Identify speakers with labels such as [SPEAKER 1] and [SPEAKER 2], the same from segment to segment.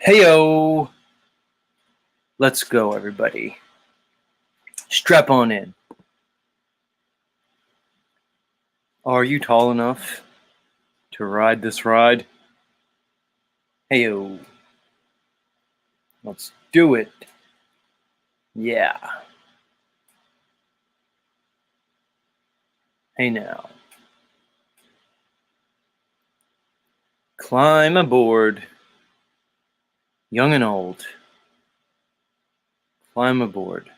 [SPEAKER 1] Heyo! Let's go, everybody. Strap on in. Are you tall enough to ride this ride? Heyo! Let's do it. Yeah. Hey now. Climb aboard. Young and old. Climb aboard.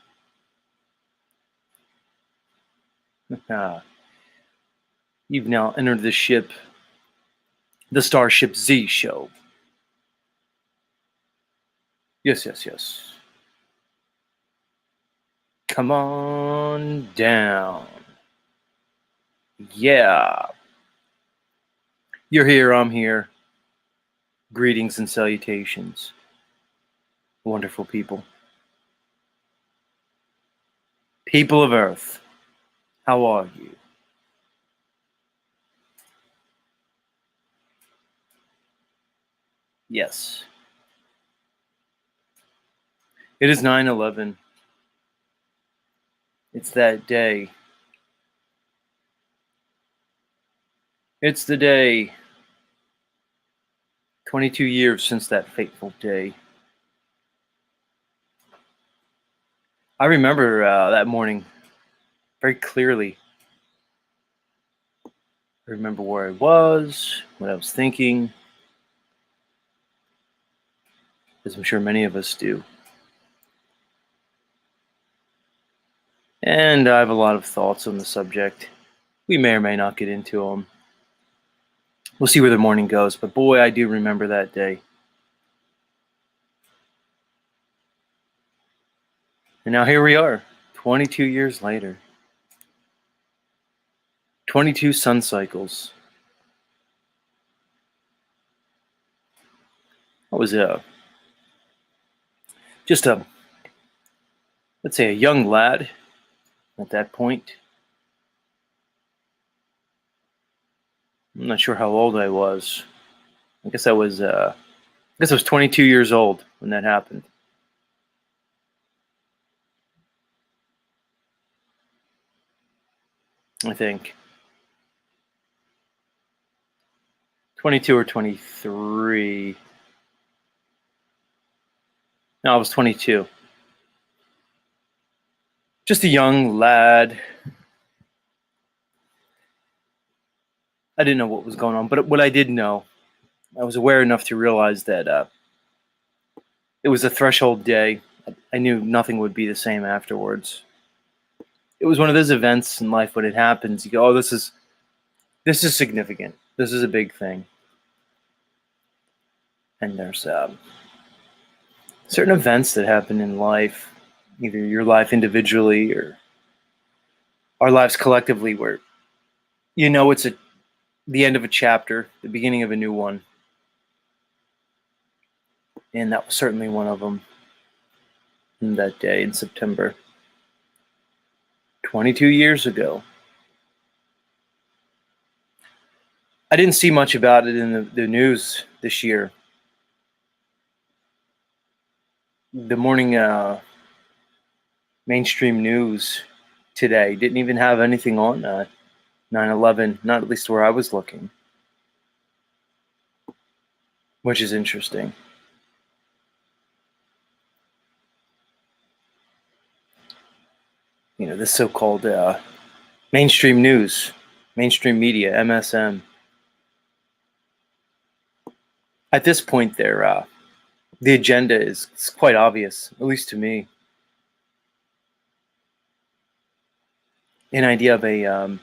[SPEAKER 1] You've now entered the ship, the Starship Z show. Yes. Come on down. Yeah. You're here, I'm here. Greetings and salutations. Wonderful people. People of Earth, how are you? Yes. It is 9/11. It's that day. It's the day. 22 years since that fateful day. I remember that morning very clearly. I remember where I was, what I was thinking, as I'm sure many of us do. And I have a lot of thoughts on the subject. We may or may not get into them. We'll see where the morning goes, but boy, I do remember that day. And now here we are, 22 years later. 22 sun cycles. I was just a, let's say, a young lad at that point. I'm not sure how old I was. I guess I was 22 years old when that happened. I think 22 or 23. No, I was 22. Just a young lad. I didn't know what was going on, but what I did know, I was aware enough to realize that it was a threshold day. I knew nothing would be the same afterwards. It was one of those events in life when it happens. You go, "Oh, this is significant. This is a big thing." And there's certain events that happen in life, either your life individually or our lives collectively, where it's the end of a chapter, the beginning of a new one. And that was certainly one of them in that day in September. 22 years ago. I didn't see much about it in the news this year. The morning mainstream news today didn't even have anything on 9/11, not at least where I was looking, which is interesting. This so-called mainstream news, mainstream media, MSM. At this point, the agenda is quite obvious, at least to me. An idea of a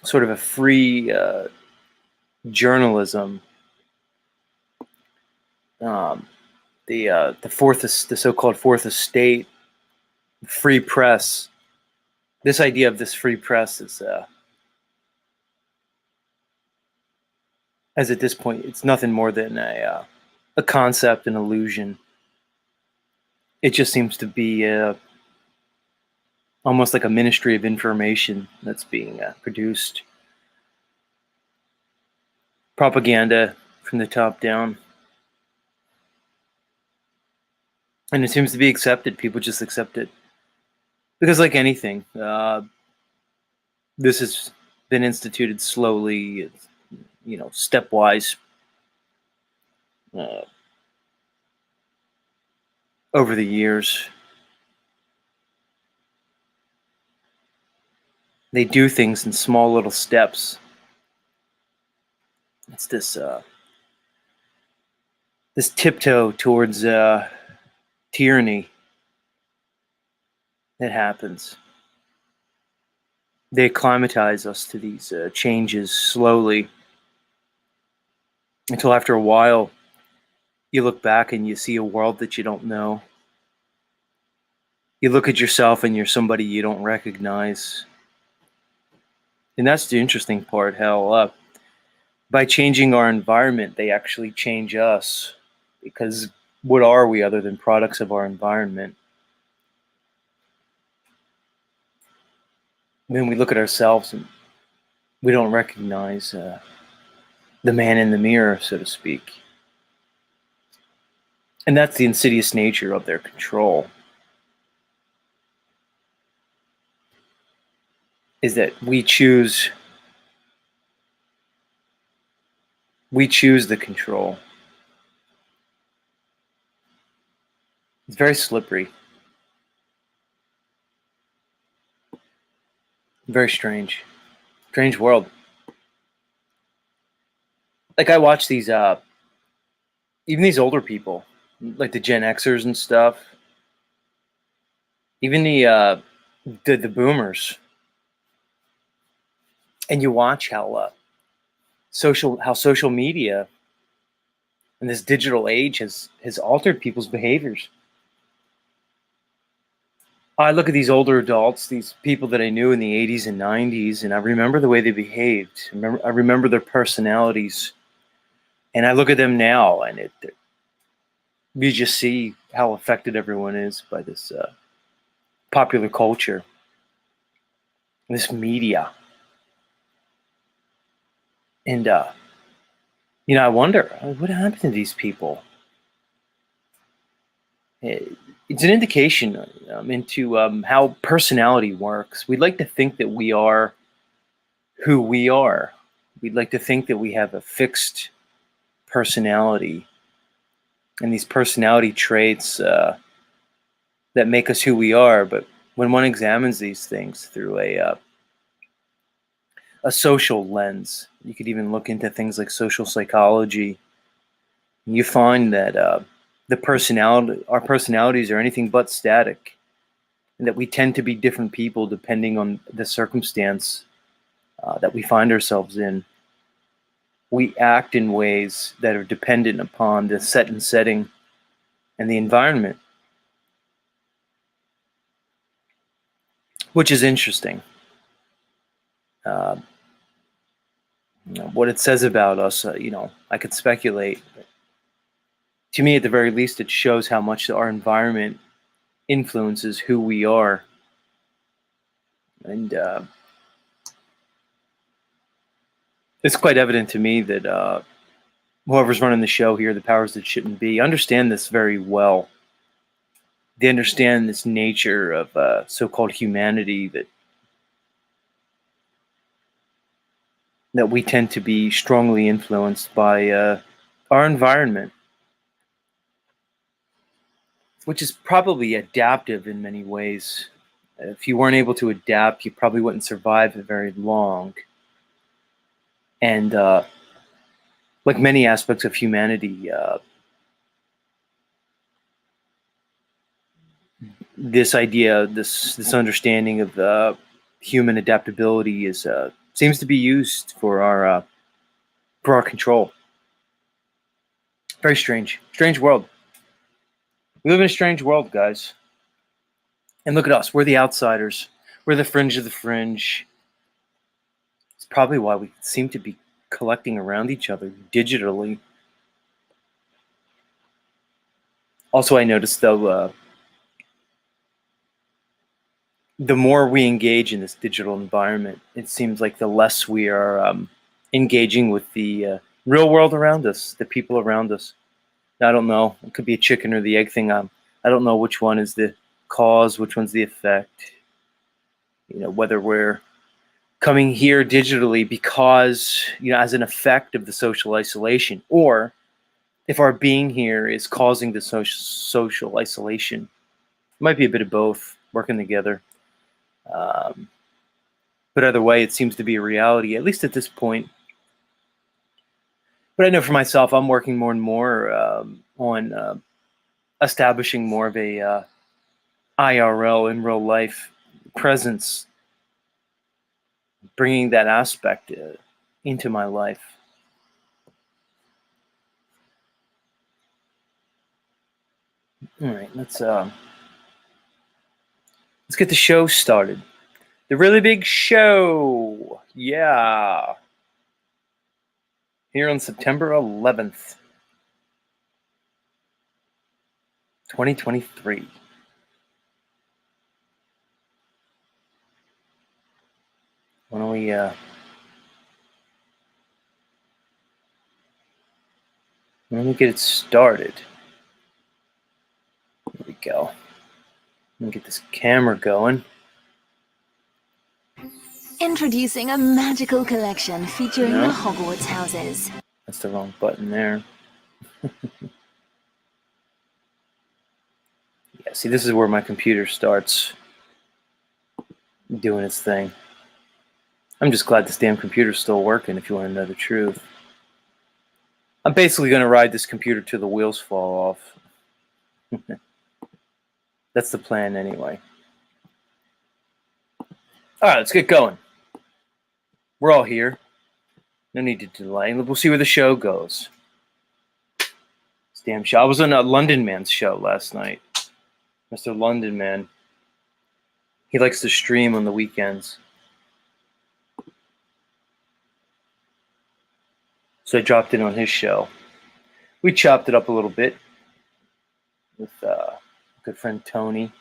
[SPEAKER 1] sort of a free journalism, the so-called fourth estate, free press. This idea of this free press is, as at this point, it's nothing more than a concept, an illusion. It just seems to be almost like a ministry of information that's being produced. Propaganda from the top down. And it seems to be accepted. People just accept it. Because, like anything, this has been instituted slowly, stepwise, uh, over the years. They do things in small little steps. It's this tiptoe towards tyranny that happens. They acclimatize us to these changes slowly until after a while you look back and you see a world that you don't know. You look at yourself and you're somebody you don't recognize. And that's the interesting part, how by changing our environment, they actually change us. Because what are we other than products of our environment? When we look at ourselves and we don't recognize the man in the mirror, so to speak. And that's the insidious nature of their control. Is that we choose the control. It's very slippery. Very strange. Strange world. Like I watch these even these older people, like the Gen Xers and stuff, even the boomers, and you watch how social media and this digital age has altered people's behaviors. I look at these older adults, these people that I knew in the 80s and 90s, and I remember the way they behaved. I remember their personalities, and I look at them now, and you just see how affected everyone is by this popular culture, this media. And I wonder what happened to these people. It's an indication into how personality works. We'd like to think that we are who we are. We'd like to think that we have a fixed personality, and these personality traits that make us who we are. But when one examines these things through a social lens, you could even look into things like social psychology. You find that our personalities are anything but static, and that we tend to be different people depending on the circumstance that we find ourselves in. We act in ways that are dependent upon the set and setting and the environment, which is interesting. Uh, what it says about us, I could speculate. But to me, at the very least, it shows how much our environment influences who we are. And it's quite evident to me that whoever's running the show here, the powers that shouldn't be, understand this very well. They understand this nature of so-called humanity, that we tend to be strongly influenced by our environment, which is probably adaptive in many ways. If you weren't able to adapt, you probably wouldn't survive very long. And like many aspects of humanity, this idea, this understanding of human adaptability is seems to be used for our control. Very strange world. We live in a strange world, guys. And look at us. We're the outsiders. We're the fringe of the fringe. It's probably why we seem to be collecting around each other digitally. Also, I noticed, though, the more we engage in this digital environment, it seems like the less we are engaging with the real world around us, the people around us. I don't know. It could be a chicken or the egg thing. I don't know which one is the cause, which one's the effect. Whether we're coming here digitally because, as an effect of the social isolation, or if our being here is causing the social isolation. It might be a bit of both working together. But either way, it seems to be a reality, at least at this point. But I know for myself, I'm working more and more on establishing more of a IRL, in real life presence, bringing that aspect into my life. All right, let's get the show started. The really big show, yeah. Here on September 11th, 2023. Why don't we get it started? There we go. Let me get this camera going.
[SPEAKER 2] Introducing a magical collection featuring the Hogwarts houses.
[SPEAKER 1] That's the wrong button there. Yeah, see, this is where my computer starts doing its thing. I'm just glad this damn computer's still working, if you want to know the truth. I'm basically going to ride this computer till the wheels fall off. That's the plan anyway. All right, let's get going. We're all here. No need to delay. We'll see where the show goes. This damn show. I was on a London Man's show last night. Mr. London Man. He likes to stream on the weekends. So I dropped in on his show. We chopped it up a little bit with good friend Tony.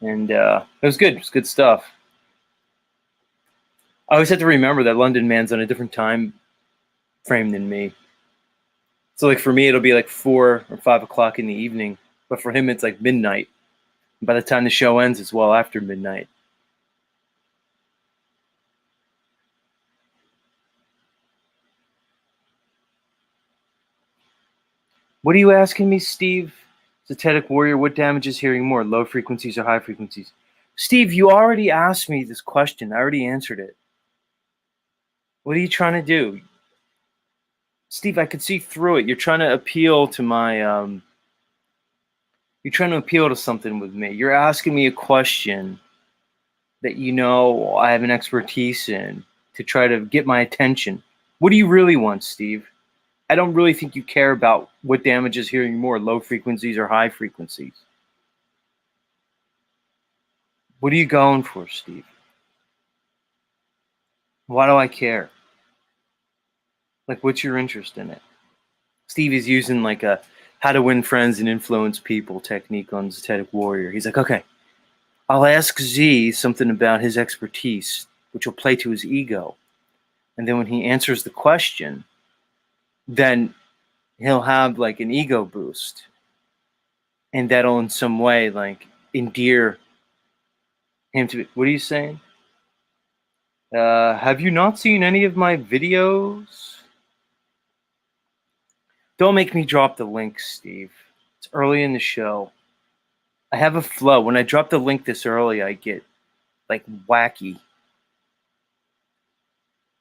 [SPEAKER 1] And it was good. It was good stuff. I always have to remember that London Man's on a different time frame than me. So like for me, it'll be like 4 or 5 o'clock in the evening. But for him, it's like midnight. And by the time the show ends, it's well after midnight. What are you asking me, Steve? Zetetic Warrior, what damage is hearing more, low frequencies or high frequencies? Steve, you already asked me this question. I already answered it. What are you trying to do? Steve, I could see through it. You're trying to appeal to my, you're trying to appeal to something with me. You're asking me a question that I have an expertise in to try to get my attention. What do you really want, Steve? I don't really think you care about what damage is hearing more, low frequencies or high frequencies. What are you going for, Steve? Why do I care? Like, what's your interest in it? Steve is using like a how to win friends and influence people technique on Zetetic Warrior. He's like, okay, I'll ask Z something about his expertise, which will play to his ego. And then when he answers the question, then he'll have like an ego boost. And that'll in some way like endear him to. What are you saying? Have you not seen any of my videos? Don't make me drop the link, Steve. It's early in the show. I have a flow. When I drop the link this early, I get like wacky.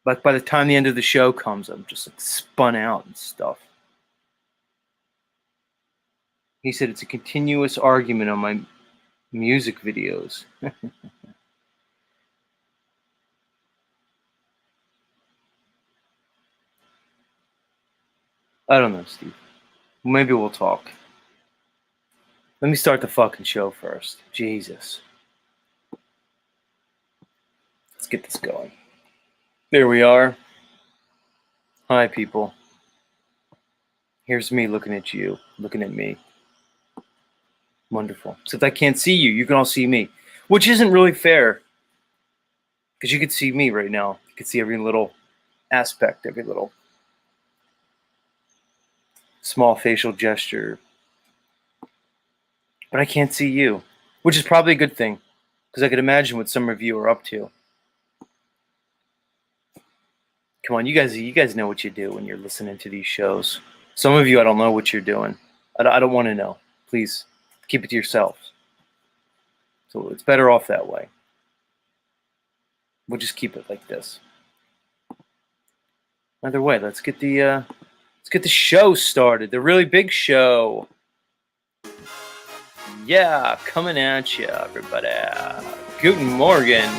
[SPEAKER 1] Like by the time the end of the show comes, I'm just like spun out and stuff. He said it's a continuous argument on my music videos. I don't know, Steve. Maybe we'll talk. Let me start the fucking show first. Jesus. Let's get this going. There we are. Hi, people. Here's me looking at you, looking at me. Wonderful. Except I can't see you. You can all see me. Which isn't really fair. Because you can see me right now. You can see every little aspect, every little small facial gesture. But I can't see you, which is probably a good thing, because I could imagine what some of you are up to. Come on, you guys know what you do when you're listening to these shows. Some of you, I don't know what you're doing. I don't want to know. Please keep it to yourselves. So it's better off that way. We'll just keep it like this. Either way, let's get the show started. The really big show. Yeah, coming at you, everybody. Guten Morgen.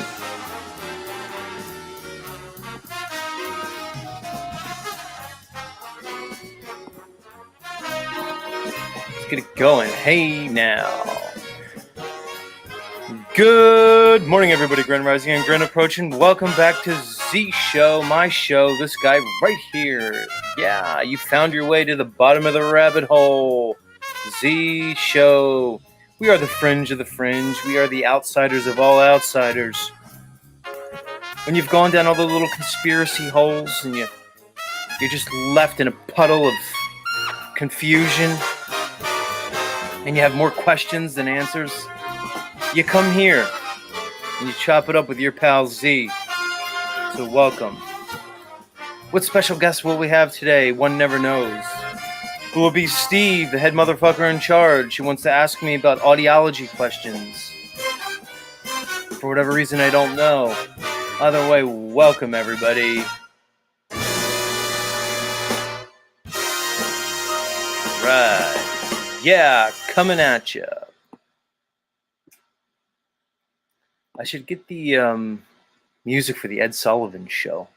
[SPEAKER 1] Let's get it going. Hey now. Good morning, everybody. Grand Rising and Grand Approaching. Welcome back to Z Show, my show. This guy right here. Yeah, you found your way to the bottom of the rabbit hole. Z Show. We are the fringe of the fringe. We are the outsiders of all outsiders. When you've gone down all the little conspiracy holes and you're just left in a puddle of confusion and you have more questions than answers, you come here and you chop it up with your pal Z. So welcome. What special guest will we have today? One never knows. It will be Steve, the head motherfucker in charge. He wants to ask me about audiology questions. For whatever reason, I don't know. Either way, welcome everybody. Right. Yeah, coming at you. I should get the music for the Ed Sullivan show.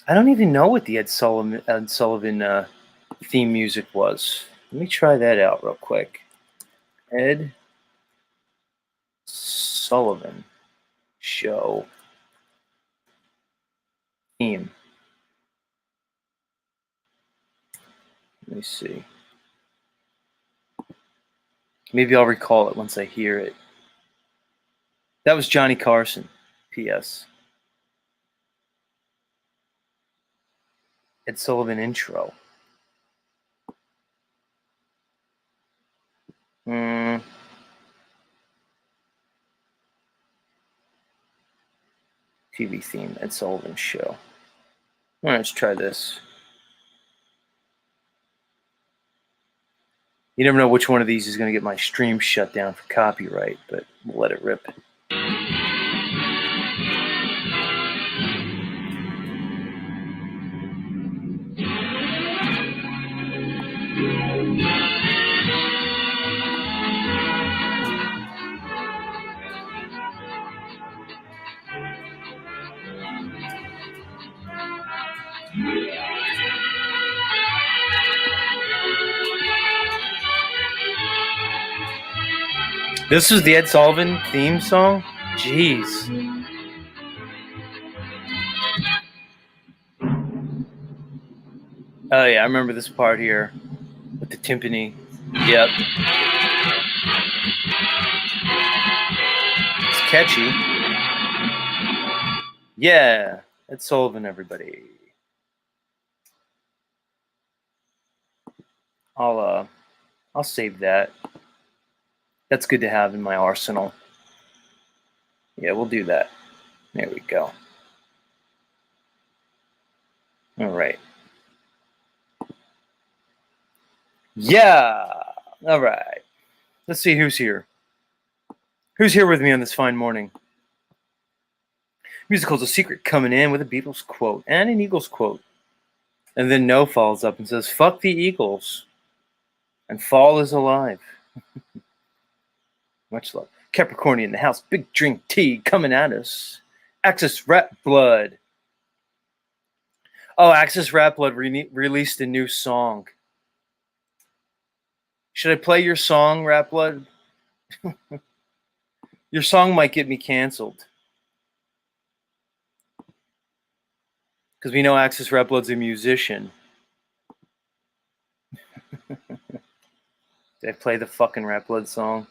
[SPEAKER 1] I don't even know what the Ed Sullivan theme music was. Let me try that out real quick. Ed Sullivan show theme. Let me see. Maybe I'll recall it once I hear it. That was Johnny Carson. P.S. Ed Sullivan intro. TV theme, Ed Sullivan show. All right, let's try this. You never know which one of these is going to get my stream shut down for copyright, but we'll let it rip. This is the Ed Sullivan theme song? Jeez. Oh yeah, I remember this part here with the timpani. Yep. It's catchy. Yeah, Ed Sullivan, everybody. I'll save that. That's good to have in my arsenal. Yeah, we'll do that. There we go. All right. Yeah. All right. Let's see who's here. Who's here with me on this fine morning? Musical's a secret coming in with a Beatles quote and an Eagles quote. And then No falls up and says, fuck the Eagles. And fall is alive. Much love. Capricorn in the house. Big drink tea coming at us. Axis Rap Blood. Oh, Axis Rap Blood released a new song. Should I play your song, Rap Blood? Your song might get me canceled. Because we know Axis Rap Blood's a musician. Did I play the fucking Rap Blood song?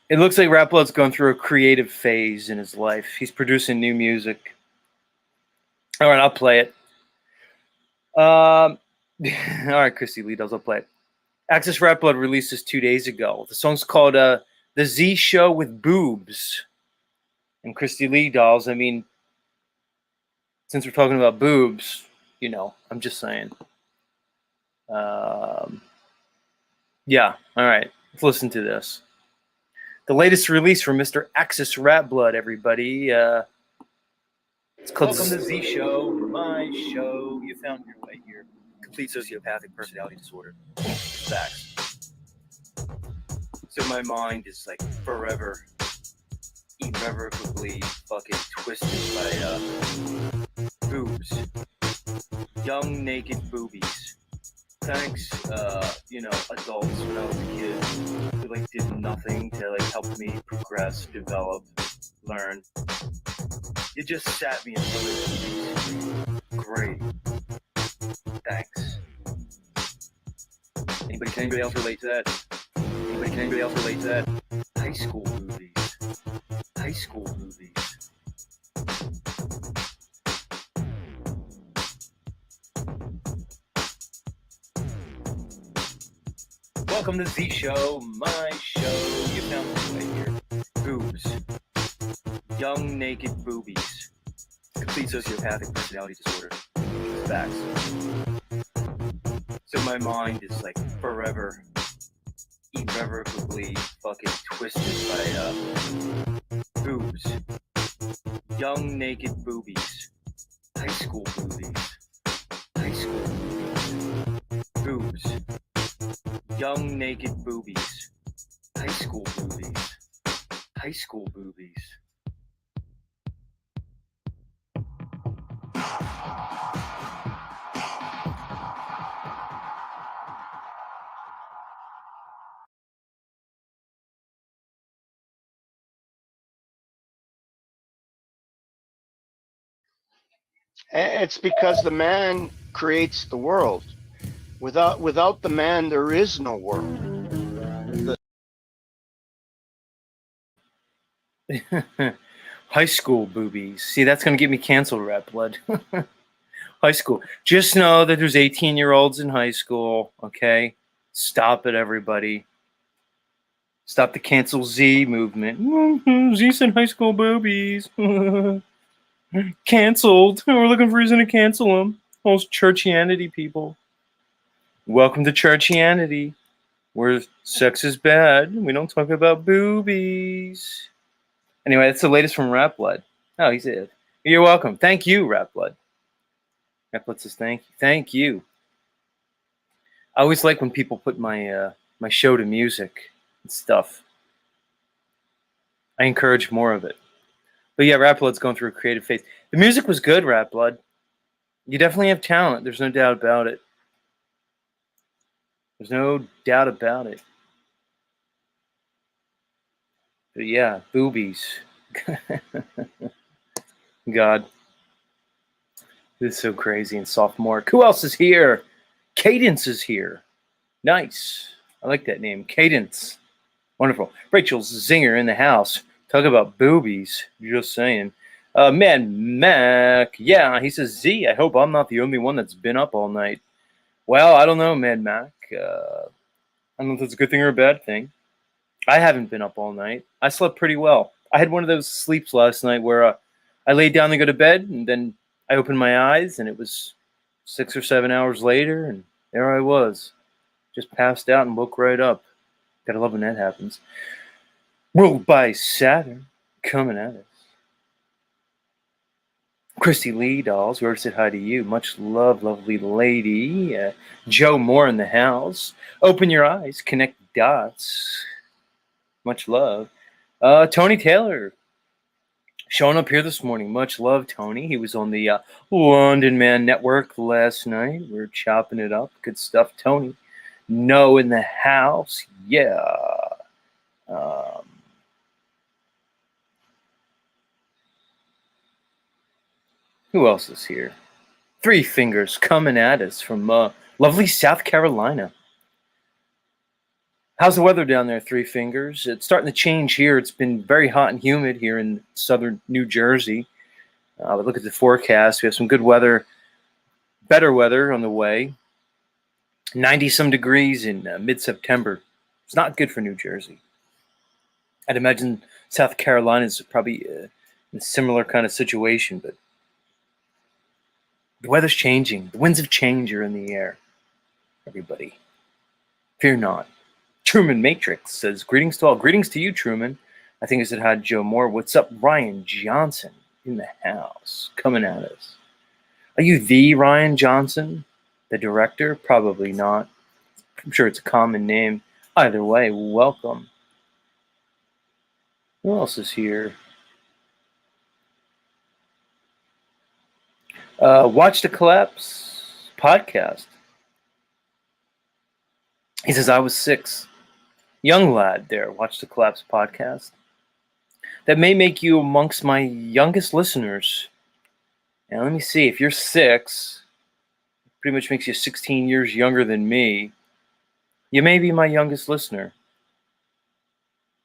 [SPEAKER 1] It looks like Rap Blood's going through a creative phase in his life. He's producing new music. All right, I'll play it. All right, Christy Lee Dolls, I'll play it. Access Rap Blood released this 2 days ago. The song's called The Z Show with Boobs. And Christy Lee Dolls, I mean, since we're talking about boobs, you know, I'm just saying. Yeah, all right, let's listen to this. The latest release from Mr. Axis Rap Blood, everybody. It's called Welcome to Z Show, my show. You found your way here. Complete sociopathic personality disorder. Facts. So my mind is like forever, irrevocably fucking twisted by boobs. Young naked boobies. Thanks, adults when I was a kid who like did nothing to like help me progress, develop, learn. You just sat me in front of the TV. Great. Thanks. Anybody else relate to that? Anybody else relate to that? High school movies. High school movies. Welcome to Z Show, my show. You found me right here. Boobs. Young naked boobies. Complete sociopathic personality disorder. Facts. So my mind is like forever, irrevocably fucking twisted by boobs. Young naked boobies. High school movies. High school movies. Boobs. Young naked boobies. High school movies. High school movies.
[SPEAKER 3] It's because the man creates the world. Without the man, there is no world.
[SPEAKER 1] High school boobies. See, that's going to get me canceled, Rap Blood. High school. Just know that there's 18-year-olds in high school, okay? Stop it, everybody. Stop the cancel Z movement. Z said high school boobies. Canceled. We're looking for a reason to cancel them. Those churchianity people. Welcome to churchianity, where sex is bad. We don't talk about boobies. Anyway, that's the latest from Rap Blood. Oh, he said, you're welcome. Thank you, Rap Blood. Rap Blood says thank you. Thank you. I always like when people put my my show to music and stuff. I encourage more of it. But yeah, Rap Blood's going through a creative phase. The music was good, Rap Blood. You definitely have talent. There's no doubt about it. There's no doubt about it. But yeah, boobies. God. This is so crazy and sophomoric. Who else is here? Cadence is here. Nice. I like that name. Cadence. Wonderful. Rachel's Zinger in the house. Talk about boobies. Just saying. Man, Mac. Yeah, he says, Z, I hope I'm not the only one that's been up all night. Well, I don't know, Mad Mac. I don't know if that's a good thing or a bad thing. I haven't been up all night. I slept pretty well. I had one of those sleeps last night where I laid down to go to bed, and then I opened my eyes, and it was 6 or 7 hours later, and there I was. Just passed out and woke right up. Gotta love when that happens. Ruled by Saturn, coming at us. Christy Lee Dolls, we already said hi to you. Much love, lovely lady. Joe Moore in the house. Open your eyes, connect dots. Much love. Tony Taylor showing up here this morning. Much love, Tony. He was on the London Man Network last night. We were chopping it up. Good stuff, Tony. No in the house. Yeah. Who else is here? Three Fingers coming at us from lovely South Carolina. How's the weather down there, Three Fingers? It's starting to change here. It's been very hot and humid here in southern New Jersey. But look at the forecast. We have some good weather, better weather on the way. 90-some degrees in mid-September. It's not good for New Jersey. I'd imagine South Carolina is probably in a similar kind of situation, but the weather's changing. The winds of change are in the air. Everybody, fear not. Truman Matrix says, greetings to all. Greetings to you, Truman. I think I said hi to Joe Moore. What's up, Ryan Johnson in the house, coming at us. Are you the Ryan Johnson, the director? Probably not. I'm sure it's a common name. Either way, welcome. Who else is here? Watch the Collapse podcast. He says, I was 6. Young lad there, Watch the Collapse podcast. That may make you amongst my youngest listeners. Now, let me see. If you're 6, pretty much makes you 16 years younger than me. You may be my youngest listener.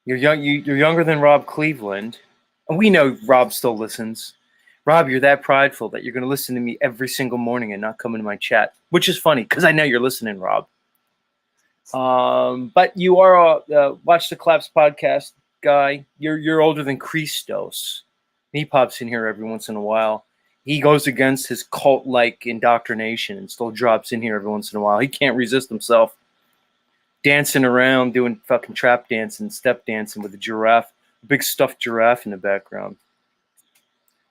[SPEAKER 1] You're younger than Rob Cleveland. And we know Rob still listens. Rob, you're that prideful that you're going to listen to me every single morning and not come into my chat, which is funny because I know you're listening, Rob. But you are a Watch the Collapse podcast guy. You're older than Christos. He pops in here every once in a while. He goes against his cult-like indoctrination and still drops in here every once in a while. He can't resist himself. Dancing around, doing fucking trap dancing, step dancing with a giraffe, a big stuffed giraffe in the background.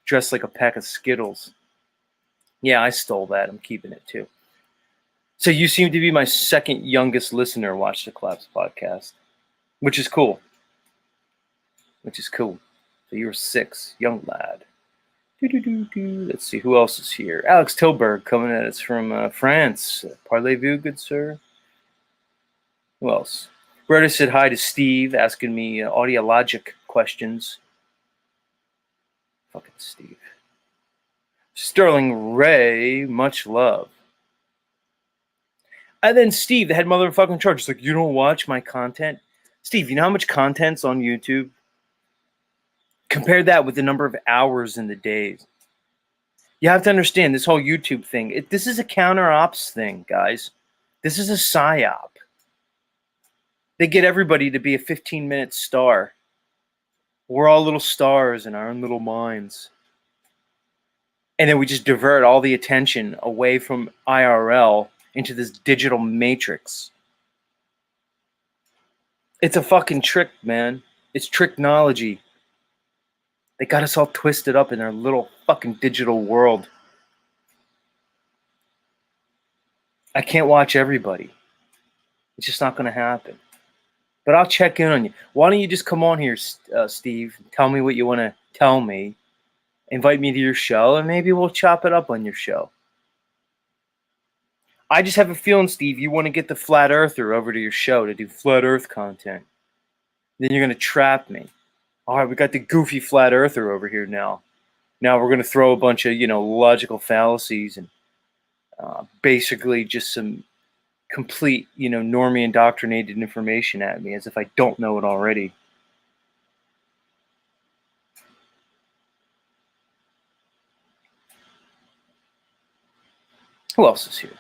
[SPEAKER 1] Dressed like a pack of Skittles. Yeah, I stole that. I'm keeping it too. So you seem to be my second youngest listener, Watch the Collapse podcast, which is cool. So you're 6, young lad. Let's see, who else is here? Alex Tilburg coming at us from France. Parlez-vous, good sir? Who else? Berta said hi to Steve, asking me audiologic questions. Fucking Steve. Sterling Ray, much love. And then Steve, the head motherfucking charge, is like, you don't watch my content? Steve, you know how much content's on YouTube? Compare that with the number of hours in the days. You have to understand this whole YouTube thing. This is a counter-ops thing, guys. This is a psyop. They get everybody to be a 15-minute star. We're all little stars in our own little minds. And then we just divert all the attention away from IRL into this digital matrix. It's a fucking trick, man. It's tricknology. They got us all twisted up in their little fucking digital world. I can't watch everybody. It's just not going to happen. But I'll check in on you. Why don't you just come on here, Steve? Tell me what you want to tell me. Invite me to your show, and maybe we'll chop it up on your show. I just have a feeling, Steve, you want to get the Flat Earther over to your show to do Flat Earth content. Then you're going to trap me. All right, we got the goofy Flat Earther over here now. Now we're going to throw a bunch of, logical fallacies and basically just some complete, normie indoctrinated information at me as if I don't know it already. Who else is here?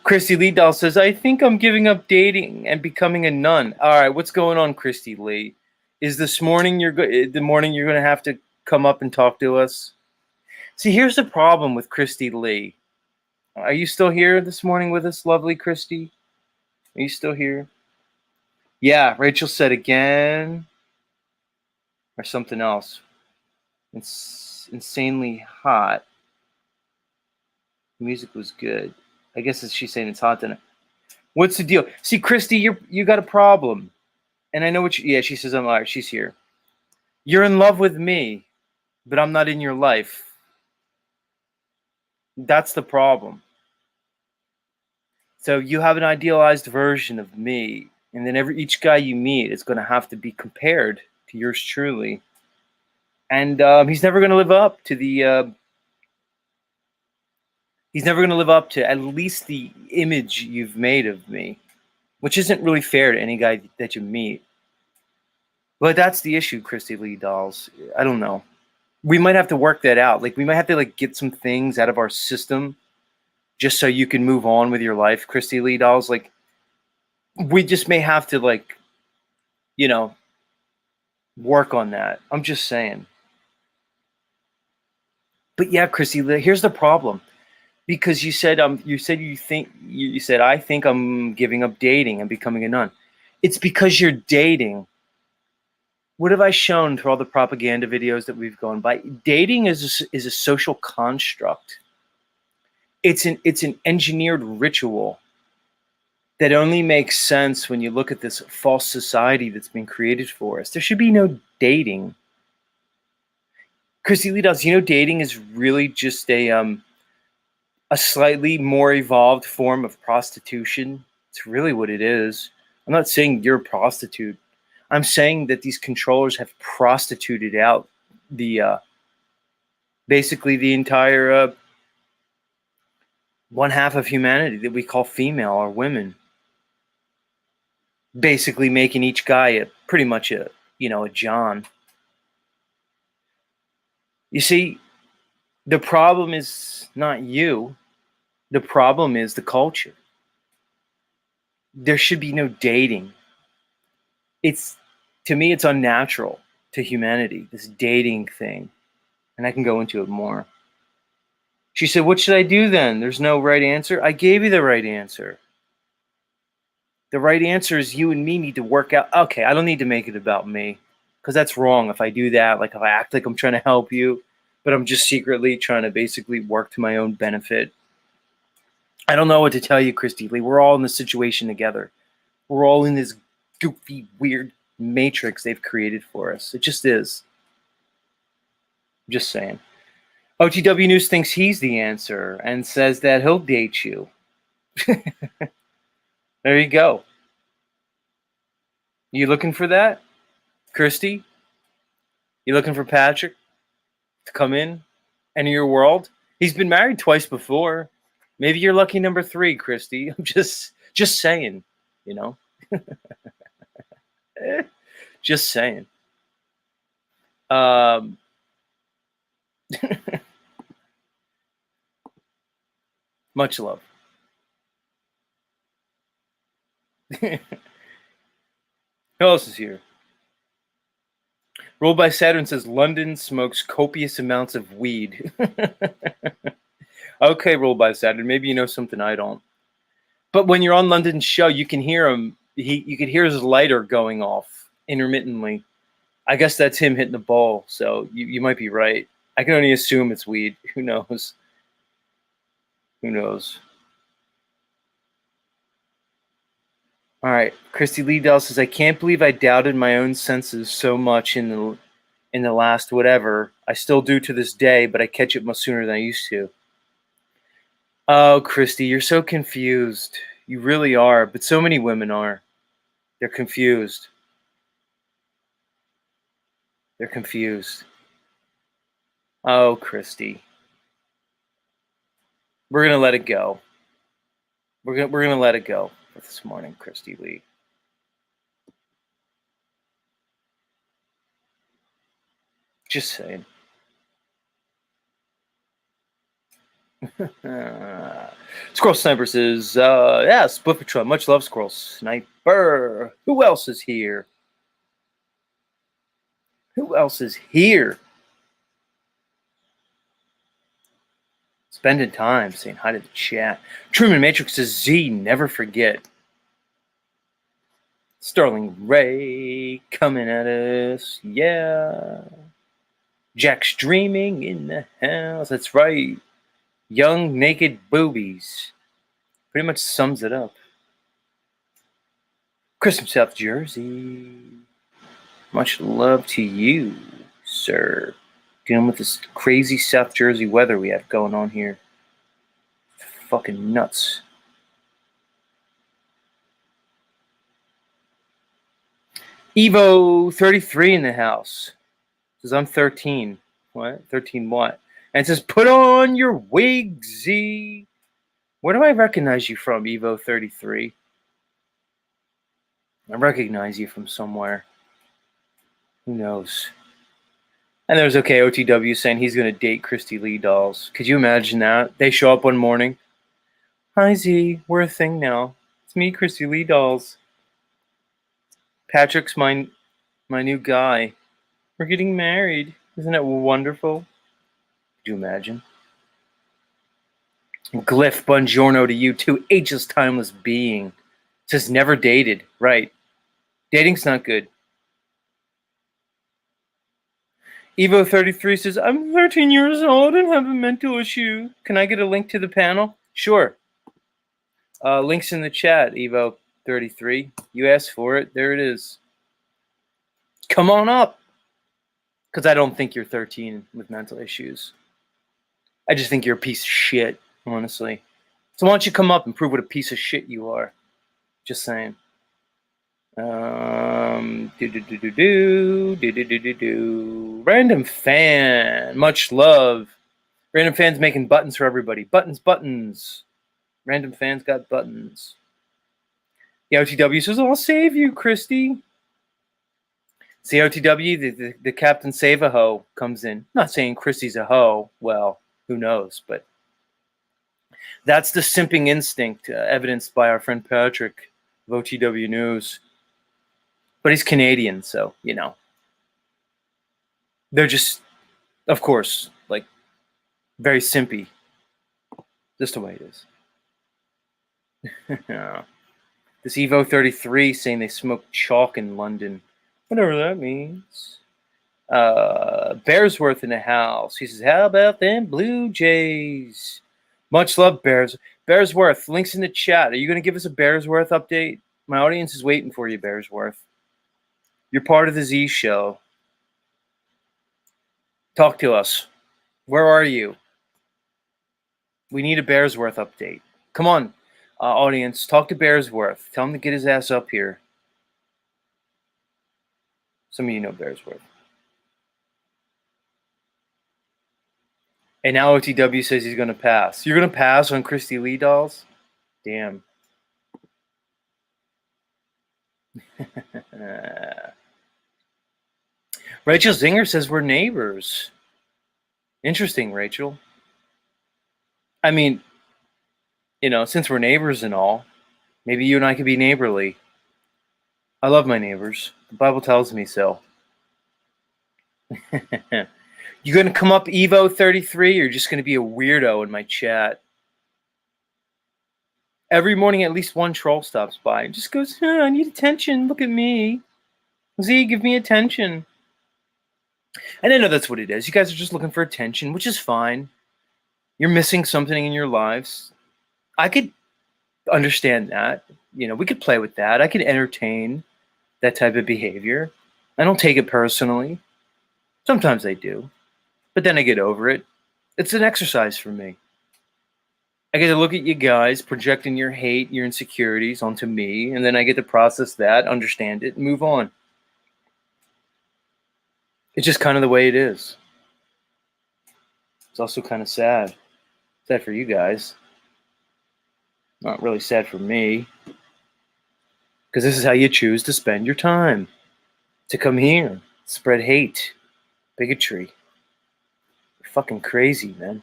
[SPEAKER 1] Christy Lee-Dahl says, I think I'm giving up dating and becoming a nun. All right, what's going on, Christy Lee? Is this morning the morning you're going to have to come up and talk to us? See, here's the problem with Christy Lee. Are you still here this morning with us, lovely Christy? Are you still here? Yeah, Rachel said again. Or something else. It's insanely hot. The music was good. I guess she's saying it's hot tonight. What's the deal? See, Christy, you got a problem. And I know what yeah, she says I'm all right. She's here. You're in love with me, but I'm not in your life. That's the problem. So you have an idealized version of me, and then each guy you meet is going to have to be compared to yours truly. And he's never going to live up to the He's never going to live up to at least the image you've made of me, which isn't really fair to any guy that you meet. But that's the issue, Christy Lee Dolls. I don't know. We might have to work that out. Like, we might have to like get some things out of our system just so you can move on with your life, Christy Lee Dolls. Like, we just may have to, like, you know, work on that. I'm just saying. But yeah, Christy, here's the problem. Because you said I think I'm giving up dating and becoming a nun. It's because you're dating. What have I shown through all the propaganda videos that we've gone by? Dating is a social construct. It's an engineered ritual that only makes sense when you look at this false society that's been created for us. There should be no dating. Christy Lee does. Dating is really just a slightly more evolved form of prostitution. It's really what it is. I'm not saying you're a prostitute. I'm saying that these controllers have prostituted out the basically the entire one half of humanity that we call female or women. Basically making each guy pretty much a John. You see, the problem is not you. The problem is the culture. There should be no dating. To me, it's unnatural to humanity, this dating thing. And I can go into it more. She said, what should I do then? There's no right answer. I gave you the right answer. The right answer is you and me need to work out. Okay, I don't need to make it about me, because that's wrong if I do that. Like, if I act like I'm trying to help you, but I'm just secretly trying to basically work to my own benefit. I don't know what to tell you, Christy Lee. We're all in this situation together. We're all in this goofy, weird matrix they've created for us. It just is. I'm just saying. OTW News thinks he's the answer and says that he'll date you. There you go. You looking for that, Christy? You looking for Patrick to come in, enter your world? He's been married twice before. Maybe you're lucky number 3, Christy. I'm just saying, just saying. Much love. Who else is here? Rolled by Saturn says London smokes copious amounts of weed. Okay, Rolled by Saturn. Maybe you know something I don't. But when you're on London's show, you can hear him. You could hear his lighter going off intermittently. I guess that's him hitting the ball. So you might be right. I can only assume it's weed. Who knows? Who knows? All right. Christy Lee Dell says, I can't believe I doubted my own senses so much in the last whatever. I still do to this day, but I catch it much sooner than I used to. Oh, Christy, you're so confused. You really are. But so many women are. They're confused. They're confused. Oh, Christy. We're going to let it go. We're gonna let it go for this morning, Christy Lee. Just saying. Squirrel Sniper says, yeah, Split Patrol. Much love, Squirrel Sniper. Who else is here? Who else is here? Spending time saying hi to the chat. Truman Matrix says, Z, never forget. Sterling Ray coming at us. Yeah. Jack's dreaming in the house. That's right. Young naked boobies. Pretty much sums it up. Chris from South Jersey. Much love to you, sir. Dealing with this crazy South Jersey weather we have going on here. Fucking nuts. Evo 33 in the house. Says I'm 13. What? 13 what? And it says, put on your wig, Z. Where do I recognize you from, Evo33? I recognize you from somewhere. Who knows? And there's OTW saying he's going to date Christy Lee dolls. Could you imagine that? They show up one morning. Hi, Z. We're a thing now. It's me, Christy Lee dolls. Patrick's my new guy. We're getting married. Isn't it wonderful? Could you imagine? Glyph, buongiorno to you too. Ageless, timeless being. Says never dated. Right. Dating's not good. Evo33 says, I'm 13 years old and have a mental issue. Can I get a link to the panel? Sure. Links in the chat, Evo33. You asked for it. There it is. Come on up. Because I don't think you're 13 with mental issues. I just think you're a piece of shit, honestly. So why don't you come up and prove what a piece of shit you are? Just saying. Random fan, much love. Random fan's making buttons for everybody. Buttons. Random fans got buttons. The OTW says, I'll save you, Christy. See, OTW, the Captain Save a Ho comes in. Not saying Christy's a hoe. Well, who knows? But that's the simping instinct evidenced by our friend Patrick of OTW News. But he's Canadian, so, you know. They're just, of course, like, very simpy. Just the way it is. This Evo33 saying they smoke chalk in London. Whatever that means. Bearsworth in the house. He says, how about them Blue Jays? Much love, Bearsworth. Links in the chat. Are you going to give us a Bearsworth update? My audience is waiting for you, Bearsworth. You're part of the Z show. Talk to us. Where are you? We need a Bearsworth update. Come on, audience. Talk to Bearsworth. Tell him to get his ass up here. Some of you know Bearsworth. And now OTW says he's going to pass. You're going to pass on Christy Lee dolls? Damn. Rachel Zinger says we're neighbors. Interesting, Rachel. I mean, you know, since we're neighbors and all, maybe you and I could be neighborly. I love my neighbors. The Bible tells me so. You going to come up Evo33 or you're just going to be a weirdo in my chat? Every morning at least one troll stops by and just goes, I need attention. Look at me. Z, give me attention. And I know that's what it is. You guys are just looking for attention, which is fine. You're missing something in your lives. I could understand that. You know, we could play with that. I could entertain that type of behavior. I don't take it personally. Sometimes I do. But then I get over it. It's an exercise for me. I get to look at you guys projecting your hate, your insecurities onto me, and then I get to process that, understand it, and move on. It's just kind of the way it is. It's also kind of sad. Sad for you guys. Not really sad for me. Because this is how you choose to spend your time. To come here, spread hate, bigotry. You're fucking crazy, man.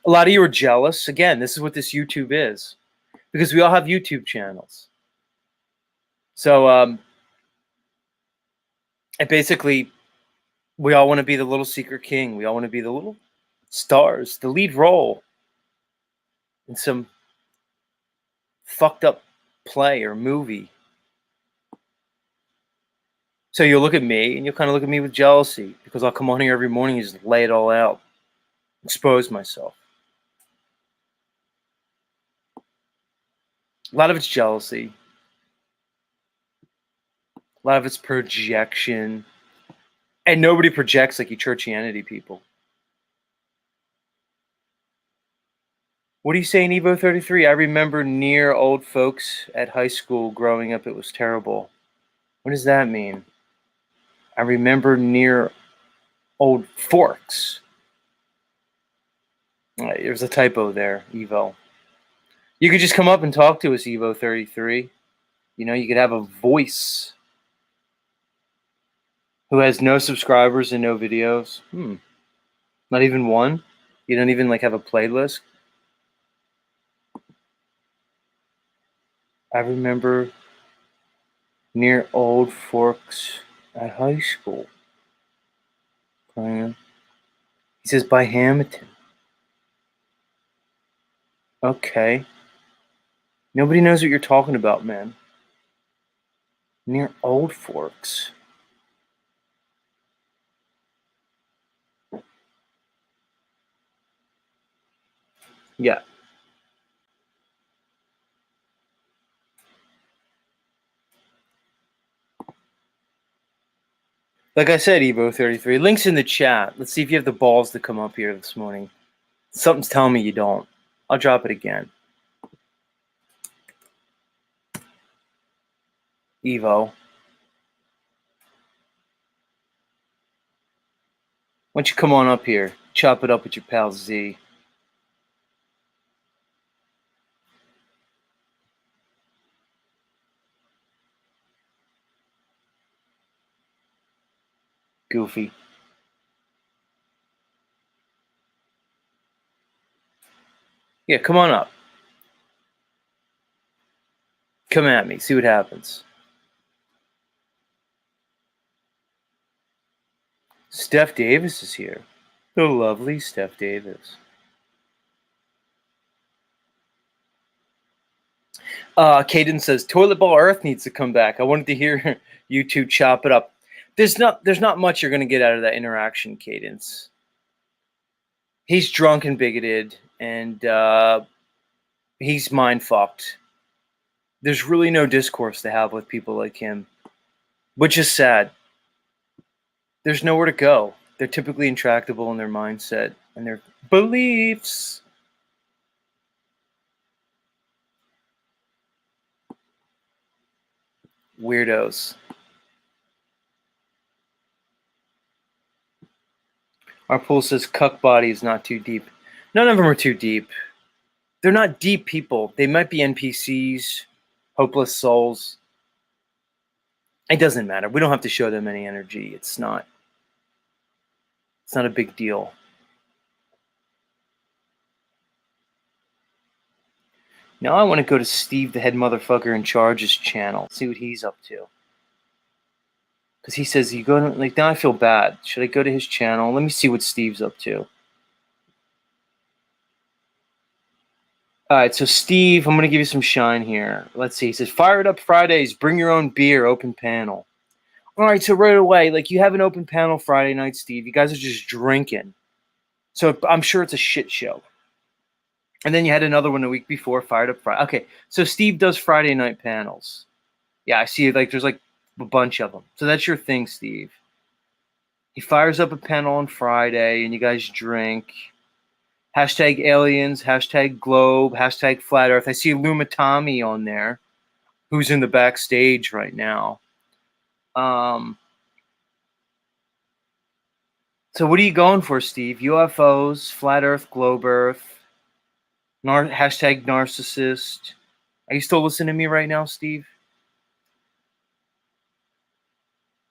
[SPEAKER 1] A lot of you are jealous. Again, this is what this YouTube is. Because we all have YouTube channels. So, and basically, we all want to be the little secret king. We all want to be the little stars, the lead role in some fucked up play or movie. So you'll look at me and you'll kind of look at me with jealousy because I'll come on here every morning and just lay it all out, expose myself. A lot of it's jealousy. A lot of it's projection. And nobody projects like you churchianity people. What are you saying, Evo33? I remember near old folks at high school growing up. It was terrible. What does that mean? I remember near old forks. There's a typo there, Evo. You could just come up and talk to us, Evo33. You know, you could have a voice who has no subscribers and no videos. Not even one? You don't even like have a playlist? I remember near Old Forks at high school. He says by Hamilton. Okay. Nobody knows what you're talking about, man. Near Old Forks. Yeah. Like I said, Evo33, links in the chat. Let's see if you have the balls to come up here this morning. Something's telling me you don't. I'll drop it again. Evo. Why don't you come on up here? Chop it up with your pal Z. Goofy. Yeah, come on up. Come at me. See what happens. Steph Davis is here. The lovely Steph Davis. Caden says Toilet Ball Earth needs to come back. I wanted to hear you two chop it up. There's not much you're gonna get out of that interaction, Cadence. He's drunk and bigoted, and he's mind fucked. There's really no discourse to have with people like him, which is sad. There's nowhere to go. They're typically intractable in their mindset and their beliefs. Weirdos. Our pool says cuck body is not too deep. None of them are too deep. They're not deep people. They might be NPCs, hopeless souls. It doesn't matter. We don't have to show them any energy. It's not a big deal. Now I want to go to Steve, the head motherfucker in charge's channel, see what he's up to. Because he says, you go to, like, now I feel bad. Should I go to his channel? Let me see what Steve's up to. All right, so Steve, I'm going to give you some shine here. Let's see. He says, Fire It Up Fridays, bring your own beer, open panel. All right, so right away, like, you have an open panel Friday night, Steve. You guys are just drinking. So I'm sure it's a shit show. And then you had another one the week before, Fired Up Friday. Okay, so Steve does Friday night panels. Yeah, I see, like, there's, like, a bunch of them. So that's your thing, Steve. He fires up a panel on Friday, and you guys drink. Hashtag aliens, hashtag globe, hashtag flat earth. I see Lumitami on there, who's in the backstage right now. So what are you going for, Steve? UFOs, flat earth, globe earth, hashtag narcissist. Are you still listening to me right now, Steve?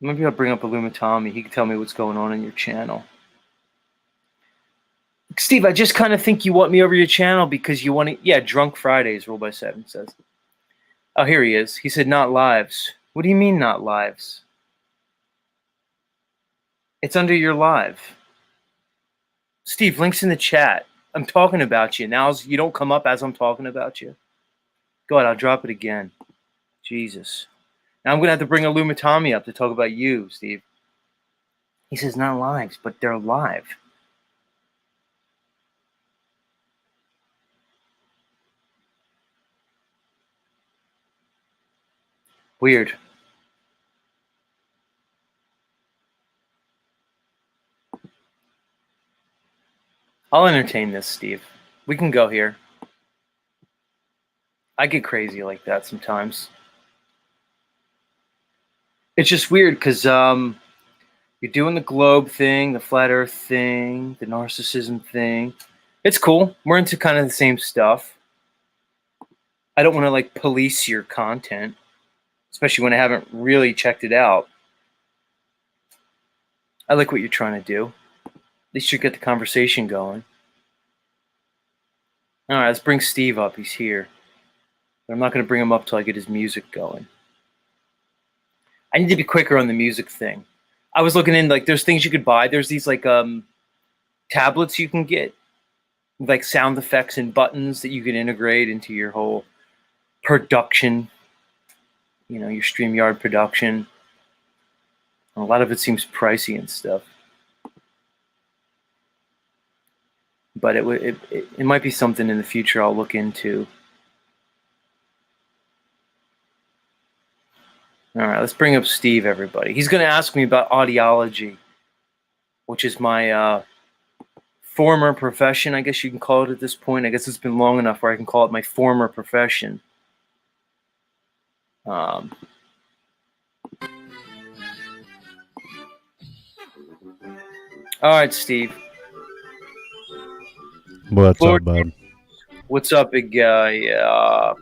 [SPEAKER 1] Maybe I'll bring up Lumitami. He can tell me what's going on in your channel. Steve, I just kind of think you want me over your channel because you want to... Yeah, Drunk Fridays, Rule by 7 says. Oh, here he is. He said not lives. What do you mean not lives? It's under your live. Steve, links in the chat. I'm talking about you. Now you don't come up as I'm talking about you. Go ahead, I'll drop it again. Jesus. Now I'm going to have to bring Lumitami up to talk about you, Steve. He says not lives, but they're live. Weird. I'll entertain this, Steve. We can go here. I get crazy like that sometimes. It's just weird because you're doing the globe thing, the flat earth thing, the narcissism thing. It's cool. We're into kind of the same stuff. I don't want to like police your content, especially when I haven't really checked it out. I like what you're trying to do. At least you get the conversation going. All right, let's bring Steve up. He's here. But I'm not going to bring him up till I get his music going. I need to be quicker on the music thing. I was looking in, like, there's things you could buy. There's these, like, tablets you can get, like sound effects and buttons that you can integrate into your whole production, your StreamYard production. A lot of it seems pricey and stuff. But it might be something in the future I'll look into. All right, let's bring up Steve, everybody. He's going to ask me about audiology, which is my former profession, I guess you can call it at this point. I guess it's been long enough where I can call it my former profession. All right, Steve.
[SPEAKER 4] What's up, bud?
[SPEAKER 1] What's up, big guy?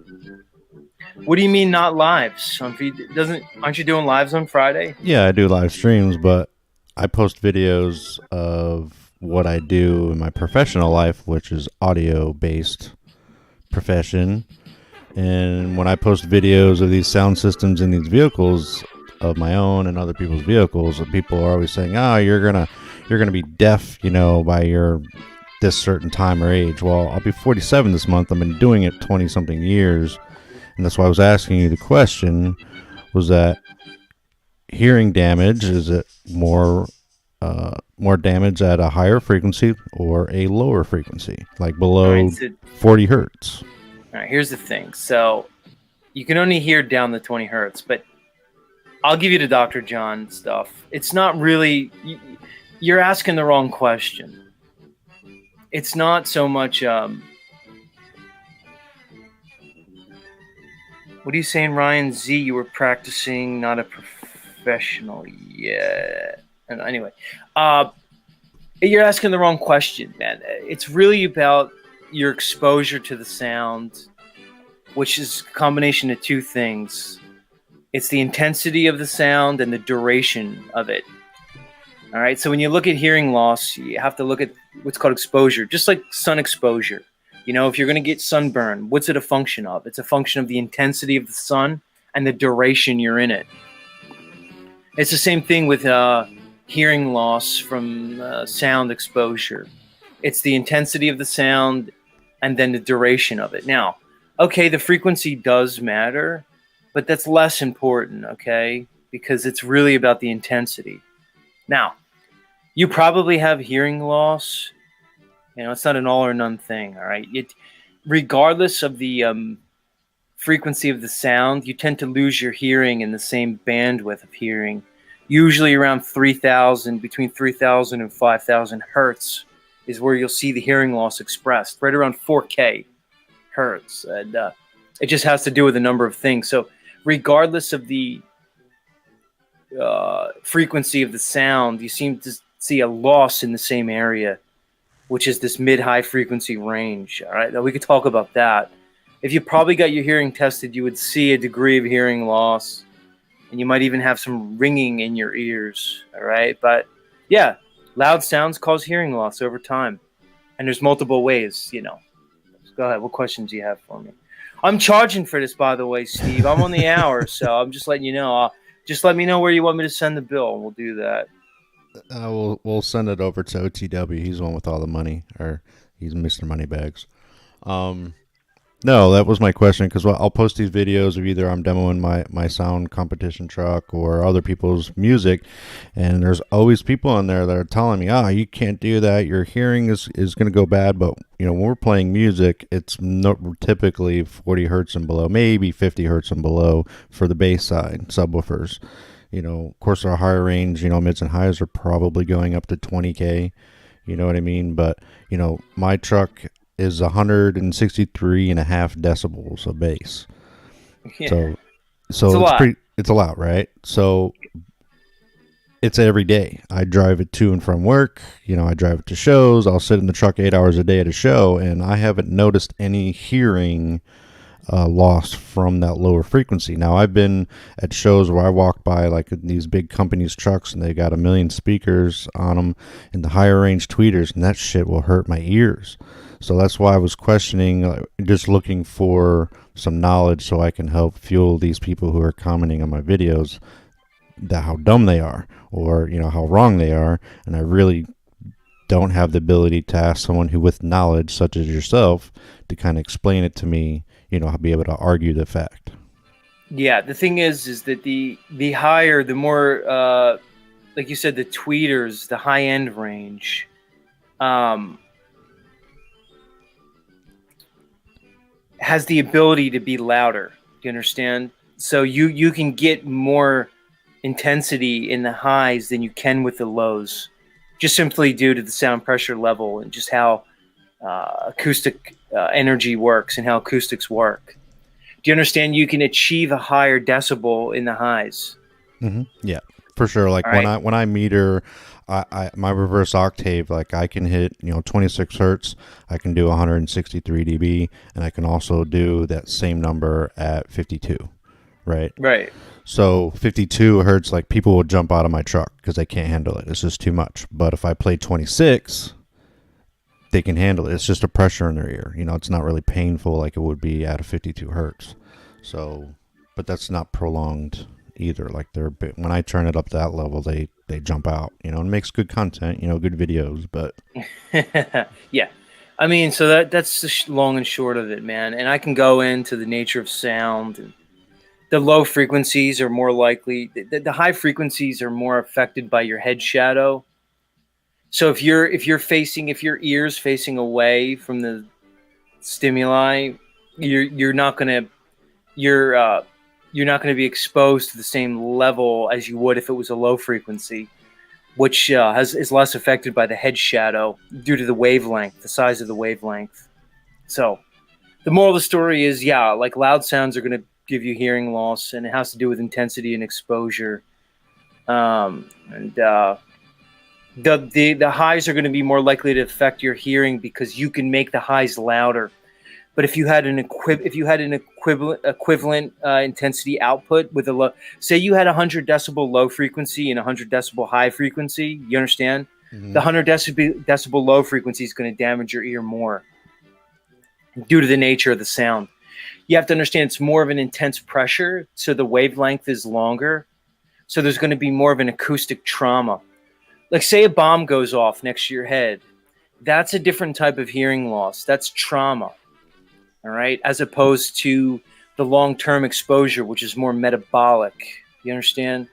[SPEAKER 1] What do you mean not lives? Aren't you doing lives on Friday?
[SPEAKER 4] Yeah, I do live streams, but I post videos of what I do in my professional life, which is audio-based profession. And when I post videos of these sound systems in these vehicles of my own and other people's vehicles, people are always saying, "Oh, you're gonna be deaf, by your this certain time or age." Well, I'll be 47 this month. I've been doing it 20-something years. And that's why I was asking you the question, was that hearing damage, is it more damage at a higher frequency or a lower frequency, like below 40 hertz?
[SPEAKER 1] All right, here's the thing. So you can only hear down the 20 hertz, but I'll give you the Dr. John stuff. It's not really, you're asking the wrong question. It's not so much... What are you saying, Ryan Z? You were practicing, not a professional yet. And anyway, you're asking the wrong question, man. It's really about your exposure to the sound, which is a combination of two things. It's the intensity of the sound and the duration of it. All right. So when you look at hearing loss, you have to look at what's called exposure, just like sun exposure. If you're going to get sunburn, what's it a function of? It's a function of the intensity of the sun and the duration you're in it. It's the same thing with hearing loss from sound exposure. It's the intensity of the sound and then the duration of it. Now, okay, the frequency does matter, but that's less important, okay? Because it's really about the intensity. Now, you probably have hearing loss. It's not an all or none thing, all right? Regardless of the frequency of the sound, you tend to lose your hearing in the same bandwidth of hearing, usually around between 3,000 and 5,000 hertz is where you'll see the hearing loss expressed, right around 4K hertz. And it just has to do with a number of things. So regardless of the frequency of the sound, you seem to see a loss in the same area, which is this mid-high frequency range. All right, now we could talk about that. If you probably got your hearing tested, you would see a degree of hearing loss, and you might even have some ringing in your ears. All right, but yeah, loud sounds cause hearing loss over time, and there's multiple ways. Go ahead. What questions do you have for me? I'm charging for this, by the way, Steve. I'm on the hour, so I'm just letting you know. Just let me know where you want me to send the bill, and we'll do that.
[SPEAKER 4] We'll send it over to OTW. He's the one with all the money, or he's Mr. Moneybags. No, that was my question, because I'll post these videos of either I'm demoing my sound competition truck or other people's music, and there's always people on there that are telling me, you can't do that, your hearing is going to go bad. But when we're playing music, it's not typically 40 hertz and below, maybe 50 hertz and below for the bass side subwoofers. Of course, our higher range, mids and highs are probably going up to 20K. You know what I mean? But, my truck is 163.5 decibels of bass.
[SPEAKER 1] Yeah.
[SPEAKER 4] So it's a lot, right? So it's every day. I drive it to and from work. I drive it to shows. I'll sit in the truck 8 hours a day at a show, and I haven't noticed any hearing loss from that lower frequency. Now, I've been at shows where I walk by like these big companies' trucks, and they got 1 million speakers on them in the higher range tweeters, and that shit will hurt my ears. So that's why I was questioning, just looking for some knowledge so I can help fuel these people who are commenting on my videos that how dumb they are, or how wrong they are. And I really don't have the ability to ask someone who with knowledge such as yourself to kind of explain it to me, be able to argue the fact.
[SPEAKER 1] Yeah, the thing is that the higher, the more like you said, the tweeters, the high end range, has the ability to be louder. Do you understand? So you can get more intensity in the highs than you can with the lows, just simply due to the sound pressure level and just how acoustic energy works and how acoustics work. Do you understand? You can achieve a higher decibel in the highs.
[SPEAKER 4] Mm-hmm. Yeah, for sure. Like when I meter, my reverse octave, like I can hit 26 hertz. I can do 163 dB, and I can also do that same number at 52. Right.
[SPEAKER 1] Right.
[SPEAKER 4] So 52 hertz, like people will jump out of my truck because they can't handle it. It's just too much. But if I play 26, they can handle it. It's just a pressure in their ear. It's not really painful like it would be at a 52 hertz. So, but that's not prolonged either. Like when I turn it up to that level, they jump out. It makes good content. Good videos. But
[SPEAKER 1] yeah, I mean, so that's the long and short of it, man. And I can go into the nature of sound. And the low frequencies are more likely. The high frequencies are more affected by your head shadow. So if your ears facing away from the stimuli, you're not gonna be exposed to the same level as you would if it was a low frequency, which is less affected by the head shadow due to the wavelength, the size of the wavelength. So the moral of the story is, yeah, like loud sounds are gonna give you hearing loss, and it has to do with intensity and exposure. The highs are going to be more likely to affect your hearing because you can make the highs louder. But if you had an equivalent intensity output with a low, say you had 100 decibel low frequency and 100 decibel high frequency, you understand? Mm-hmm. The 100 decibel low frequency is going to damage your ear more due to the nature of the sound. You have to understand it's more of an intense pressure, so the wavelength is longer. So there's going to be more of an acoustic trauma. Like say a bomb goes off next to your head. That's a different type of hearing loss. That's trauma, all right? As opposed to the long-term exposure, which is more metabolic. You understand?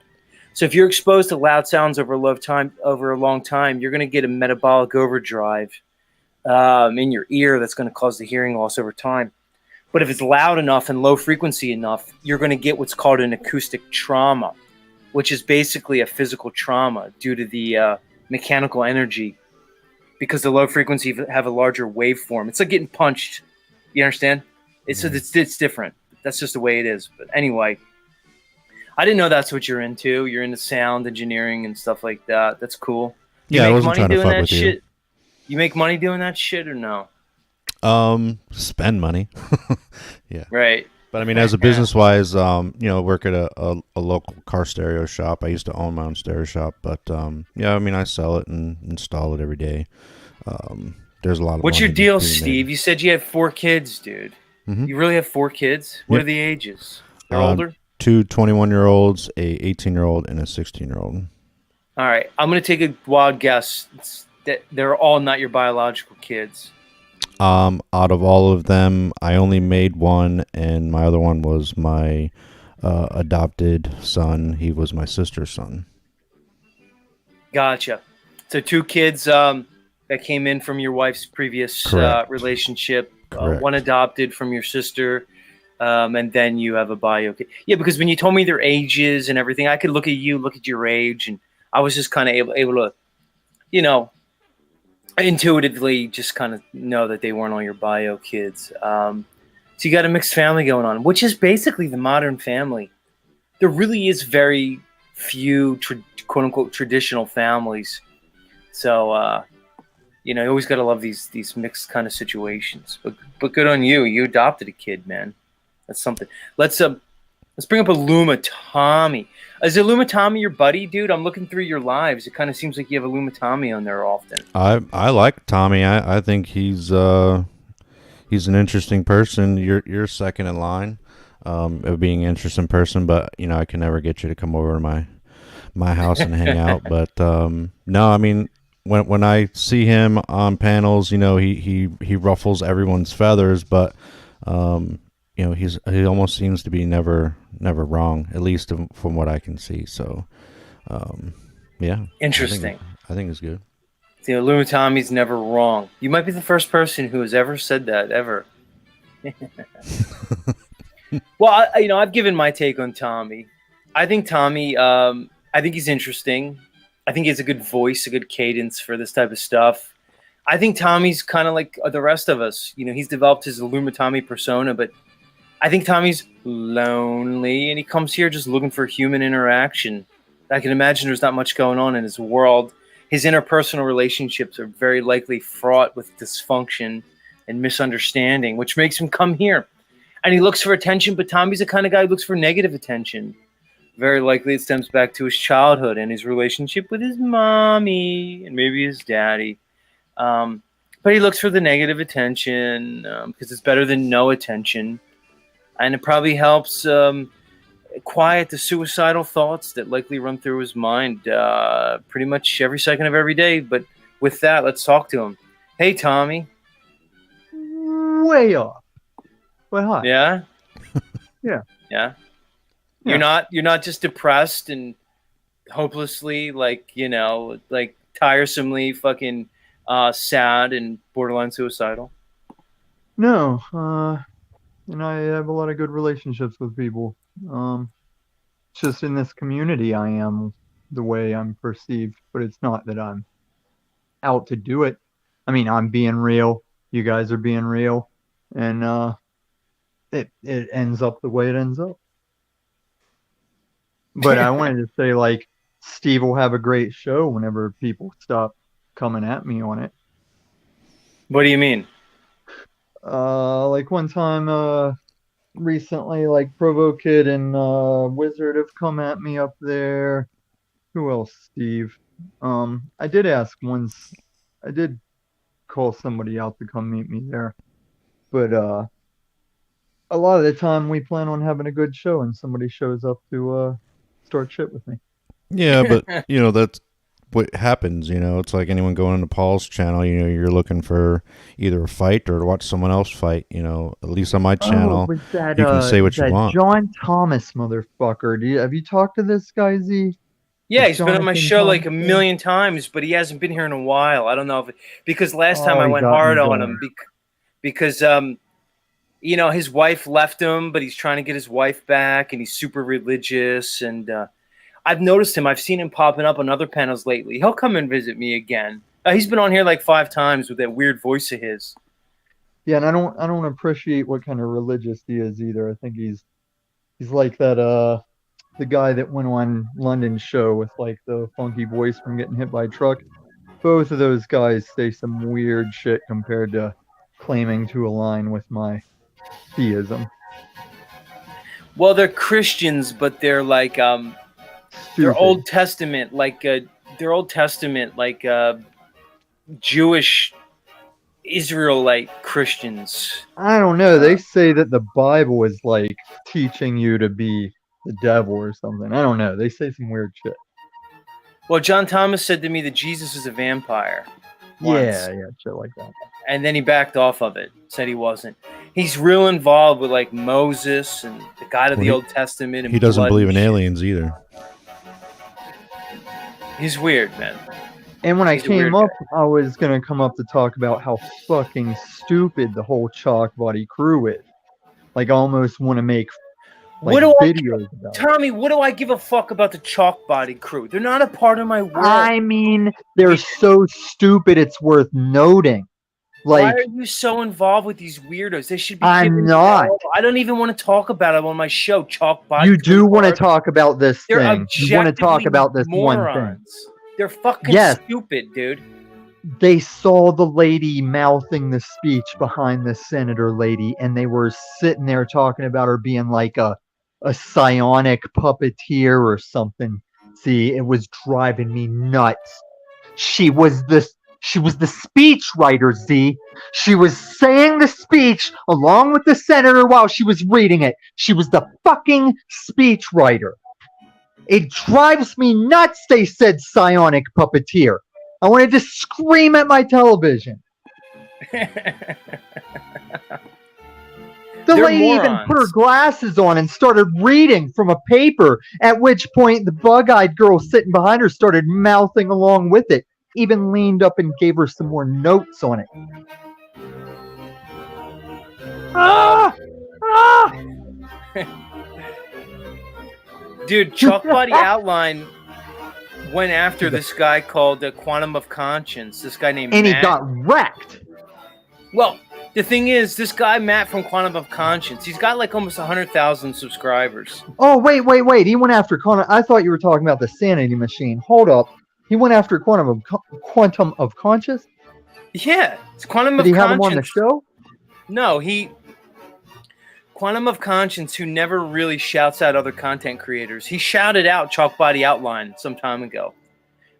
[SPEAKER 1] So if you're exposed to loud sounds over a long time, you're going to get a metabolic overdrive in your ear that's going to cause the hearing loss over time. But if it's loud enough and low frequency enough, you're going to get what's called an acoustic trauma, which is basically a physical trauma due to the mechanical energy, because the low frequency have a larger waveform. It's like getting punched. You understand? It's different. That's just the way it is. But anyway, I didn't know that's what you're into. You're into sound engineering and stuff like that. That's cool.
[SPEAKER 4] Yeah, I wasn't trying to fuck with you.
[SPEAKER 1] You make money doing that shit or no?
[SPEAKER 4] Spend money. Yeah.
[SPEAKER 1] Right.
[SPEAKER 4] But I mean, as a business wise, work at a local car stereo shop. I used to own my own stereo shop, but yeah, I mean, I sell it and install it every day. There's a lot of.
[SPEAKER 1] What's your deal, Steve? You said you had 4 kids, dude. Mm-hmm. You really have 4 kids? What are the ages? They're older?
[SPEAKER 4] 2 21-year-olds, a 18-year-old, and a 16-year-old. All
[SPEAKER 1] right, I'm gonna take a wild guess that they're all not your biological kids.
[SPEAKER 4] Out of all of them, I only made one, and my other one was my adopted son. He was my sister's son.
[SPEAKER 1] Gotcha. So 2 kids that came in from your wife's previous relationship. One adopted from your sister, and then you have a bio kid. Yeah, because when you told me their ages and everything, I could look at you, look at your age, and I was just kind of able to, intuitively just kind of know that they weren't all your bio kids. So you got a mixed family going on, which is basically the modern family. There really is very few quote unquote traditional families. So you always got to love these mixed kind of situations. But good on you. You adopted a kid, man. That's something. Let's bring up Illuma Tommy. Is Illuma Tommy your buddy, dude? I'm looking through your lives. It kind of seems like you have Illuma Tommy on there often.
[SPEAKER 4] I like Tommy. I think he's an interesting person. You're second in line of being an interesting person, but I can never get you to come over to my house and hang out. But no, I mean, when I see him on panels, he ruffles everyone's feathers, but he almost seems to be never wrong, at least from what I can see. So yeah,
[SPEAKER 1] Interesting.
[SPEAKER 4] I think it's good.
[SPEAKER 1] Illuma Tommy's never wrong. You might be the first person who has ever said that ever. Well, I've given my take on Tommy. I think Tommy, I think he's interesting. I think he has a good voice, a good cadence for this type of stuff. I think Tommy's kind of like the rest of us. He's developed his Illuma Tommy persona, but I think Tommy's lonely, and he comes here just looking for human interaction. I can imagine there's not much going on in his world. His interpersonal relationships are very likely fraught with dysfunction and misunderstanding, which makes him come here. And he looks for attention, but Tommy's the kind of guy who looks for negative attention. Very likely it stems back to his childhood and his relationship with his mommy and maybe his daddy. But he looks for the negative attention because it's better than no attention. And it probably helps quiet the suicidal thoughts that likely run through his mind pretty much every second of every day. But with that, let's talk to him. Hey, Tommy.
[SPEAKER 5] Way off. But hi.
[SPEAKER 1] Yeah?
[SPEAKER 5] Yeah.
[SPEAKER 1] Yeah? You're not just depressed and hopelessly like tiresomely fucking sad and borderline suicidal?
[SPEAKER 5] No. And I have a lot of good relationships with people. Just in this community, I am the way I'm perceived, but it's not that I'm out to do it. I mean, I'm being real. You guys are being real, and it ends up the way it ends up. But I wanted to say, like, Steve will have a great show whenever people stop coming at me on it.
[SPEAKER 1] What do you mean?
[SPEAKER 5] Like one time, recently, like Provo Kid and Wizard have come at me up there. Who else, Steve? I did ask once. I did call somebody out to come meet me there, but a lot of the time we plan on having a good show, and somebody shows up to start shit with me.
[SPEAKER 4] Yeah, but that's what happens. It's like anyone going into Paul's channel. You're looking for either a fight or to watch someone else fight. At least on my channel,
[SPEAKER 5] you
[SPEAKER 4] can say what you want.
[SPEAKER 5] John Thomas motherfucker. Have you talked to this guy, Z?
[SPEAKER 1] Yeah, he's been on my show like a million times, but he hasn't been here in a while. I don't know because last time I went hard on him because his wife left him, but he's trying to get his wife back, and he's super religious. And I've noticed him. I've seen him popping up on other panels lately. He'll come and visit me again. He's been on here like 5 times with that weird voice of his.
[SPEAKER 5] Yeah, and I don't appreciate what kind of religious he is either. I think he's like that the guy that went on London's show with like the funky voice from getting hit by a truck. Both of those guys say some weird shit compared to claiming to align with my theism.
[SPEAKER 1] Well, they're Christians, but they're like they're Old Testament, like Jewish Israelite Christians.
[SPEAKER 5] I don't know. They say that the Bible is like teaching you to be the devil or something. I don't know. They say some weird shit.
[SPEAKER 1] Well, John Thomas said to me that Jesus is a vampire.
[SPEAKER 5] Yeah, shit like that.
[SPEAKER 1] And then he backed off of it, said he wasn't. He's real involved with like Moses and the God of the Old Testament. And
[SPEAKER 4] he doesn't believe in aliens either.
[SPEAKER 1] He's weird, man.
[SPEAKER 5] And when I came up, I was going to come up to talk about how fucking stupid the whole Chalk Body crew is. Like, I almost want to make videos about it.
[SPEAKER 1] Tommy, what do I give a fuck about the Chalk Body crew? They're not a part of my world.
[SPEAKER 5] I mean, they're so stupid it's worth noting.
[SPEAKER 1] Why
[SPEAKER 5] Like,
[SPEAKER 1] are you so involved with these weirdos? They should be.
[SPEAKER 5] I'm
[SPEAKER 1] given
[SPEAKER 5] not.
[SPEAKER 1] all- I don't even want to talk about them on my show. Chalk body.
[SPEAKER 5] You do want to
[SPEAKER 1] Code
[SPEAKER 5] talk about this
[SPEAKER 1] They're
[SPEAKER 5] thing. You want to talk
[SPEAKER 1] objectively
[SPEAKER 5] about this one thing.
[SPEAKER 1] morons. They're fucking
[SPEAKER 5] Yes.
[SPEAKER 1] stupid, dude.
[SPEAKER 5] They saw the lady mouthing the speech behind the senator lady, and they were sitting there talking about her being like a psionic puppeteer or something. See, it was driving me nuts. She was the speech writer, Z. She was saying the speech along with the senator while she was reading it. She was the fucking speech writer. It drives me nuts they said psionic puppeteer. I wanted to scream at my television. The
[SPEAKER 1] They're
[SPEAKER 5] lady even put her
[SPEAKER 1] morons.
[SPEAKER 5] glasses on and started reading from a paper, at which point the bug-eyed girl sitting behind her started mouthing along with it, even leaned up and gave her some more notes on it. Ah! Ah!
[SPEAKER 1] Dude, Chalk Body Outline went after this guy called the Quantum of Conscience. This guy named
[SPEAKER 5] And he
[SPEAKER 1] Matt.
[SPEAKER 5] got wrecked.
[SPEAKER 1] Well, the thing is, this guy Matt from Quantum of Conscience, he's got like almost 100,000 subscribers.
[SPEAKER 5] Oh, wait. He went after quantum. I thought you were talking about the Sanity Machine. Hold up. He went after Quantum of Conscious?
[SPEAKER 1] Yeah, it's Quantum
[SPEAKER 5] Did
[SPEAKER 1] of
[SPEAKER 5] he
[SPEAKER 1] Conscience.
[SPEAKER 5] have him on the show?
[SPEAKER 1] No, Quantum of Conscience, who never really shouts out other content creators. He shouted out Chalk Body Outline some time ago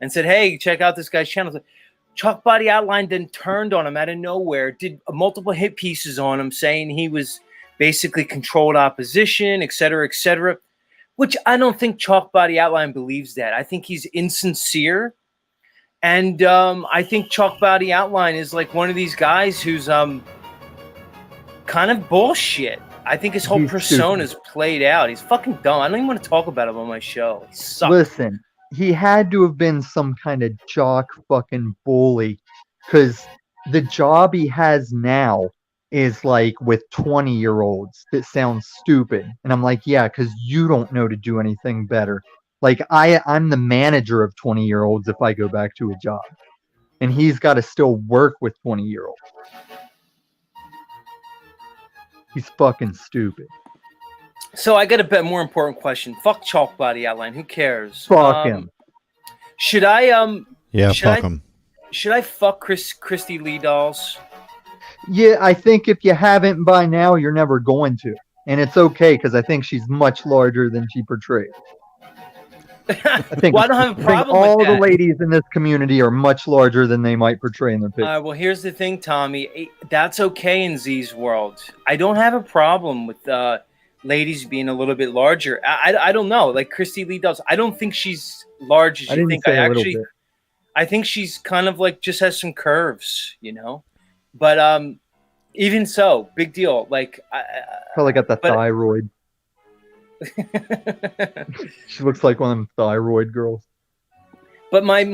[SPEAKER 1] and said, hey, check out this guy's channel. Chalk Body Outline then turned on him out of nowhere, did multiple hit pieces on him saying he was basically controlled opposition, etc., which I don't think Chalk Body Outline believes that. I think he's insincere. And I think Chalk Body Outline is like one of these guys who's kind of bullshit. I think his whole persona is played out. He's fucking dumb. I don't even want to talk about him on my show. He sucks.
[SPEAKER 5] Listen, he had to have been some kind of jock fucking bully, because the job he has now is like with 20-year-olds that sounds stupid. And I'm like, yeah, because you don't know to do anything better. Like, I'm the manager of 20-year-olds if I go back to a job. And he's got to still work with 20-year-olds. He's fucking stupid.
[SPEAKER 1] So I got a bit more important question. Fuck Chalk Body Outline. Who cares?
[SPEAKER 5] Fuck him.
[SPEAKER 1] Should I
[SPEAKER 4] Yeah,
[SPEAKER 1] should
[SPEAKER 4] fuck
[SPEAKER 1] I-
[SPEAKER 4] him.
[SPEAKER 1] should I fuck Christy Lee Dolls?
[SPEAKER 5] Yeah, I think if you haven't by now, you're never going to. And it's okay, because I think she's much larger than she portrays. I think,
[SPEAKER 1] Well, I don't have a
[SPEAKER 5] I think
[SPEAKER 1] problem
[SPEAKER 5] all
[SPEAKER 1] with
[SPEAKER 5] the
[SPEAKER 1] that.
[SPEAKER 5] ladies in this community are much larger than they might portray in their pictures.
[SPEAKER 1] Well, here's the thing, Tommy. That's okay in Z's world. I don't have a problem with ladies being a little bit larger. I don't know. Like Christy Lee Dolls, I don't think she's large as
[SPEAKER 5] I
[SPEAKER 1] you
[SPEAKER 5] didn't
[SPEAKER 1] think.
[SPEAKER 5] say a little bit.
[SPEAKER 1] I think she's kind of like just has some curves, you know. But even so, big deal. Like,
[SPEAKER 5] Probably got the
[SPEAKER 1] but-
[SPEAKER 5] thyroid. She looks like one of them thyroid girls.
[SPEAKER 1] but my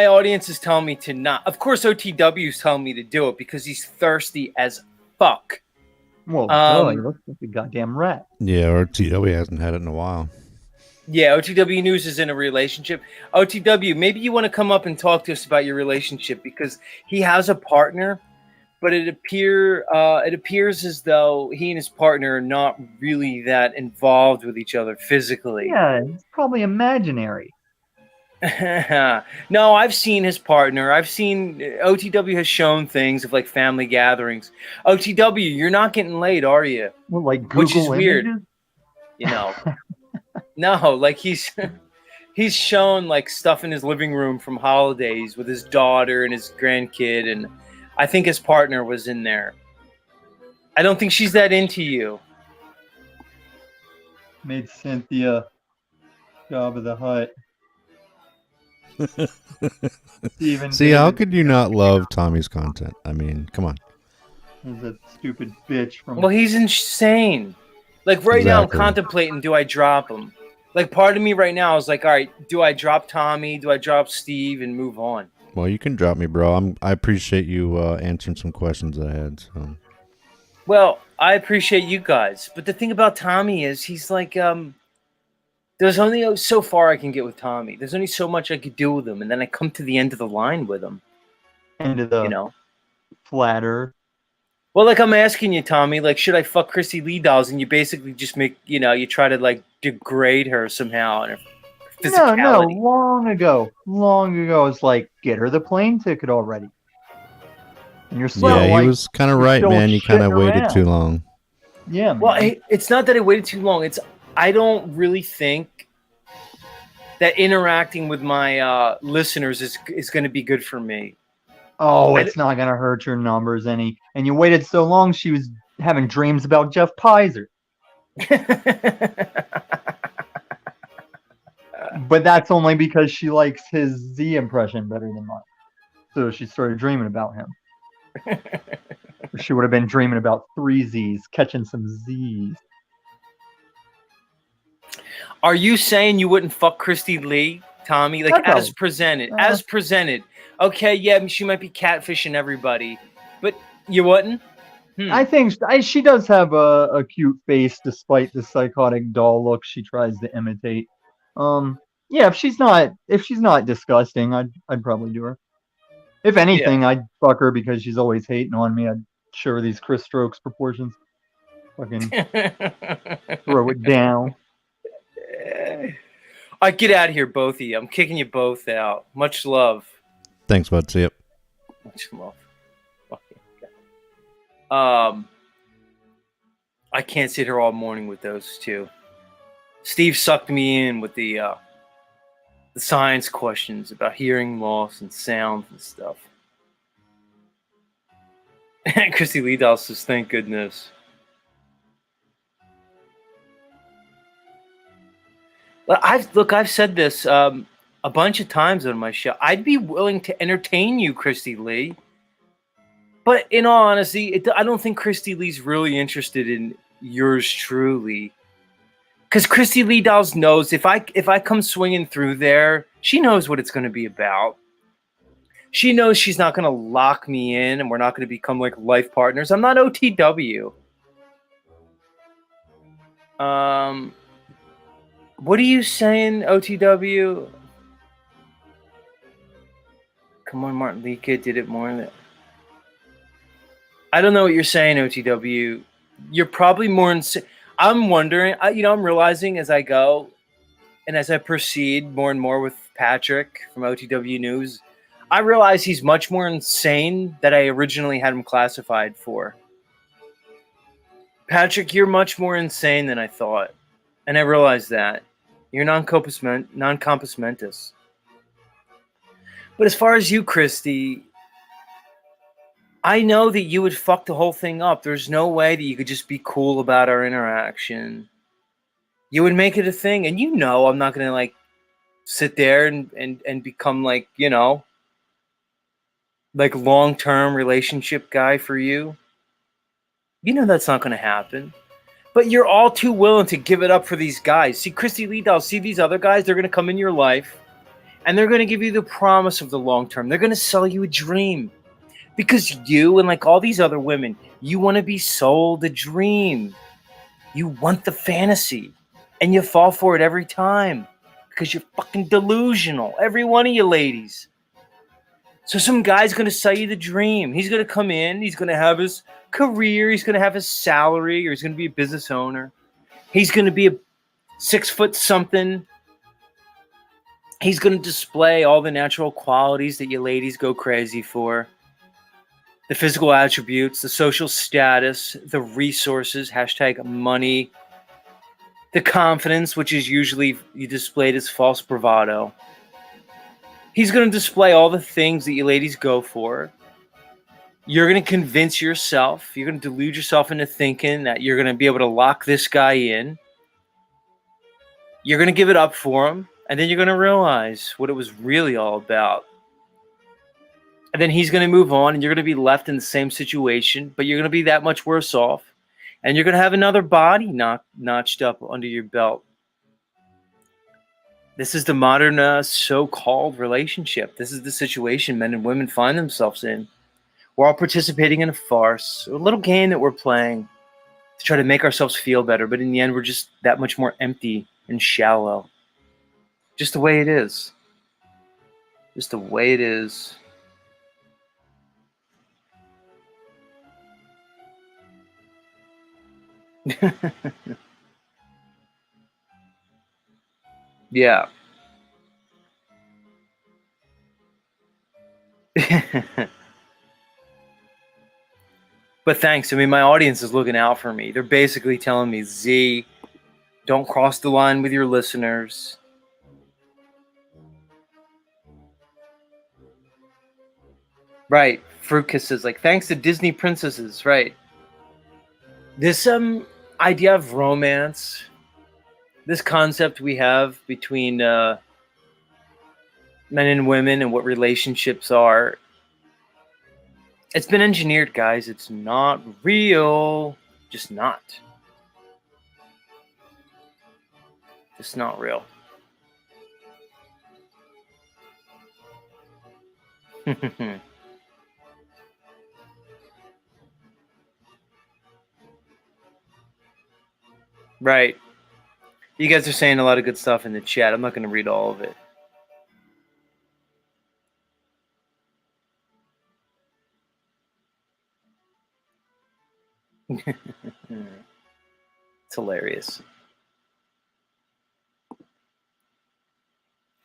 [SPEAKER 1] audience is telling me to not. Of course, OTW is telling me to do it because he's thirsty as fuck.
[SPEAKER 5] Well, he looks like a goddamn rat.
[SPEAKER 4] Yeah, or TW hasn't had it in a while.
[SPEAKER 1] Yeah, OTW News is in a relationship. OTW, maybe you want to come up and talk to us about your relationship because he has a partner, but it appears as though he and his partner are not really that involved with each other physically.
[SPEAKER 5] Yeah, it's probably imaginary.
[SPEAKER 1] No, I've seen his partner. I've seen OTW has shown things of like family gatherings. OTW, you're not getting laid, are you?
[SPEAKER 5] Well, like Google
[SPEAKER 1] Which is weird.
[SPEAKER 5] Images?
[SPEAKER 1] You know. No, like he's shown like stuff in his living room from holidays with his daughter and his grandkid, and I think his partner was in there. I don't think she's that into you.
[SPEAKER 5] Made Cynthia Jabba the Hutt. Steven
[SPEAKER 4] See, how
[SPEAKER 5] David
[SPEAKER 4] could you not love Tommy's content? I mean, come on.
[SPEAKER 5] is a stupid bitch from.
[SPEAKER 1] Well, he's insane. Like right now, I'm
[SPEAKER 4] Exactly.
[SPEAKER 1] contemplating: do I drop him? Like part of me right now is like, all right, do I drop Tommy? Do I drop Steve and move on?
[SPEAKER 4] Well, you can drop me, bro. I appreciate you answering some questions I had. So.
[SPEAKER 1] Well, I appreciate you guys, but the thing about Tommy is he's like, there's only so far I can get with Tommy. There's only so much I could do with him, and then I come to the end of the line with him.
[SPEAKER 5] End of the
[SPEAKER 1] You know,
[SPEAKER 5] flatter.
[SPEAKER 1] Well, like I'm asking you, Tommy, like, should I fuck Christy Lee dolls? And you basically just make, you try to like degrade her somehow and her
[SPEAKER 5] No,
[SPEAKER 1] physicality.
[SPEAKER 5] long ago, it's like, get her the plane ticket already. And you're still
[SPEAKER 4] Yeah, he
[SPEAKER 5] like,
[SPEAKER 4] was kind of
[SPEAKER 5] you're
[SPEAKER 4] right,
[SPEAKER 5] still
[SPEAKER 4] man. You kind of
[SPEAKER 5] shitting
[SPEAKER 4] waited too
[SPEAKER 5] around.
[SPEAKER 4] long.
[SPEAKER 5] Yeah, man.
[SPEAKER 1] Well, it's not that I waited too long. I don't really think that interacting with my listeners is going to be good for me.
[SPEAKER 5] Oh, it's not gonna hurt your numbers any. And you waited so long, she was having dreams about Jeff Pizer. But that's only because she likes his Z impression better than mine. So she started dreaming about him. Or she would have been dreaming about 3 Z's, catching some Z's.
[SPEAKER 1] Are you saying you wouldn't fuck Christy Lee, Tommy? Like,
[SPEAKER 5] That's
[SPEAKER 1] as
[SPEAKER 5] how-
[SPEAKER 1] presented. As presented. Okay, yeah, she might be catfishing everybody. But you wouldn't?
[SPEAKER 5] I think she does have a cute face despite the psychotic doll look she tries to imitate. Yeah, if she's not disgusting, I'd probably do her. If anything, I'd fuck her because she's always hating on me. I'd show her these Chris Strokes proportions. Fucking throw it down.
[SPEAKER 1] All right, get out of here, both of you. I'm kicking you both out. Much love.
[SPEAKER 4] Thanks, bud. See ya.
[SPEAKER 1] Much love. I can't sit here all morning with those two. Steve sucked me in with the science questions about hearing loss and sound and stuff. And Christy Lee says, thank goodness. I've said this a bunch of times on my show. I'd be willing to entertain you, Christy Lee. But in all honesty, I don't think Christy Lee's really interested in yours truly. Because Christy Lee Dolls knows if I come swinging through there, she knows what it's going to be about. She knows she's not going to lock me in and we're not going to become like life partners. I'm not OTW. What are you saying, OTW? Come on, Martin Lee Kid did it more than that. I don't know what you're saying, OTW. You're probably more insane. I'm wondering, I'm realizing as I go and as I proceed more and more with Patrick from OTW News, I realize he's much more insane than I originally had him classified for. Patrick, you're much more insane than I thought. And I realize that. You're non-compos mentis. But as far as you, Christy, I know that you would fuck the whole thing up. There's no way that you could just be cool about our interaction. You would make it a thing. And I'm not going to like sit there and become like, like long-term relationship guy for you. That's not going to happen. But you're all too willing to give it up for these guys. See, Christy Lee Doll, see these other guys? They're going to come in your life, and they're going to give you the promise of the long term. They're going to sell you a dream. Because you and like all these other women, you want to be sold a dream. You want the fantasy. And you fall for it every time. Because you're fucking delusional. Every one of you ladies. So some guy's going to sell you the dream. He's going to come in. He's going to have his career. He's going to have his salary. Or he's going to be a business owner. He's going to be a 6 foot something. He's going to display all the natural qualities that you ladies go crazy for. The physical attributes, the social status, the resources, hashtag money, the confidence, which is usually you displayed as false bravado. He's going to display all the things that you ladies go for. You're going to convince yourself, you're going to delude yourself into thinking that you're going to be able to lock this guy in. You're going to give it up for him, and then you're going to realize what it was really all about. And then he's going to move on, and you're going to be left in the same situation, but you're going to be that much worse off. And you're going to have another body notched up under your belt. This is the modern so-called relationship. This is the situation men and women find themselves in. We're all participating in a farce, a little game that we're playing to try to make ourselves feel better. But in the end, we're just that much more empty and shallow. Just the way it is. Just the way it is. Yeah. But thanks. I mean, my audience is looking out for me. They're basically telling me, Z, don't cross the line with your listeners. Right. Fruitkiss is like, thanks to Disney princesses. Right. This idea of romance, this concept we have between men and women and what relationships are, it's been engineered, guys. It's not real. Just not. Just not real. Right. You guys are saying a lot of good stuff in the chat. I'm not going to read all of it. It's hilarious.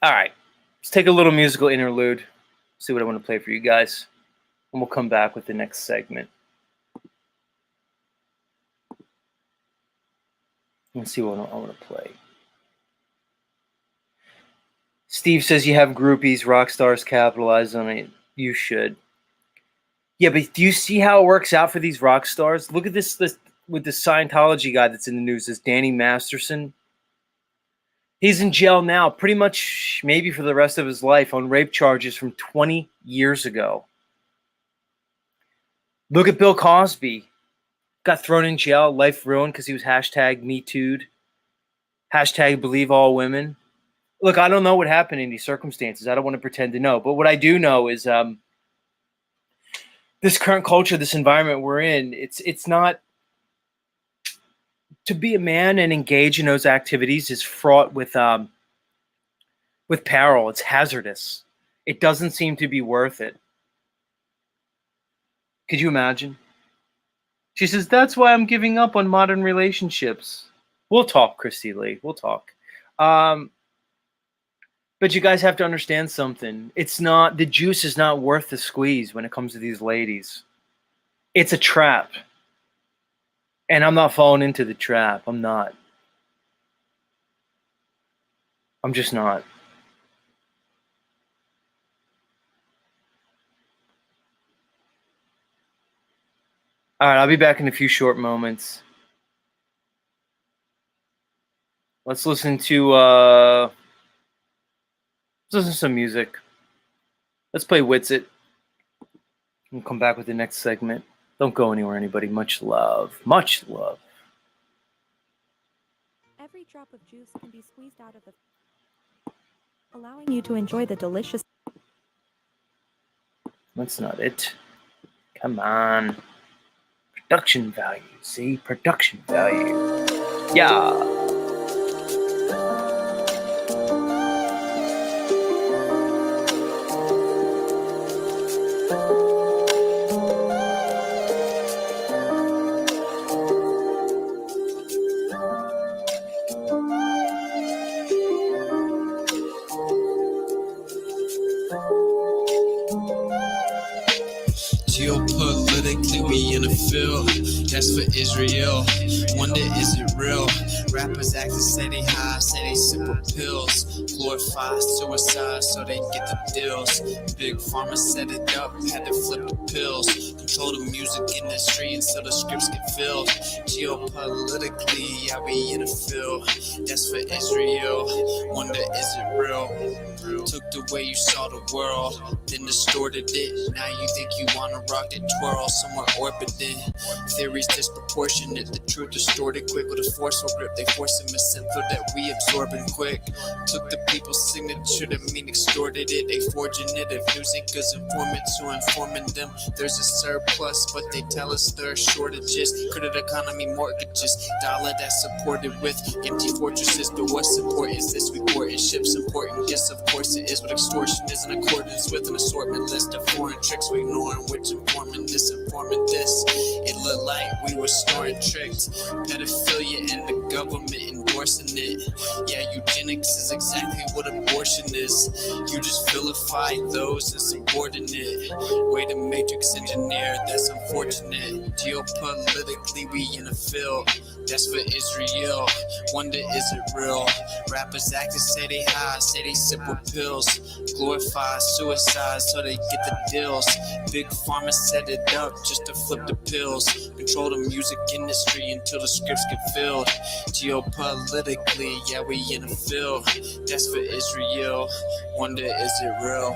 [SPEAKER 1] All right. Let's take a little musical interlude. See what I want to play for you guys. And we'll come back with the next segment. Let's see what I want to play. Steve says you have groupies, rock stars capitalize on it. You should. Yeah, but do you see how it works out for these rock stars? Look at this with the Scientology guy that's in the news, this Danny Masterson. He's in jail now, pretty much maybe for the rest of his life, on rape charges from 20 years ago. Look at Bill Cosby. Got thrown in jail, life ruined because he was hashtag MeToo'd. Hashtag believe all women. Look, I don't know what happened in these circumstances. I don't want to pretend to know. But what I do know is this current culture, this environment we're in, it's not... To be a man and engage in those activities is fraught with peril. It's hazardous. It doesn't seem to be worth it. Could you imagine? She says, that's why I'm giving up on modern relationships. We'll talk, Christy Lee. We'll talk. But you guys have to understand something. It's not, the juice is not worth the squeeze when it comes to these ladies. It's a trap. And I'm not falling into the trap. I'm not. I'm just not. All right, I'll be back in a few short moments. Let's listen to some music. Let's play Witsit. We'll come back with the next segment. Don't go anywhere, anybody. Much love. Much love.
[SPEAKER 6] Every drop of juice can be squeezed out of the... allowing you to enjoy the delicious...
[SPEAKER 1] That's not it. Come on. Production value. See? Production value. Yeah.
[SPEAKER 7] Geopolitically, we in a field that's for Israel. Wonder, is it real? Rappers acting say they high, say they simple pills. Glorify suicide so they get the deals. Big Pharma set it up, had to flip the pills. Control the music industry until the scripts get filled. Geopolitically, yeah, we in a field that's for Israel. Wonder, is it real? Took the way you saw the world, then distorted it. Now you think you wanna rock and twirl somewhere orbiting. Theories disproportionate, the truth distorted quick with a forceful grip. They forcing a synth that we absorbing quick. Took the people's signature to mean extorted it. They forging it. If news anchors informants who informing them there's a surplus, but they tell us there are shortages. Credit economy mortgages, dollar that's supported with empty fortresses. But what's important is this report and ships important. Yes, of course it is, but extortion is in accordance with an assortment list of foreign tricks we ignoring, which informing this, informing this. It looked like we were snoring tricked. Pedophilia and the government endorsing it. Yeah, eugenics is exactly what abortion is. You just vilify those as subordinate. Way to matrix engineer, that's unfortunate. Geopolitically, we in a field that's for Israel. Wonder, is it real? Rappers actors say they high, say they simple pills. Glorify suicide so they get the deals. Big pharma set it up just to flip the pills. Control the music industry until the scripts get filled. Geopolitically, yeah, we in a field that's for Israel. Wonder, is it real?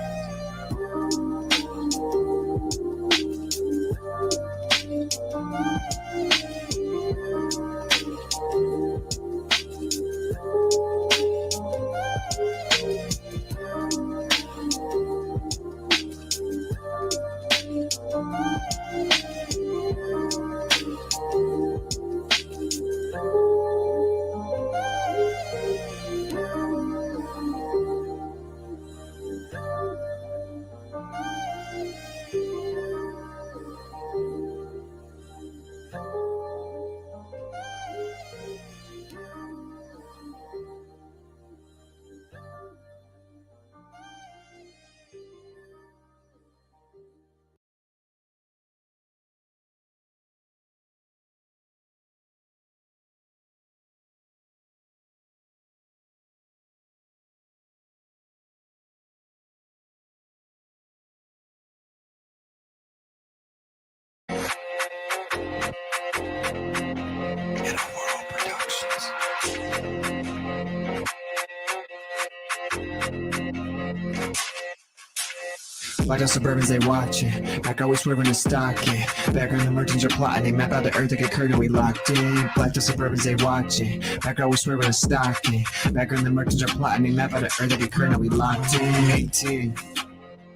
[SPEAKER 8] Like the Suburbans, they watching. Back always swerving and stocking. Background the merchants are plotting. They map out the earth like a curtain, we locked in. Like the Suburbans, they watching. Back always swerving and stocking. Background the merchants are plotting. They map out the earth like a curtain, we locked in. 18,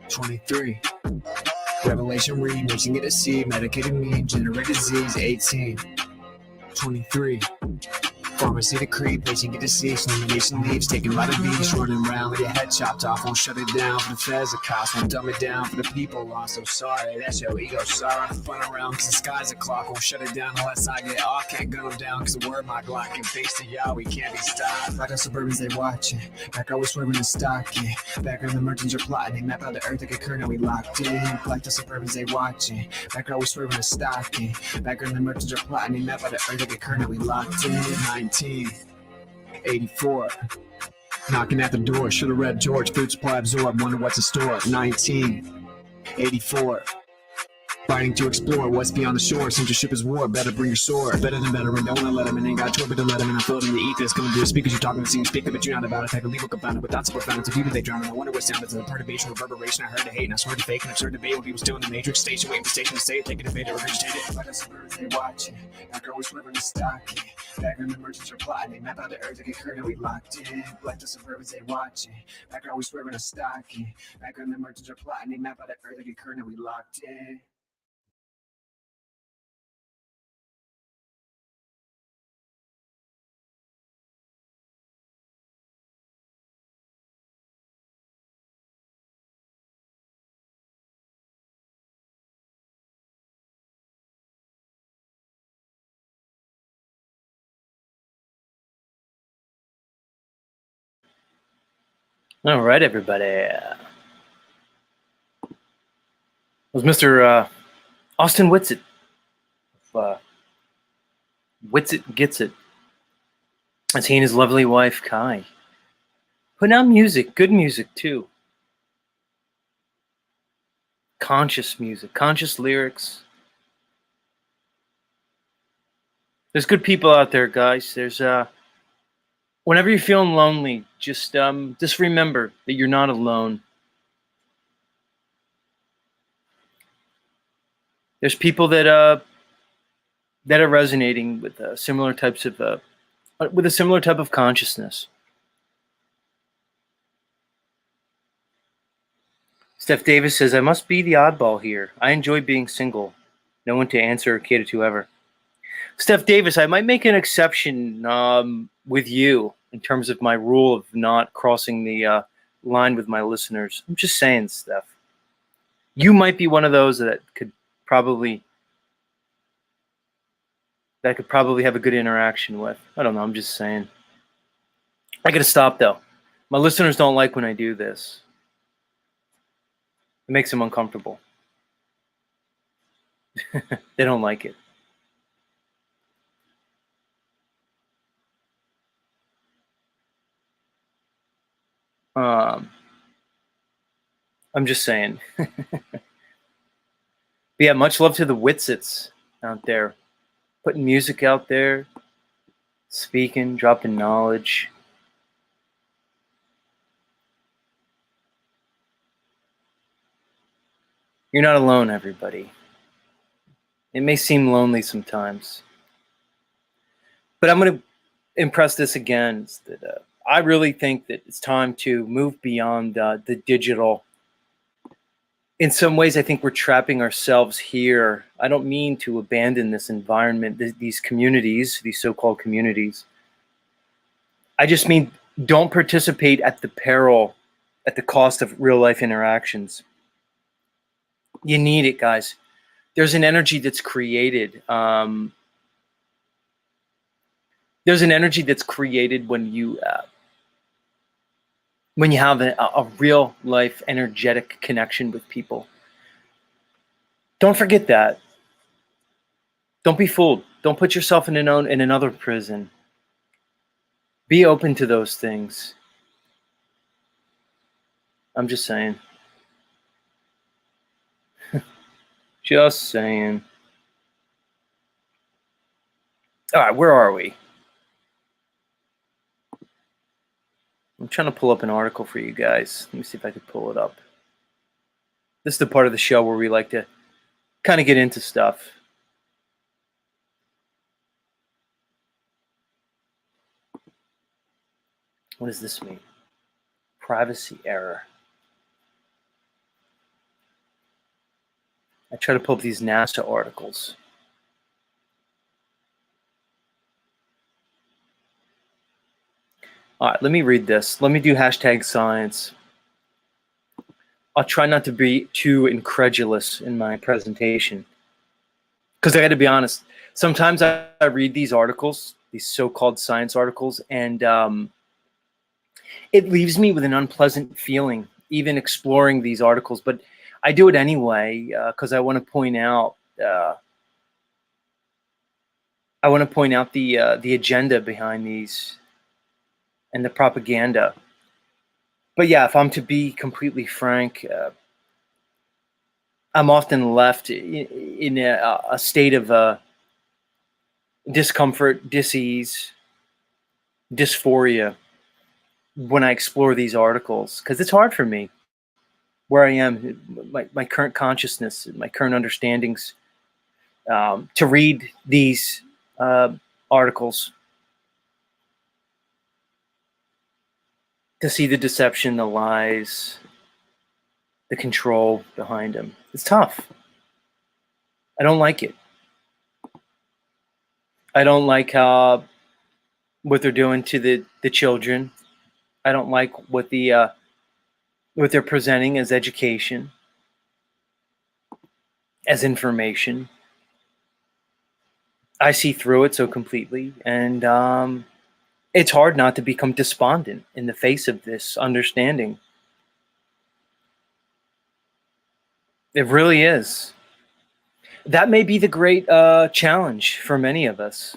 [SPEAKER 8] 23. Revelation read, mixing it a seed. Medicated mean, generate disease. 18, 23. Pharmacy decree, patient get deceased, nomination leaves, taken by the beach, running around with your head chopped off, won't shut it down for the feds, the cops won't dumb it down for the people lost. So sorry, that's your ego, sorry, I'm fun around cause the sky's a clock, won't shut it down unless I get off, can't gun them down cause the word my Glock, and thanks to y'all, we can't be stopped. Like the Suburbans, they watching, back always swerving and stocking, back on the merchants are plotting, they map out the earth like a curtain, we locked in. Like the Suburbans, they watching, back always swerving and stocking, back on the merchants are plotting, they map out the earth like a curtain, we locked in. 1984, knocking at the door, should've read George, food supply absorbed, wonder what's in store. 1984, fighting to explore what's beyond the shore, censorship is war, better bring your sword, better than veteran, don't wanna let him in, ain't got choice but to let him in, I'm floating the ethers, coming through the speakers, you're talking to sing, speaking, but you're not about it, type of legal confounded, with thoughts of profound, to people they drown, and I wonder what sounded to the perturbation, reverberation, I heard the hate, and I swear to fake, and absurd debate, when people still in the matrix station, waiting for station to say it, thinking debate it, regurgitate it, like the Suburbans, they watching, back always swerving and stocking, back on the merchants are plotting, they map out the earth like a curtain, we locked in. Like the Suburbans, they watching, back always swerving and stocking, back on the merchants are plotting, they map out the earth like a curtain, we locked in.
[SPEAKER 1] All right, everybody. It was Mr. Austin Whitsitt. Whitsitt Gets It. As he and his lovely wife, Kai. Putting out music, good music, too. Conscious music, conscious lyrics. There's good people out there, guys. There's whenever you're feeling lonely, just remember that you're not alone. There's people that are resonating with similar types of with a similar type of consciousness. Steph Davis says, I must be the oddball here. I enjoy being single. No one to answer or cater to ever. Steph Davis, I might make an exception with you in terms of my rule of not crossing the line with my listeners. I'm just saying, Steph. You might be one of those that could probably have a good interaction with. I don't know. I'm just saying. I gotta stop though. My listeners don't like when I do this. It makes them uncomfortable. They don't like it. I'm just saying. But yeah, much love to the Witsits out there, putting music out there, speaking, dropping knowledge. You're not alone, everybody. It may seem lonely sometimes, but I'm going to impress this again. Is that I really think that it's time to move beyond the digital. In some ways, I think we're trapping ourselves here. I don't mean to abandon this environment, these communities, these so-called communities. I just mean don't participate at the peril, at the cost of real-life interactions. You need it, guys. There's an energy that's created. There's an energy that's created when you have a real life energetic connection with people. Don't forget that. Don't be fooled. Don't put yourself in another prison. Be open to those things. I'm just saying. Just saying. All right, where are we? I'm trying to pull up an article for you guys. Let me see if I can pull it up. This is the part of the show where we like to kind of get into stuff. What does this mean? Privacy error. I try to pull up these NASA articles. All right, let me read this. Let me do #science. I'll try not to be too incredulous in my presentation. Because I got to be honest, sometimes I read these articles, these so-called science articles, and it leaves me with an unpleasant feeling, even exploring these articles. But I do it anyway because I want to point out. I want to point out the agenda behind these and the propaganda. But yeah, if I'm to be completely frank, I'm often left in a state of discomfort, dis-ease, dysphoria when I explore these articles, because it's hard for me where I am, my current consciousness, my current understandings, to read these articles, to see the deception, the lies, the control behind them. It's tough. I don't like it. I don't like what they're doing to the children. I don't like what they're presenting as education, as information. I see through it so completely, and it's hard not to become despondent in the face of this understanding. It really is. That may be the great challenge for many of us,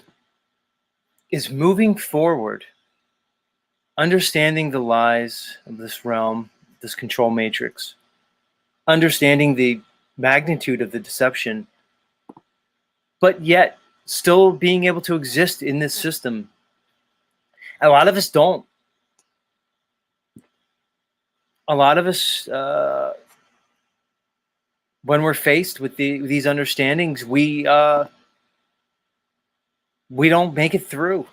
[SPEAKER 1] is moving forward, understanding the lies of this realm, this control matrix, understanding the magnitude of the deception, but yet still being able to exist in this system. A lot of us don't. A lot of us, when we're faced with these understandings, we don't make it through.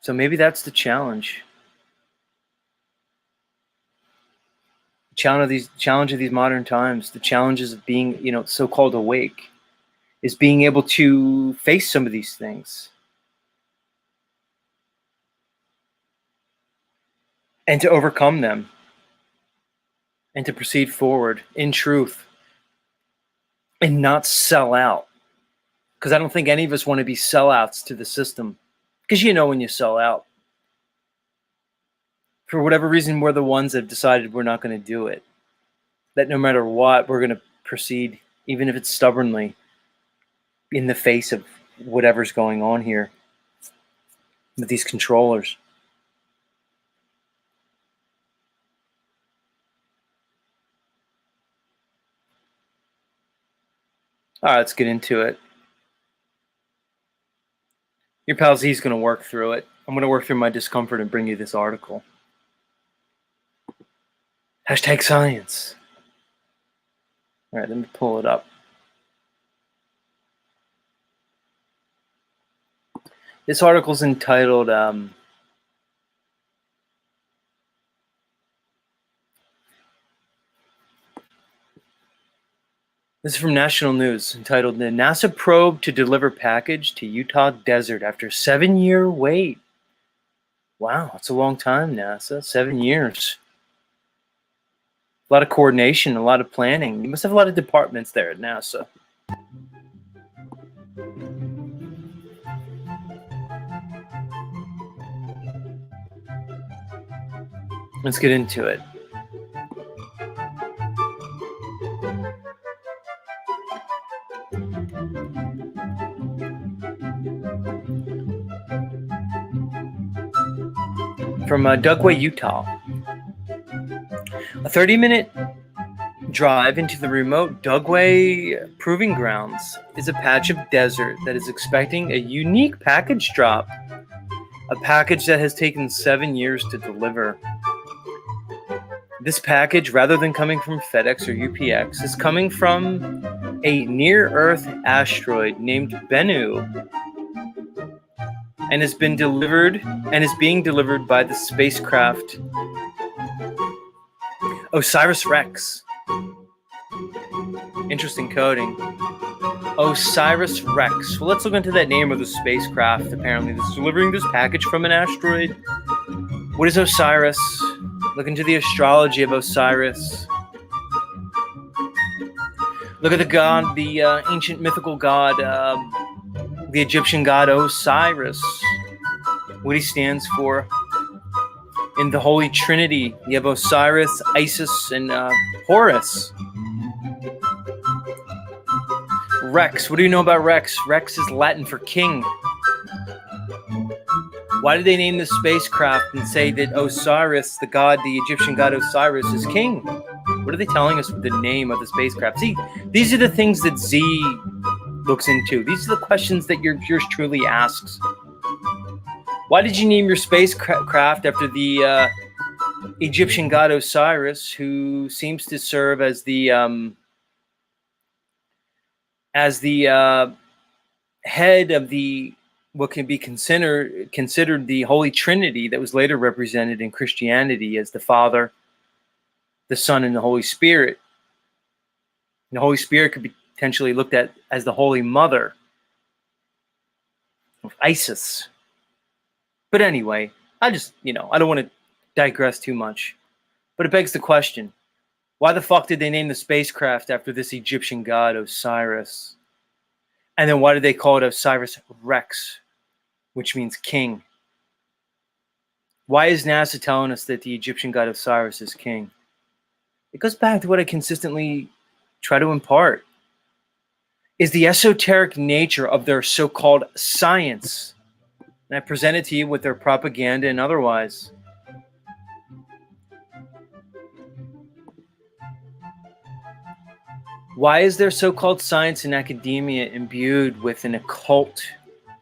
[SPEAKER 1] So maybe that's the challenge. Challenge of these modern times, the challenges of being, so-called awake, is being able to face some of these things. and to overcome them and to proceed forward in truth and not sell out. Because I don't think any of us want to be sellouts to the system. Because you know when you sell out. For whatever reason, we're the ones that have decided we're not going to do it. That no matter what, we're going to proceed, even if it's stubbornly, in the face of whatever's going on here with these controllers. All right, let's get into it. Your pal Z's going to work through it. I'm going to work through my discomfort and bring you this article. Hashtag science. All right, let me pull it up. This article's entitled this is from National News, entitled "The NASA Probe to Deliver Package to Utah Desert After 7-Year Wait." Wow, that's a long time, NASA. 7 years. A lot of coordination, a lot of planning. You must have a lot of departments there at NASA. Let's get into it. From Dugway, Utah. A 30-minute drive into the remote Dugway Proving Grounds is a patch of desert that is expecting a unique package drop. A package that has taken 7 years to deliver. This package, rather than coming from FedEx or UPS, is coming from a near-Earth asteroid named Bennu, and is being delivered by the spacecraft OSIRIS-REx. Interesting coding. OSIRIS-REx. Well, let's look into that name of the spacecraft, apparently, that's delivering this package from an asteroid. What is Osiris? Look into the astrology of Osiris. Look at the god, the ancient mythical god, the Egyptian god Osiris. What he stands for. In the Holy Trinity, you have Osiris, Isis, and Horus. Rex. What do you know about Rex? Rex is Latin for king. Why did they name the spacecraft and say that Osiris, the god, the Egyptian god Osiris, is king? What are they telling us with the name of the spacecraft? See, these are the things that Z looks into. These are the questions that yours truly asks. Why did you name your spacecraft after the Egyptian god Osiris, who seems to serve as the head of the what can be considered the Holy Trinity that was later represented in Christianity as the Father, the Son, and the Holy Spirit? And the Holy Spirit could be potentially looked at as the Holy Mother of Isis. But anyway, I don't want to digress too much. But it begs the question, why the fuck did they name the spacecraft after this Egyptian god Osiris? And then why did they call it Osiris-REx, which means king? Why is NASA telling us that the Egyptian god Osiris is king? It goes back to what I consistently try to impart, is the esoteric nature of their so-called science. And I present it to you with their propaganda and otherwise. Why is their so-called science and academia imbued with an occult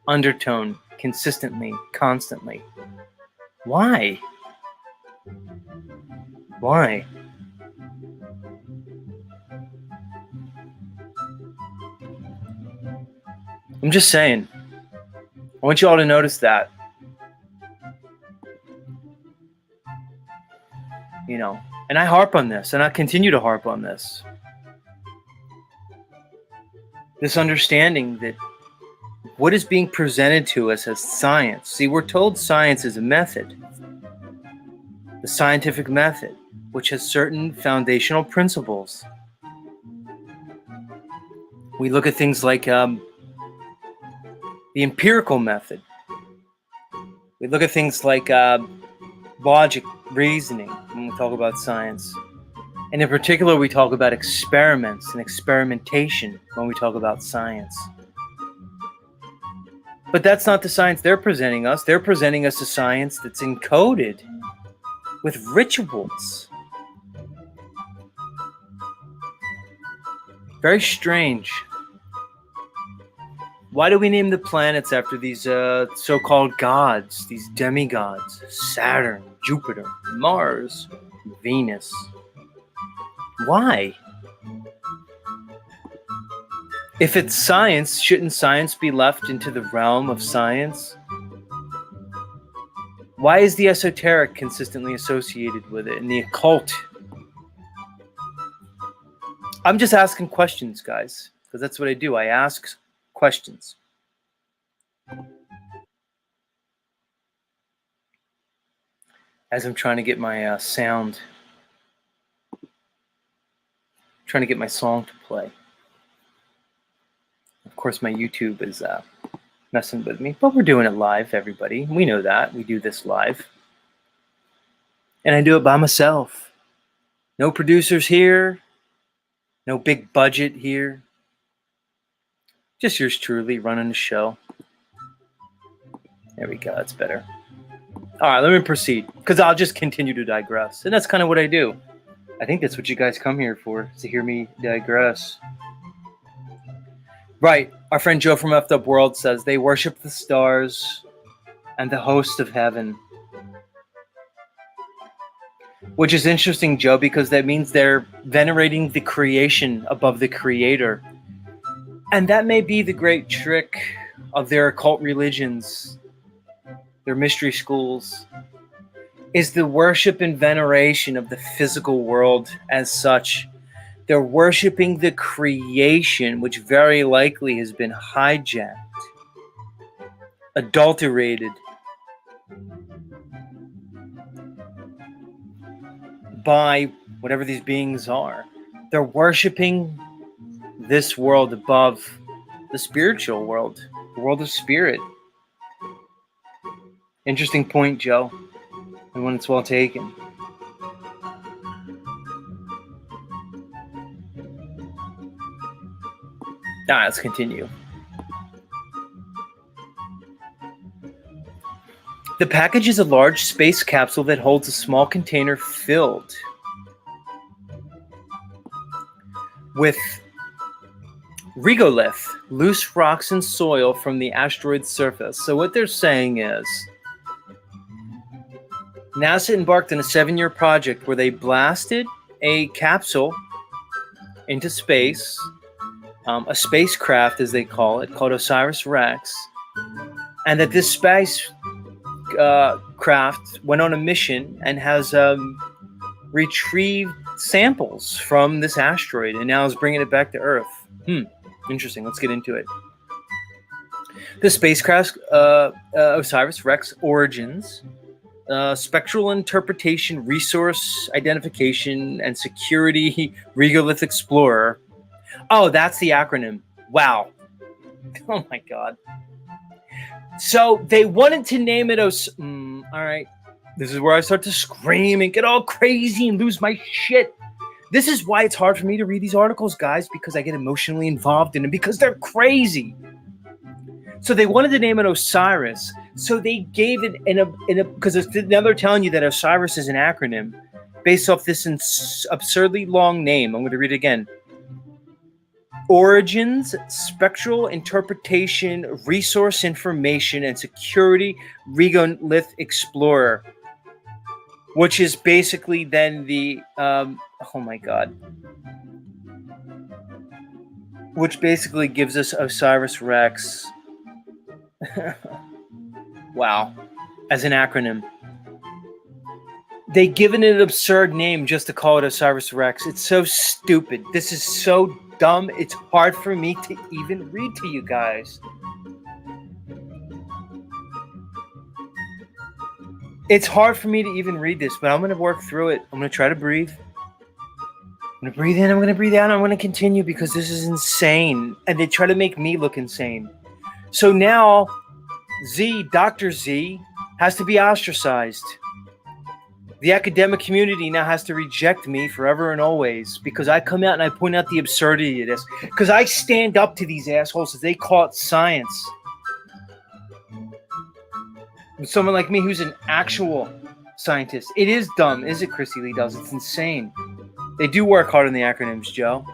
[SPEAKER 1] undertone consistently, constantly? Why? Why? I'm just saying. I want you all to notice that. And I harp on this, and I continue to harp on this. This understanding that what is being presented to us as science. See, we're told science is a method. the scientific method, which has certain foundational principles. We look at things like the empirical method. We look at things like logic, reasoning when we talk about science. And in particular, we talk about experiments and experimentation when we talk about science. But that's not the science they're presenting us. They're presenting us a science that's encoded with rituals. Very strange. Why do we name the planets after these so-called gods, these demigods? Saturn, Jupiter, Mars, Venus. Why? If it's science, shouldn't science be left into the realm of science? Why is the esoteric consistently associated with it and the occult? I'm just asking questions, guys, because that's what I do. I ask questions. As I'm trying to get my sound, trying to get my song to play. Of course, my YouTube is messing with me, but we're doing it live, everybody. We know that. We do this live. And I do it by myself. No producers here. No big budget here. Just yours truly running the show. There we go. That's better. All right, let me proceed, because I'll just continue to digress. And that's kind of what I do. I think that's what you guys come here for, is to hear me digress. Right. Our friend Joe from Effed Up World says they worship the stars and the host of heaven. Which is interesting, Joe, because that means they're venerating the creation above the creator. And that may be the great trick of their occult religions, their mystery schools, is the worship and veneration of the physical world as such. They're worshiping the creation, which very likely has been hijacked, adulterated by whatever these beings are. They're worshiping this world above the spiritual world, the world of spirit. Interesting point, Joe, and one that's well taken. All right, let's continue. The package is a large space capsule that holds a small container filled with regolith, loose rocks and soil from the asteroid's surface. So what they're saying is NASA embarked on a 7-year project where they blasted a capsule into space, a spacecraft, as they call it, called OSIRIS-REx, and that this space craft went on a mission and has retrieved samples from this asteroid and now is bringing it back to Earth. Interesting. Let's get into it. The spacecraft OSIRIS-REx origins, spectral interpretation, resource identification, and security regolith explorer. Oh, that's the acronym. Wow. Oh my God. So they wanted to name it all right. This is where I start to scream and get all crazy and lose my shit. This is why it's hard for me to read these articles, guys, because I get emotionally involved in them because they're crazy. So they wanted to name it Osiris. So they gave it because now they're telling you that Osiris is an acronym based off this absurdly long name. I'm going to read it again. Origins, Spectral Interpretation, Resource Information, and Security Regolith Explorer, which is basically then the oh my God, which basically gives us OSIRIS-REx. Wow, as an acronym. They given it an absurd name just to call it OSIRIS-REx. It's so stupid. This is so dumb. It's hard for me to even read to you guys. It's hard for me to even read this, but I'm going to work through it. I'm going to try to breathe. I'm going to breathe in, I'm going to breathe out, I'm going to continue because this is insane. And they try to make me look insane. So now, Dr. Z, has to be ostracized. The academic community now has to reject me forever and always because I come out and I point out the absurdity of this. Because I stand up to these assholes as they call it science. With someone like me who's an actual scientist. It is dumb, is it, Chrissy Lee does? It's insane. They do work hard on the acronyms, Joe.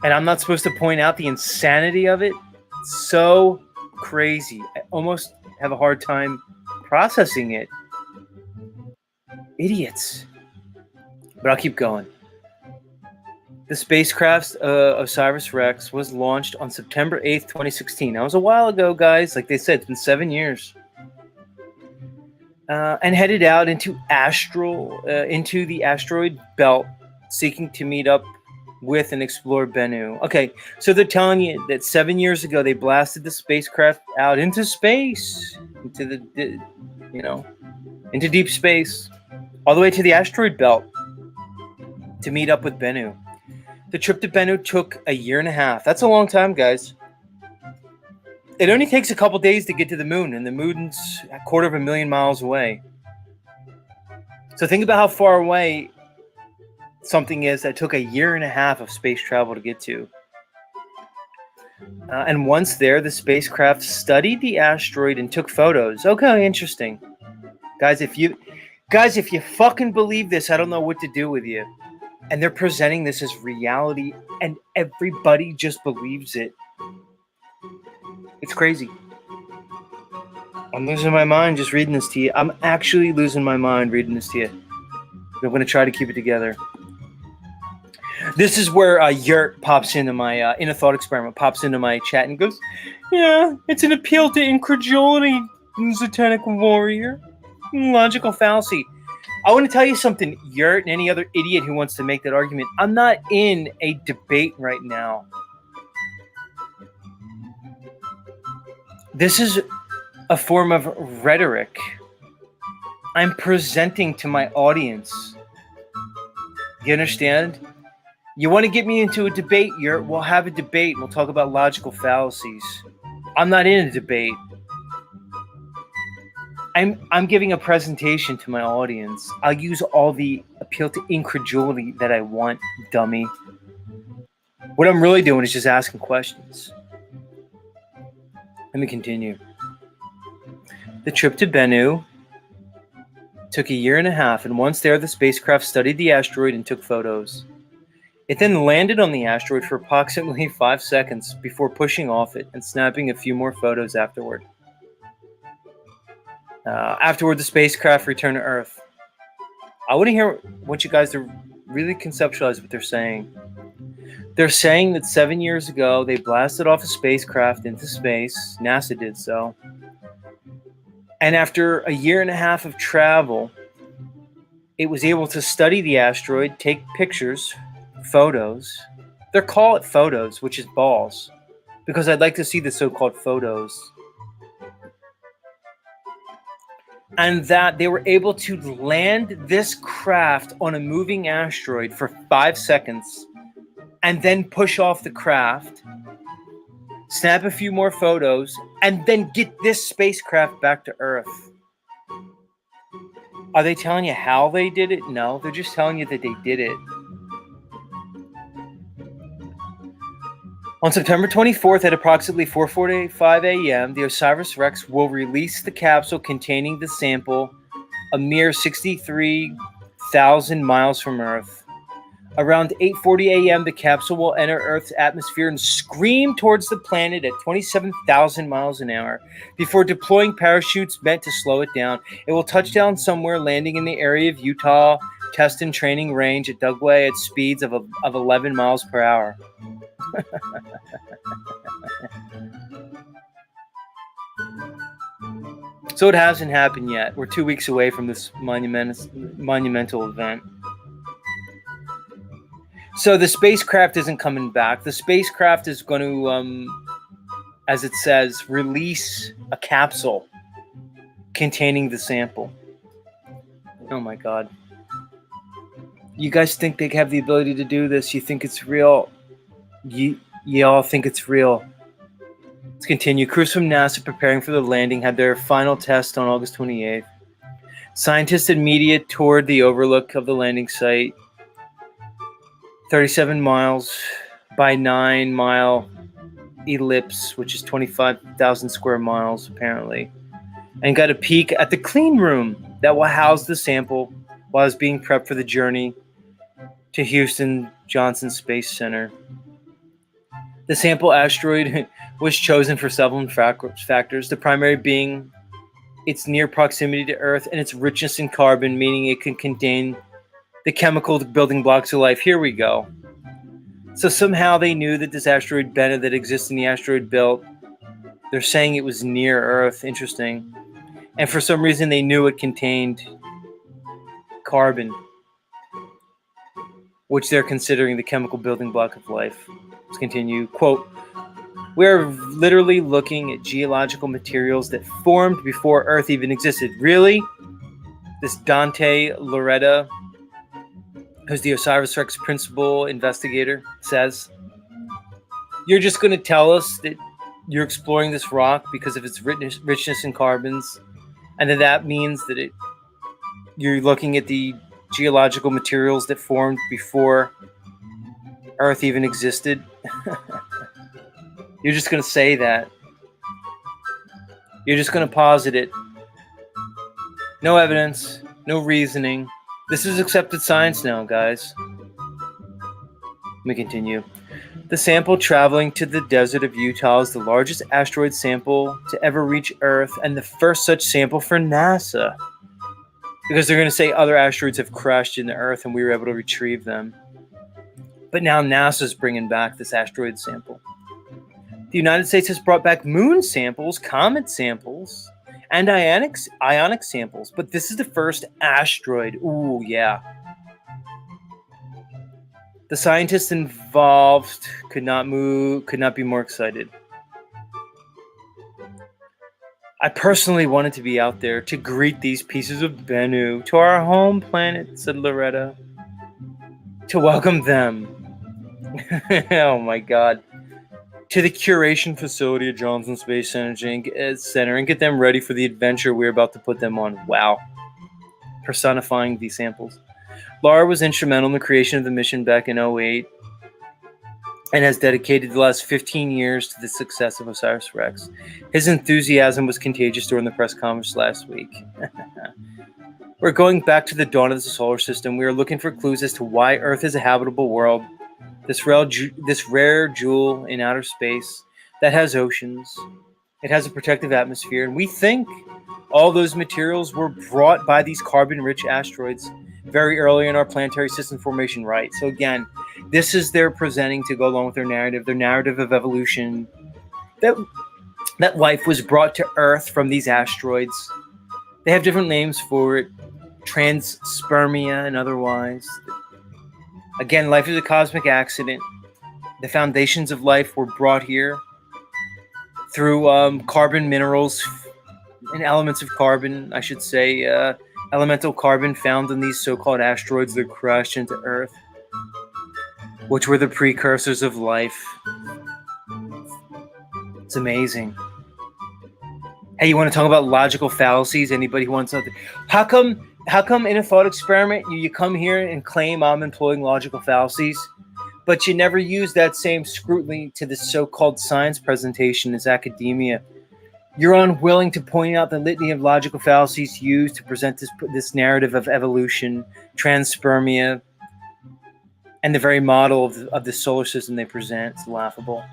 [SPEAKER 1] And I'm not supposed to point out the insanity of it? It's so crazy. I almost have a hard time processing it. Idiots. But I'll keep going. The spacecraft OSIRIS-REx was launched on September 8th, 2016. That was a while ago, guys. Like they said, it's been 7 years. And headed out into the asteroid belt, seeking to meet up with and explore Bennu. Okay, so they're telling you that 7 years ago they blasted the spacecraft out into space, into deep space, all the way to the asteroid belt to meet up with Bennu. The trip to Bennu took a year and a half. That's a long time, guys. It only takes a couple days to get to the moon, and the moon's 250,000 miles away. So think about how far away something is that took a year and a half of space travel to get to. And once there, the spacecraft studied the asteroid and took photos. Okay, interesting. Guys, if you fucking believe this, I don't know what to do with you. And they're presenting this as reality, and everybody just believes it. It's crazy. I'm losing my mind just reading this to you. I'm actually losing my mind reading this to you. But I'm going to try to keep it together. This is where Yurt pops into my, in a thought experiment, pops into my chat and goes, yeah, it's an appeal to incredulity, satanic warrior. Logical fallacy. I want to tell you something, Yurt, and any other idiot who wants to make that argument. I'm not in a debate right now. This is a form of rhetoric. I'm presenting to my audience. You understand? You want to get me into a debate, Yurt? We'll have a debate. We'll talk about logical fallacies. I'm not in a debate. I'm giving a presentation to my audience. I'll use all the appeal to incredulity that I want, dummy. What I'm really doing is just asking questions. Let me continue. The trip to Bennu took a year and a half, and once there, the spacecraft studied the asteroid and took photos. It then landed on the asteroid for approximately 5 seconds before pushing off it and snapping a few more photos afterward. Afterward, the spacecraft returned to Earth. I want to hear what you guys really conceptualize what they're saying. They're saying that 7 years ago, they blasted off a spacecraft into space. NASA did so. And after a year and a half of travel, it was able to study the asteroid, take pictures, photos. They call it photos, which is balls, because I'd like to see the so-called photos. And that they were able to land this craft on a moving asteroid for 5 seconds and then push off the craft, snap a few more photos, and then get this spacecraft back to Earth. Are they telling you how they did it? No, they're just telling you that they did it. On September 24th at approximately 4:45 a.m., the OSIRIS-REx will release the capsule containing the sample a mere 63,000 miles from Earth. Around 8:40 a.m., the capsule will enter Earth's atmosphere and scream towards the planet at 27,000 miles an hour. Before deploying parachutes meant to slow it down, it will touch down somewhere, landing in the area of Utah test and training range at Dugway at speeds of 11 miles per hour. So it hasn't happened yet. We're 2 weeks away from this monumental event. So the spacecraft isn't coming back. The spacecraft is going to, as it says, release a capsule containing the sample. Oh my God. You guys think they have the ability to do this? You think it's real? You all think it's real. Let's continue. Crews from NASA preparing for the landing had their final test on August 28th. Scientists and media toured the overlook of the landing site, 37 miles by 9-mile ellipse, which is 25,000 square miles apparently, and got a peek at the clean room that will house the sample while it's being prepped for the journey to Houston Johnson Space Center. The sample asteroid was chosen for several factors, the primary being its near proximity to Earth and its richness in carbon, meaning it can contain the chemical building blocks of life. Here we go. So somehow they knew that this asteroid Bennu that exists in the asteroid belt, they're saying it was near Earth. Interesting. And for some reason they knew it contained carbon, which they're considering the chemical building block of life. Let's continue. Quote, "We're literally looking at geological materials that formed before Earth even existed." Really? This Dante Loretta, who's the OSIRIS-REx principal investigator, says, "You're just going to tell us that you're exploring this rock because of its richness in carbons, and that means that you're looking at the geological materials that formed before Earth even existed?" You're just going to say that. You're just going to posit it. No evidence, no reasoning. This is accepted science now, guys. Let me continue. The sample traveling to the desert of Utah is the largest asteroid sample to ever reach Earth and the first such sample for NASA. Because they're going to say other asteroids have crashed into Earth and we were able to retrieve them. But now NASA's bringing back this asteroid sample. The United States has brought back moon samples, comet samples, and ionic samples. But this is the first asteroid. Ooh, yeah. The scientists involved could not be more excited. "I personally wanted to be out there to greet these pieces of Bennu to our home planet," said Loretta. "To welcome them." Oh my God. "To the curation facility at Johnson Space Center and get them ready for the adventure we're about to put them on." Wow. Personifying these samples. Laura was instrumental in the creation of the mission back in 2008 and has dedicated the last 15 years to the success of OSIRIS-REx. His enthusiasm was contagious during the press conference last week. "We're going back to the dawn of the solar system. We are looking for clues as to why Earth is a habitable world. This rare jewel in outer space that has oceans. It has a protective atmosphere, and we think all those materials were brought by these carbon-rich asteroids very early in our planetary system formation." Right. So again, this is they're presenting to go along with their narrative of evolution, that life was brought to Earth from these asteroids. They have different names for it, transspermia and otherwise. Again, life is a cosmic accident. The foundations of life were brought here through carbon minerals and elements of carbon, I should say, elemental carbon found in these so-called asteroids that crashed into Earth, which were the precursors of life. It's amazing. Hey, you want to talk about logical fallacies? Anybody who wants something? How come in a thought experiment you come here and claim I'm employing logical fallacies, but you never use that same scrutiny to the so-called science presentation as academia? You're unwilling to point out the litany of logical fallacies used to present this narrative of evolution, transspermia, and the very model of the solar system they present. It's laughable.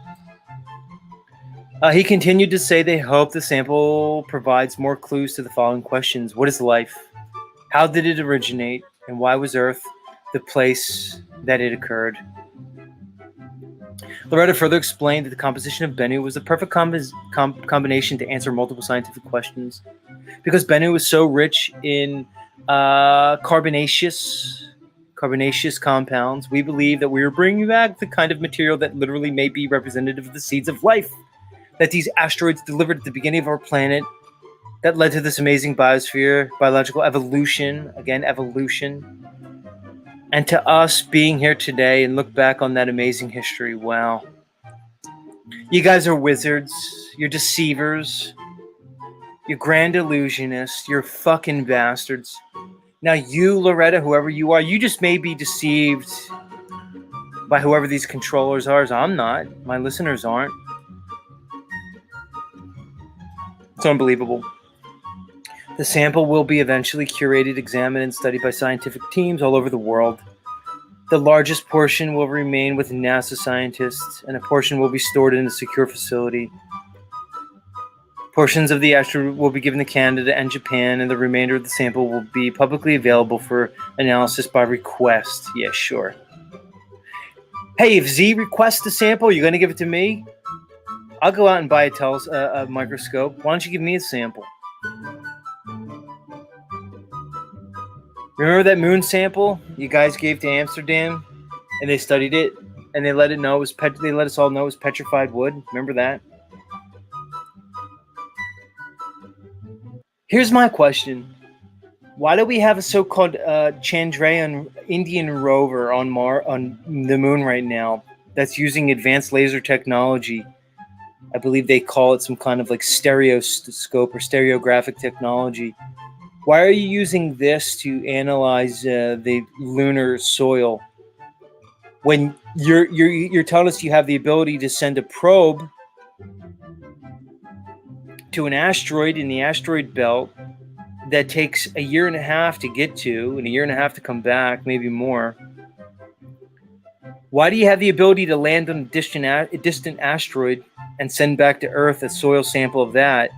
[SPEAKER 1] He continued to say they hope the sample provides more clues to the following questions. What is life? How did it originate? And why was Earth the place that it occurred? Loretta further explained that the composition of Bennu was the perfect combination to answer multiple scientific questions. Because Bennu was so rich in carbonaceous compounds, we believe that we are bringing back the kind of material that literally may be representative of the seeds of life that these asteroids delivered at the beginning of our planet that led to this amazing biosphere, biological evolution, again, evolution. And to us being here today and look back on that amazing history, wow. You guys are wizards, you're deceivers, you're grand illusionists, you're fucking bastards. Now you, Loretta, whoever you are, you just may be deceived by whoever these controllers are. I'm not. My listeners aren't. It's unbelievable. The sample will be eventually curated, examined, and studied by scientific teams all over the world. The largest portion will remain with NASA scientists, and a portion will be stored in a secure facility. Portions of the asteroid will be given to Canada and Japan, and the remainder of the sample will be publicly available for analysis by request. Yeah, sure. Hey, if Z requests the sample, you're going to give it to me? I'll go out and buy a microscope. Why don't you give me a sample? Remember that moon sample you guys gave to Amsterdam, and they studied it, and they let us all know it was petrified wood. Remember that? Here's my question: why do we have a so-called Chandrayaan Indian rover on the moon right now that's using advanced laser technology? I believe they call it some kind of like stereoscope or stereographic technology. Why are you using this to analyze the lunar soil when you're telling us you have the ability to send a probe to an asteroid in the asteroid belt that takes a year and a half to get to and a year and a half to come back, maybe more? Why do you have the ability to land on a distant asteroid and send back to Earth a soil sample of that?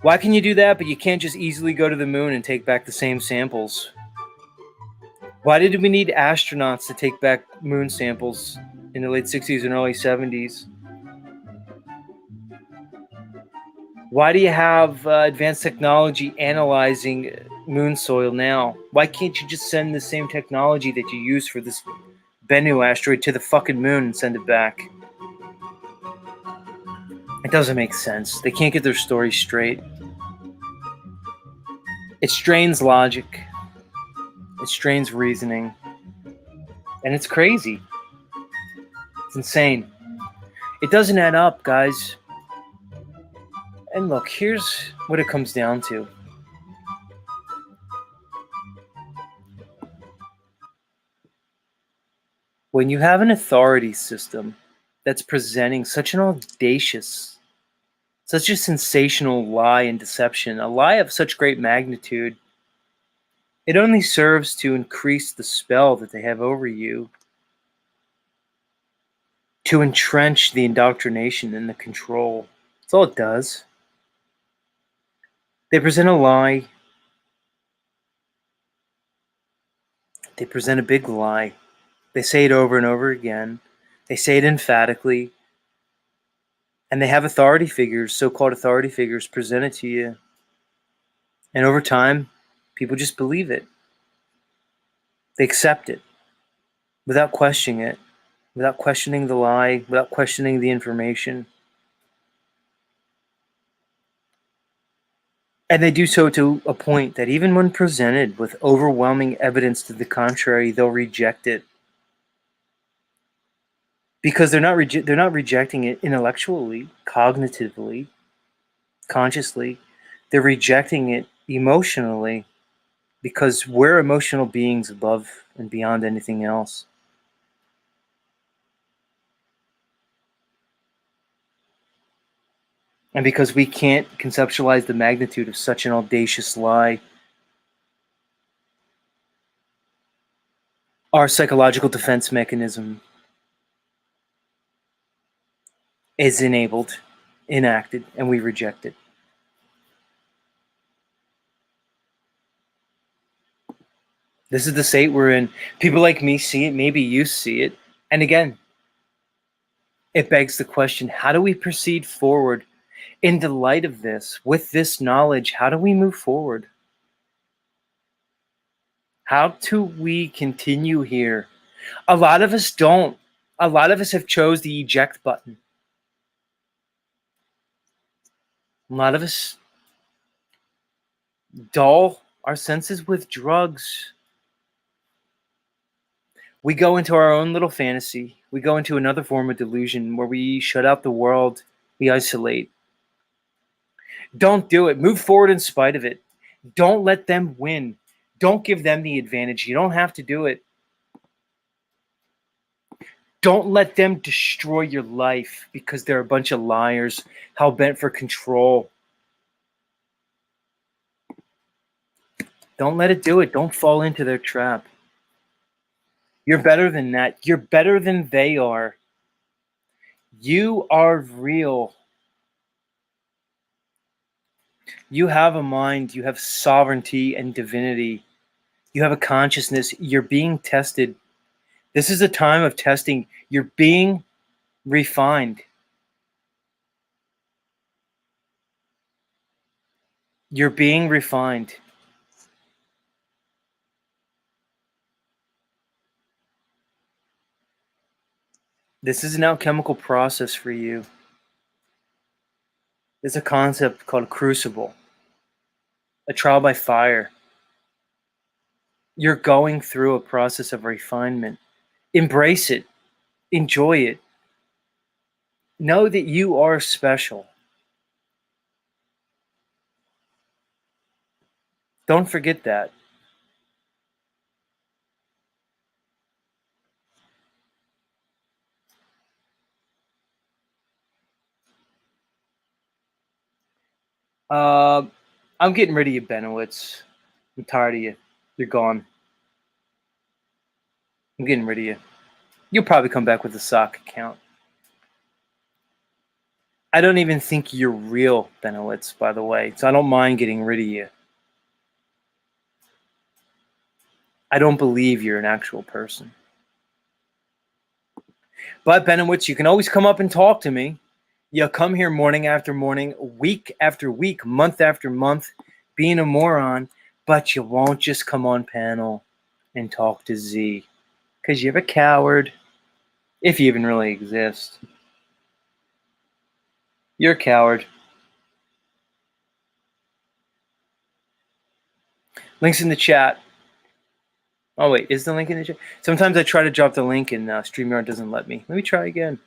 [SPEAKER 1] Why can you do that, but you can't just easily go to the moon and take back the same samples? Why did we need astronauts to take back moon samples in the late 60s and early 70s? Why do you have advanced technology analyzing moon soil now? Why can't you just send the same technology that you use for this Bennu asteroid to the fucking moon and send it back? It doesn't make sense. They can't get their story straight. It strains logic. It strains reasoning. And it's crazy. It's insane. It doesn't add up, guys. And look, here's what it comes down to. When you have an authority system that's presenting such an audacious, such a sensational lie and deception, a lie of such great magnitude, it only serves to increase the spell that they have over you, to entrench the indoctrination and the control. That's all it does. They present a lie. They present a big lie. They say it over and over again. They say it emphatically. And they have authority figures, so-called authority figures, presented to you. And over time, people just believe it. They accept it without questioning it, without questioning the lie, without questioning the information. And they do so to a point that even when presented with overwhelming evidence to the contrary, they'll reject it. Because they're not rejecting it intellectually, cognitively, consciously. They're rejecting it emotionally, because we're emotional beings above and beyond anything else. And because we can't conceptualize the magnitude of such an audacious lie, our psychological defense mechanism is enabled, enacted, and we reject it. This is the state we're in. People like me see it, maybe you see it. And again, it begs the question, how do we proceed forward in the light of this? With this knowledge, how do we move forward? How do we continue here? A lot of us don't. A lot of us have chose the eject button. A lot of us dull our senses with drugs. We go into our own little fantasy. We go into another form of delusion where we shut out the world. We isolate. Don't do it. Move forward in spite of it. Don't let them win. Don't give them the advantage. You don't have to do it. Don't let them destroy your life because they're a bunch of liars, hell-bent for control. Don't let it do it. Don't fall into their trap. You're better than that. You're better than they are. You are real. You have a mind. You have sovereignty and divinity. You have a consciousness. You're being tested. This is a time of testing. You're being refined. You're being refined. This is an alchemical process for you. There's a concept called crucible, a trial by fire. You're going through a process of refinement. Embrace it. Enjoy it. Know that you are special. Don't forget that. I'm getting rid of you, Benowitz. I'm tired of you. You're gone. I'm getting rid of you. You'll probably come back with a sock account. I don't even think you're real, Benowitz, by the way, so I don't mind getting rid of you. I don't believe you're an actual person. But Benowitz, you can always come up and talk to me. You'll come here morning after morning, week after week, month after month, being a moron, but you won't just come on panel and talk to Z, because you're a coward, if you even really exist. You're a coward. Link's in the chat. Oh, wait, is the link in the chat? Sometimes I try to drop the link and StreamYard doesn't let me. Let me try again.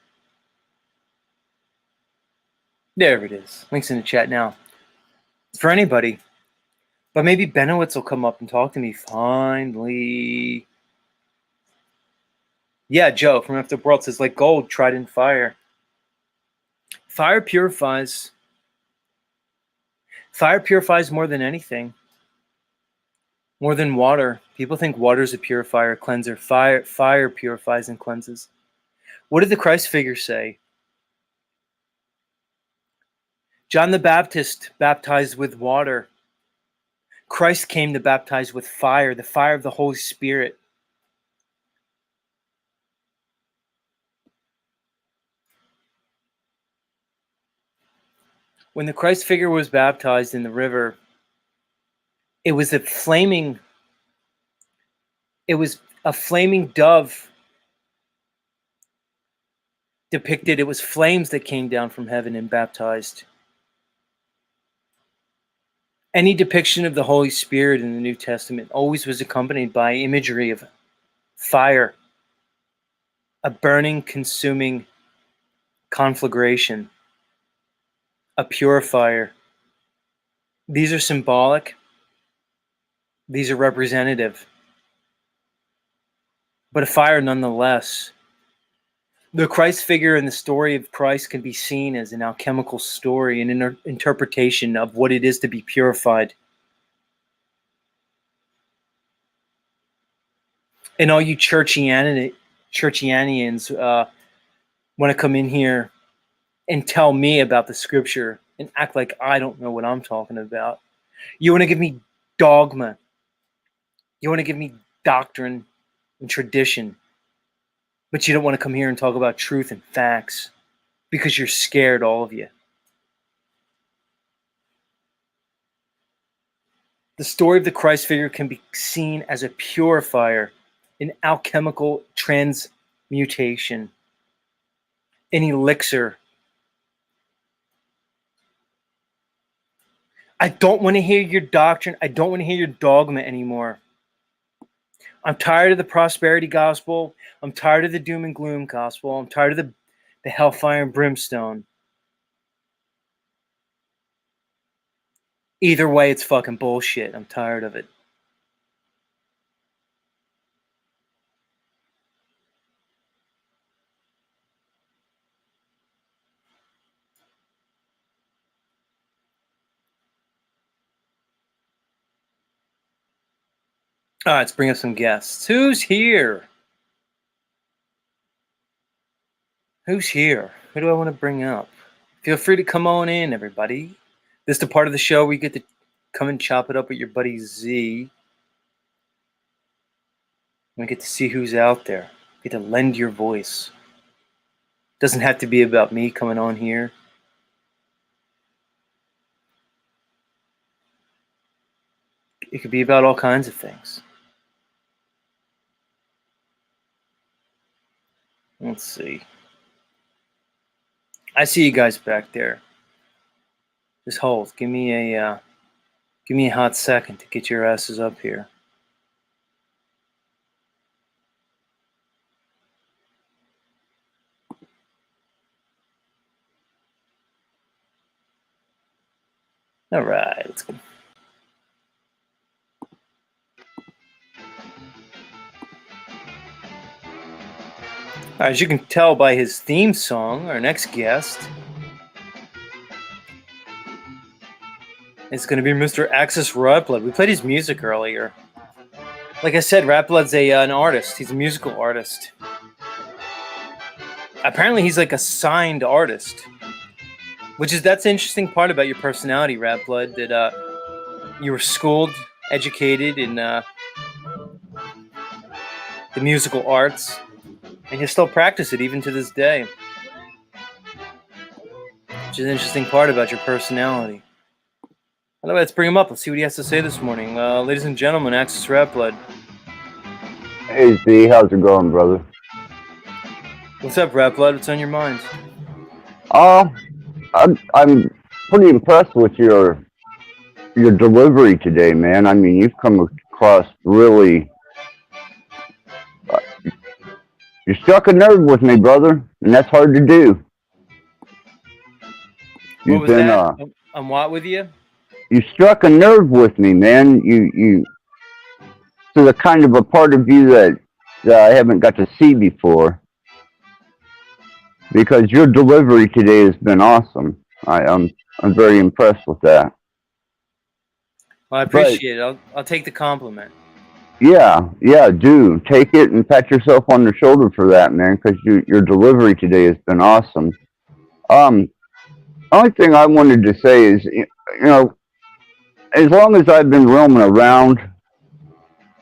[SPEAKER 1] There it is. Link's in the chat now. It's for anybody. But maybe Benowitz will come up and talk to me finally. Yeah, Joe from After World says, like gold tried in fire. Fire purifies. Fire purifies more than anything. More than water. People think water is a purifier, cleanser. Fire purifies and cleanses. What did the Christ figure say? John the Baptist baptized with water. Christ came to baptize with fire, the fire of the Holy Spirit. When the Christ figure was baptized in the river, it was a flaming dove depicted. It was flames that came down from heaven and baptized. Any depiction of the Holy Spirit in the New Testament always was accompanied by imagery of fire, a burning, consuming conflagration, a purifier. These are symbolic. These are representative. But a fire nonetheless. The Christ figure and the story of Christ can be seen as an alchemical story, an interpretation of what it is to be purified. And all you churchianians want to come in here and tell me about the scripture and act like I don't know what I'm talking about. You want to give me dogma. You want to give me doctrine and tradition. But you don't want to come here and talk about truth and facts because you're scared, all of you. The story of the Christ figure can be seen as a purifier, an alchemical transmutation, an elixir, I don't want to hear your doctrine. I don't want to hear your dogma anymore. I'm tired of the prosperity gospel. I'm tired of the doom and gloom gospel. I'm tired of the hellfire and brimstone. Either way, it's fucking bullshit. I'm tired of it. All right, let's bring up some guests. Who's here? Who's here? Who do I want to bring up? Feel free to come on in, everybody. This is the part of the show where you get to come and chop it up with your buddy Z. We get to see who's out there. You get to lend your voice. Doesn't have to be about me coming on here. It could be about all kinds of things. Let's see. I see you guys back there. Just hold. Give me a hot second to get your asses up here. All right, let's go. As you can tell by his theme song, our next guest is going to be Mr. Axis Ratblood. We played his music earlier. Like I said, Ratblood's an artist. He's a musical artist. Apparently, he's like a signed artist, that's the interesting part about your personality, Ratblood. That you were schooled, educated in the musical arts. And you still practice it even to this day. Which is an interesting part about your personality. Anyway, let's bring him up. Let's see what he has to say this morning. Ladies and gentlemen, Axis Ratblood.
[SPEAKER 9] Hey Z, how's it going, brother?
[SPEAKER 1] What's up, Ratblood? What's on your mind?
[SPEAKER 9] I'm pretty impressed with your delivery today, man. I mean, you've come across really... You struck a nerve with me, brother, and that's hard to do.
[SPEAKER 1] What was that? I'm what with you?
[SPEAKER 9] You struck a nerve with me, man. You to the kind of a part of you that I haven't got to see before. Because your delivery today has been awesome. I'm very impressed with that.
[SPEAKER 1] Well, I appreciate it. I'll take the compliment.
[SPEAKER 9] Yeah, do take it and pat yourself on the shoulder for that, man, because your delivery today has been awesome. Only thing I wanted to say is, as long as I've been roaming around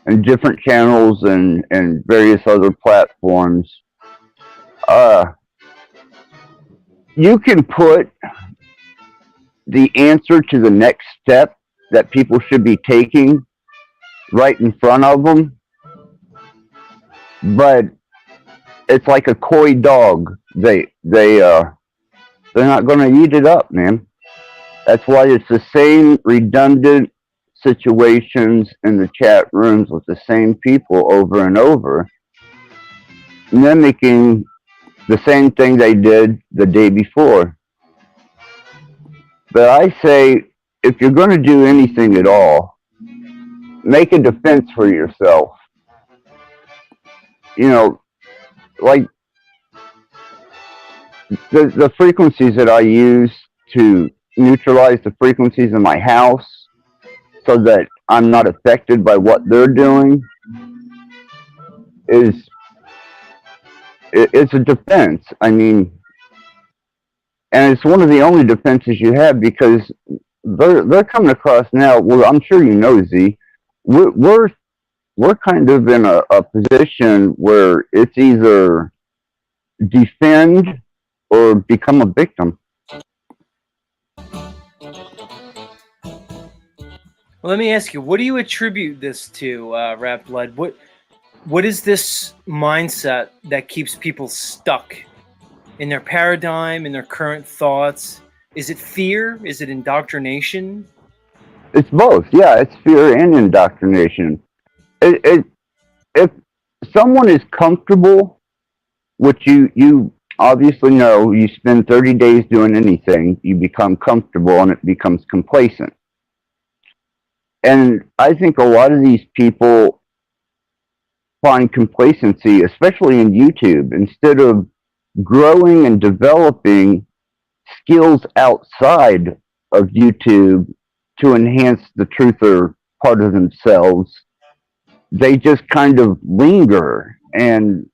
[SPEAKER 9] in different channels and various other platforms, you can put the answer to the next step that people should be taking right in front of them, but it's like a coy dog. They're not going to eat it up, man. That's why it's the same redundant situations in the chat rooms with the same people over and over, mimicking the same thing they did the day before. But I say, if you're going to do anything at all, make a defense for yourself. Like the frequencies that I use to neutralize the frequencies in my house so that I'm not affected by what they're doing it's a defense. I mean, and it's one of the only defenses you have, because they're coming across now. Well, I'm sure you know, Z. We're kind of in a position where it's either defend or become a victim.
[SPEAKER 1] Well, let me ask you, what do you attribute this to, Ratblood? What is this mindset that keeps people stuck in their paradigm, in their current thoughts? Is it fear? Is it indoctrination?
[SPEAKER 9] It's both. Yeah, it's fear and indoctrination. If someone is comfortable, which you obviously know, you spend 30 days doing anything, you become comfortable and it becomes complacent. And I think a lot of these people find complacency, especially in YouTube, instead of growing and developing skills outside of YouTube to enhance the truther part of themselves. They just kind of linger and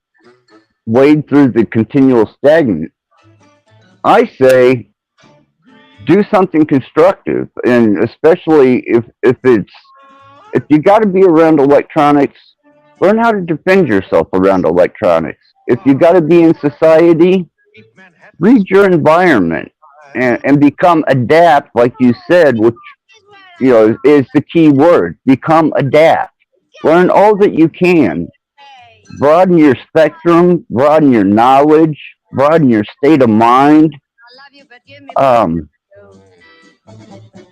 [SPEAKER 9] wade through the continual stagnant. I say do something constructive, and especially if you got to be around electronics, learn how to defend yourself around electronics. If you got to be in society, read your environment and become adapt, like you said, which is the key word. Become adapt. Learn all that you can. Broaden your spectrum, broaden your knowledge, broaden your state of mind.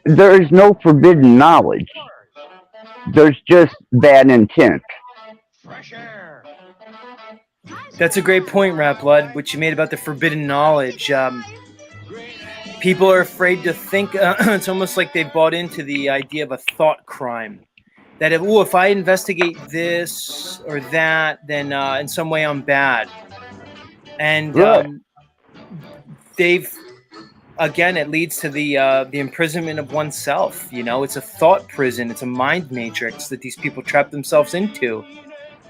[SPEAKER 9] There is no forbidden knowledge. There's just bad intent.
[SPEAKER 1] That's a great point, Rat Blood, which you made about the forbidden knowledge. People are afraid to think. It's almost like they bought into the idea of a thought crime. That if I investigate this or that, then in some way I'm bad. And it leads to the imprisonment of oneself. It's a thought prison. It's a mind matrix that these people trap themselves into.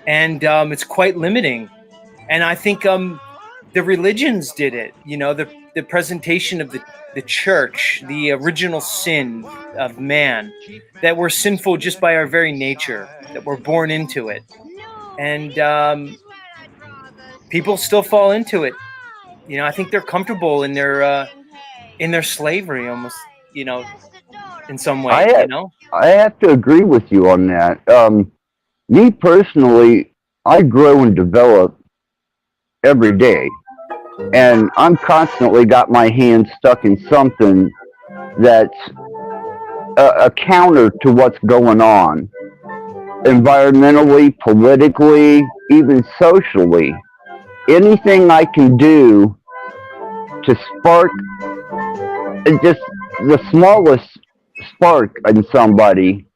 [SPEAKER 1] And it's quite limiting. And I think the religions did it. The presentation of the church, the original sin of man, that we're sinful just by our very nature, that we're born into it. And people still fall into it. I think they're comfortable in their slavery almost, in some way,
[SPEAKER 9] I have to agree with you on that. Me personally, I grow and develop every day. And I'm constantly got my hands stuck in something that's a counter to what's going on. Environmentally, politically, even socially. Anything I can do to spark just the smallest spark in somebody,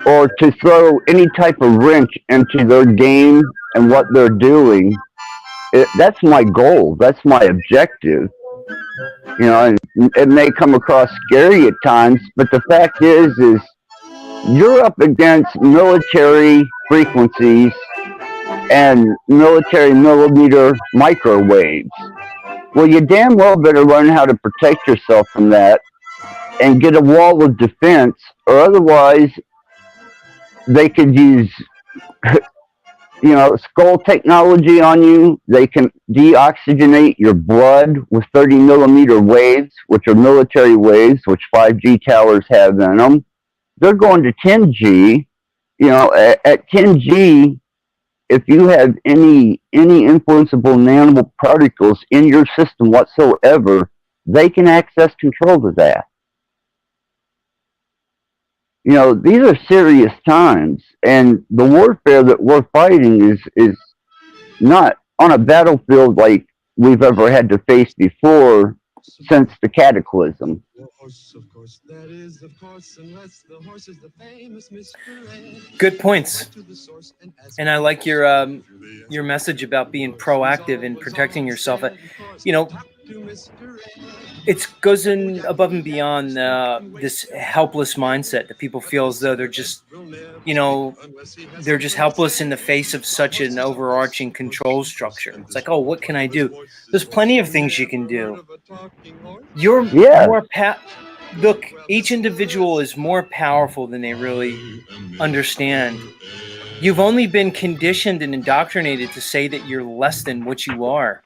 [SPEAKER 9] or to throw any type of wrench into their game and what they're doing, that's my goal. That's my objective. It may come across scary at times, but the fact is you're up against military frequencies and military millimeter microwaves. Well, you damn well better learn how to protect yourself from that and get a wall of defense, or otherwise they could use skull technology on you. They can deoxygenate your blood with 30 millimeter waves, which are military waves, which 5G towers have in them. They're going to 10G. At 10G, if you have any influenceable nanoparticles in your system whatsoever, they can access control of that. These are serious times, and the warfare that we're fighting is not on a battlefield like we've ever had to face before since the cataclysm.
[SPEAKER 1] Good points. And I like your message about being proactive and protecting yourself. It goes in above and beyond this helpless mindset that people feel as though they're just helpless in the face of such an overarching control structure. It's like, oh, what can I do? There's plenty of things you can do. You're more look, each individual is more powerful than they really understand. You've only been conditioned and indoctrinated to say that you're less than what you are.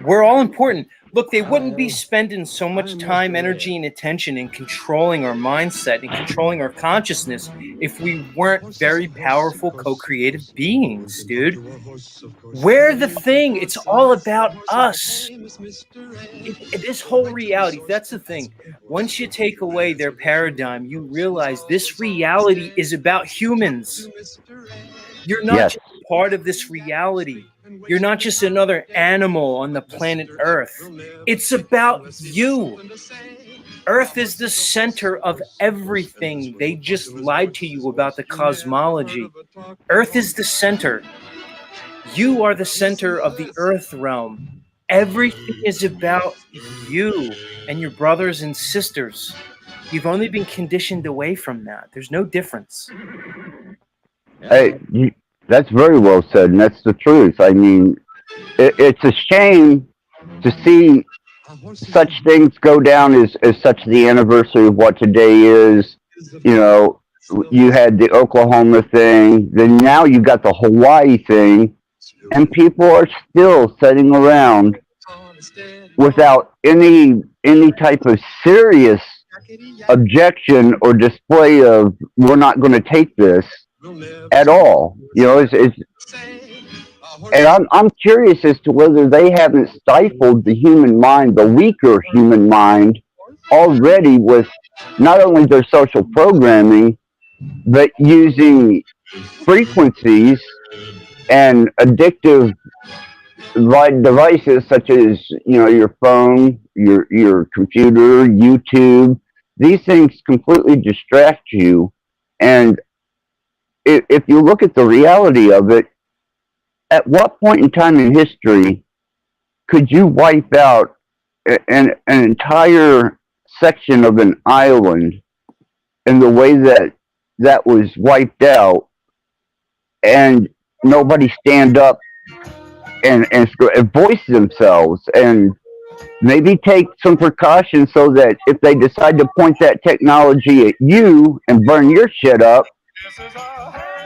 [SPEAKER 1] We're all important. Look, they wouldn't be spending so much time, energy, and attention in controlling our mindset and controlling our consciousness if we weren't very powerful co-creative beings, dude. We're the thing. It's all about us. This whole reality, that's the thing. Once you take away their paradigm, you realize this reality is about humans. You're not just part of this reality. You're not just another animal on the planet Earth. It's about you. Earth is the center of everything. They just lied to you about the cosmology. Earth is the center. You are the center of the Earth realm. Everything is about you and your brothers and sisters. You've only been conditioned away from that. There's no difference.
[SPEAKER 9] Hey, that's very well said, and that's the truth. I mean, it's a shame to see such things go down as such the anniversary of what today is. You know, you had the Oklahoma thing, then now you got the Hawaii thing, and people are still sitting around without any type of serious objection or display of we're not going to take this at all. You know, and I'm curious as to whether they haven't stifled the human mind, the weaker human mind, already with not only their social programming, but using frequencies and addictive devices such as, you know, your phone, your computer, YouTube. These things completely distract you, and if you look at the reality of it, at what point in time in history could you wipe out an entire section of an island in the way that was wiped out, and nobody stand up and voice themselves and maybe take some precautions so that if they decide to point that technology at you and burn your shit up,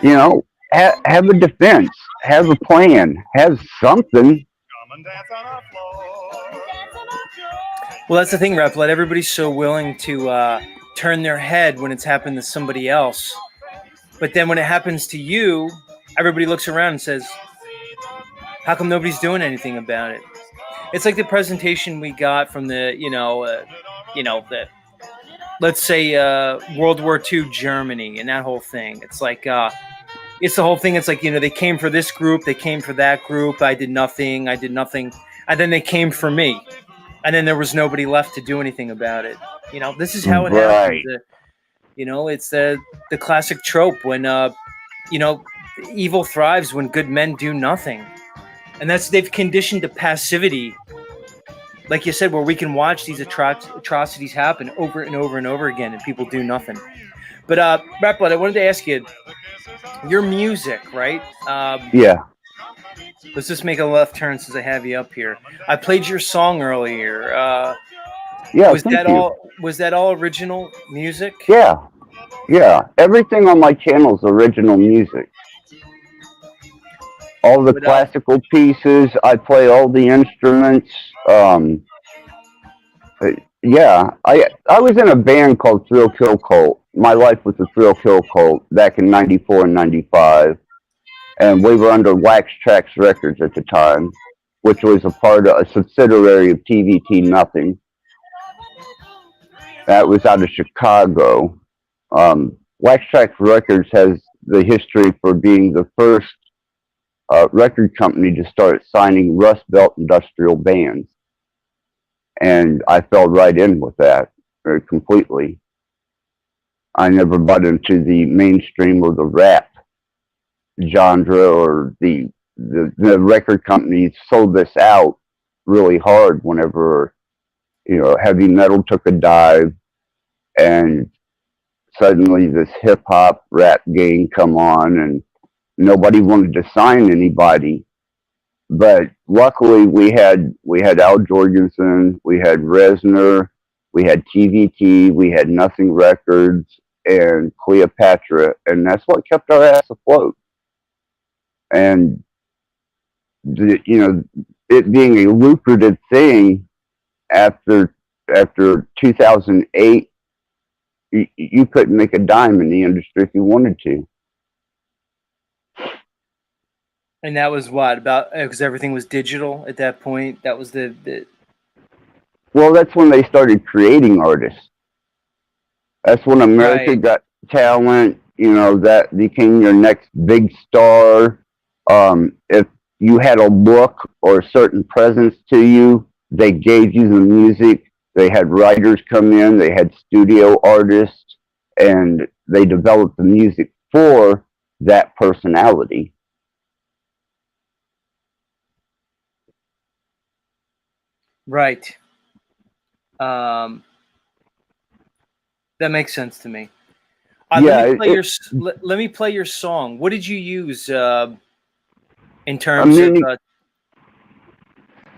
[SPEAKER 9] you know, have a defense, have a plan, have something.
[SPEAKER 1] Well, that's the thing, Replet. Everybody's so willing to turn their head when it's happened to somebody else. But then when it happens to you, everybody looks around and says, how come nobody's doing anything about it? It's like the presentation we got from the, let's say World War II Germany and that whole thing. It's like, it's the whole thing. It's like, you know, they came for this group, they came for that group. I did nothing. And then they came for me. And then there was nobody left to do anything about it. You know, this is how it happens. You know, it's the classic trope when, evil thrives when good men do nothing. And they've conditioned to passivity, like you said, where we can watch these atrocities happen over and over and over again, and people do nothing. But Replet, I wanted to ask you, your music, right?
[SPEAKER 9] Yeah.
[SPEAKER 1] Let's just make a left turn since I have you up here. I played your song earlier.
[SPEAKER 9] Yeah.
[SPEAKER 1] Was that all original music?
[SPEAKER 9] Yeah. Yeah. Everything on my channel is original music. All the classical pieces, I play all the instruments. Yeah, I was in a band called Thrill Kill Cult. My life was a Thrill Kill Cult back in '94 and '95, and we were under Wax Trax Records at the time, which was a subsidiary of TVT Nothing. That was out of Chicago. Wax Trax Records has the history for being the first record company to start signing Rust Belt industrial bands. And I fell right in with that very completely. I never bought into the mainstream or the rap genre, or the record companies sold this out really hard whenever, you know, heavy metal took a dive and suddenly this hip hop rap gang come on and nobody wanted to sign anybody. But luckily we had Al Jorgensen, we had Reznor, we had TVT, we had Nothing Records, and Cleopatra, and that's what kept our ass afloat. And it being a lucrative thing after 2008, you couldn't make a dime in the industry if you wanted to.
[SPEAKER 1] And that was what about because everything was digital at that point. That was the
[SPEAKER 9] Well, that's when they started creating artists. That's when America
[SPEAKER 1] Right.
[SPEAKER 9] got talent. You know, that became your next big star. If you had a look or a certain presence to you, they gave you the music. They had writers come in. They had studio artists, and they developed the music for that personality.
[SPEAKER 1] right. Um, that makes sense to me.
[SPEAKER 9] Yeah,
[SPEAKER 1] Let me play your song. What did you use in
[SPEAKER 9] I
[SPEAKER 1] terms of?
[SPEAKER 9] mean,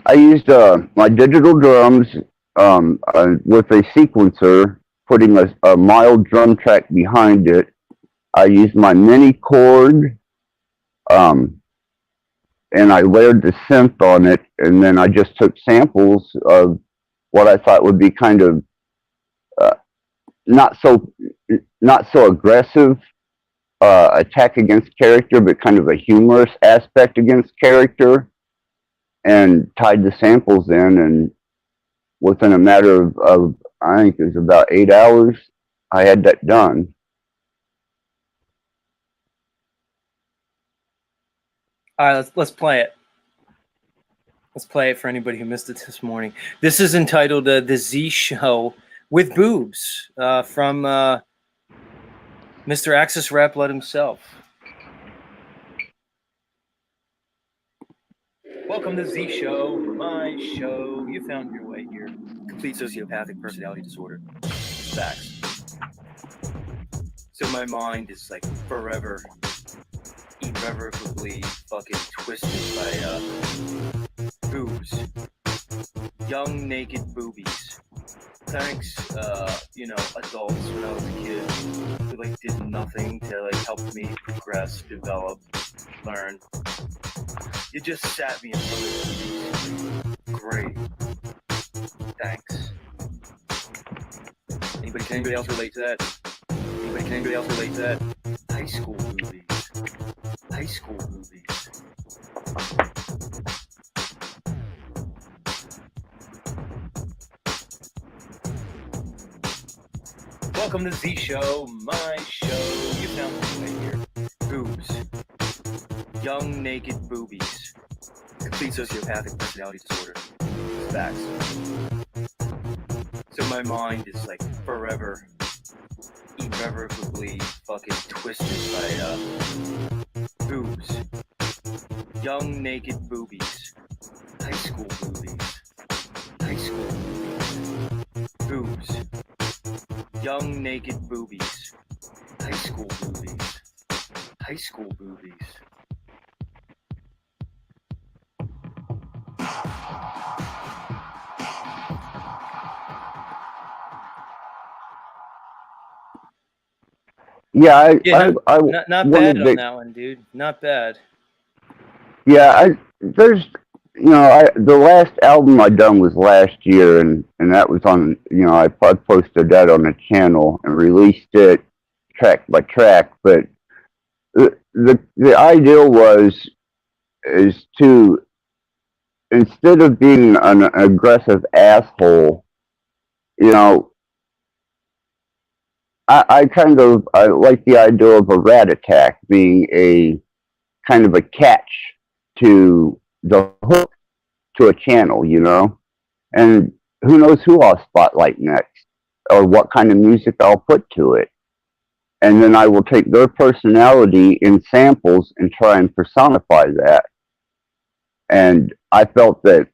[SPEAKER 9] I used my digital drums with a sequencer, putting a mild drum track behind it. I used my mini chord, and I layered the synth on it, and then I just took samples of what I thought would be kind of uh, not so aggressive attack against character, but kind of a humorous aspect against character, and tied the samples in, and within a matter of I think it was about 8 hours, I had that done.
[SPEAKER 1] All right, let's play it. Let's play it for anybody who missed it this morning. This is entitled "The Z Show with Boobs" from Mr. Axis Raplet himself. Welcome to Z Show, my show. You found your way here. Complete sociopathic personality disorder. Facts. So my mind is like forever, irrevocably fucking twisted by boobs. Young naked boobies. Thanks, adults when I was a kid who like did nothing to like help me progress, develop, learn. You just sat me in front of the great. Thanks. Can anybody else relate to that? Can anybody else relate to that? High school movies. High school movies. Welcome to Z Show, my show. You found me right here. Boobs. Young naked boobies. Complete sociopathic personality disorder. Facts. So my mind is like forever, irrevocably fucking twisted by boobs. Young naked boobies. High school movies. High school movies. Boobs. Young naked boobies. High school movies. High school movies.
[SPEAKER 9] Yeah,
[SPEAKER 1] Not bad on that one, dude. Not bad.
[SPEAKER 9] Yeah, there's the last album I done was last year, and that was on I posted that on the channel and released it track by track. But the ideal is to, instead of being an aggressive asshole, I like the idea of a rat attack being a kind of a catch to the hook to a channel, and who knows who I'll spotlight next or what kind of music I'll put to it. And then I will take their personality in samples and try and personify that. And I felt that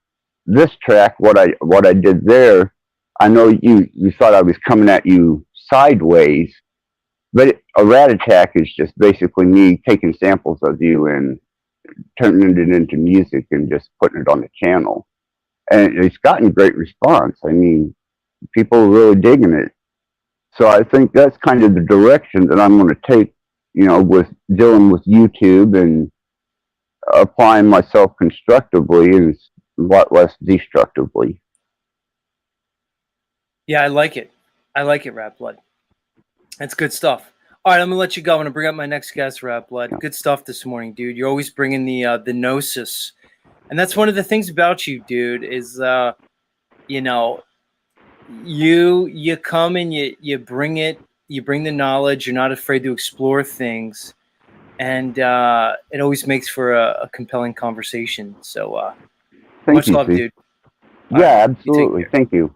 [SPEAKER 9] this track, what I did there, I know you thought I was coming at you sideways, but a rat attack is just basically me taking samples of you and turning it into music and just putting it on the channel. And it's gotten great response. I mean, people are really digging it. So I think that's kind of the direction that I'm going to take, with dealing with YouTube and applying myself constructively, and lot less destructively.
[SPEAKER 1] Yeah, I like it. I like it, Rat Blood. That's good stuff. All right, I'm gonna let you go. I'm gonna bring up my next guest, Rat Blood. Good stuff this morning, dude. You're always bringing the gnosis, and that's one of the things about you, dude. Is you know, you come and you bring it. You bring the knowledge. You're not afraid to explore things, and it always makes for a compelling conversation. So
[SPEAKER 9] Thank
[SPEAKER 1] much
[SPEAKER 9] you,
[SPEAKER 1] love,
[SPEAKER 9] Steve.
[SPEAKER 1] dude.
[SPEAKER 9] Yeah,
[SPEAKER 1] All right, you take
[SPEAKER 9] absolutely.
[SPEAKER 1] care.
[SPEAKER 9] Thank you.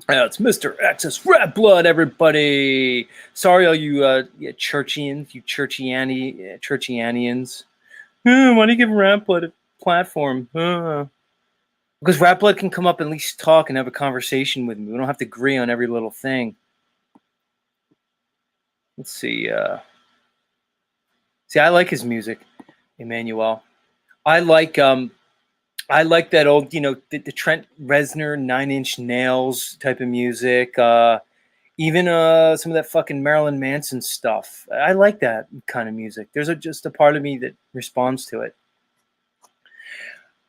[SPEAKER 1] It's Mr. Access Rat Blood, everybody. Sorry, all you churchians, you churchianians. Why do you give Rat Blood a platform? Because Rat Blood can come up and at least talk and have a conversation with me. We don't have to agree on every little thing. Let's see. See, I like his music, Emmanuel. I like that old, the Trent Reznor 9 Inch Nails type of music. Even some of that fucking Marilyn Manson stuff. I like that kind of music. There's just a part of me that responds to it.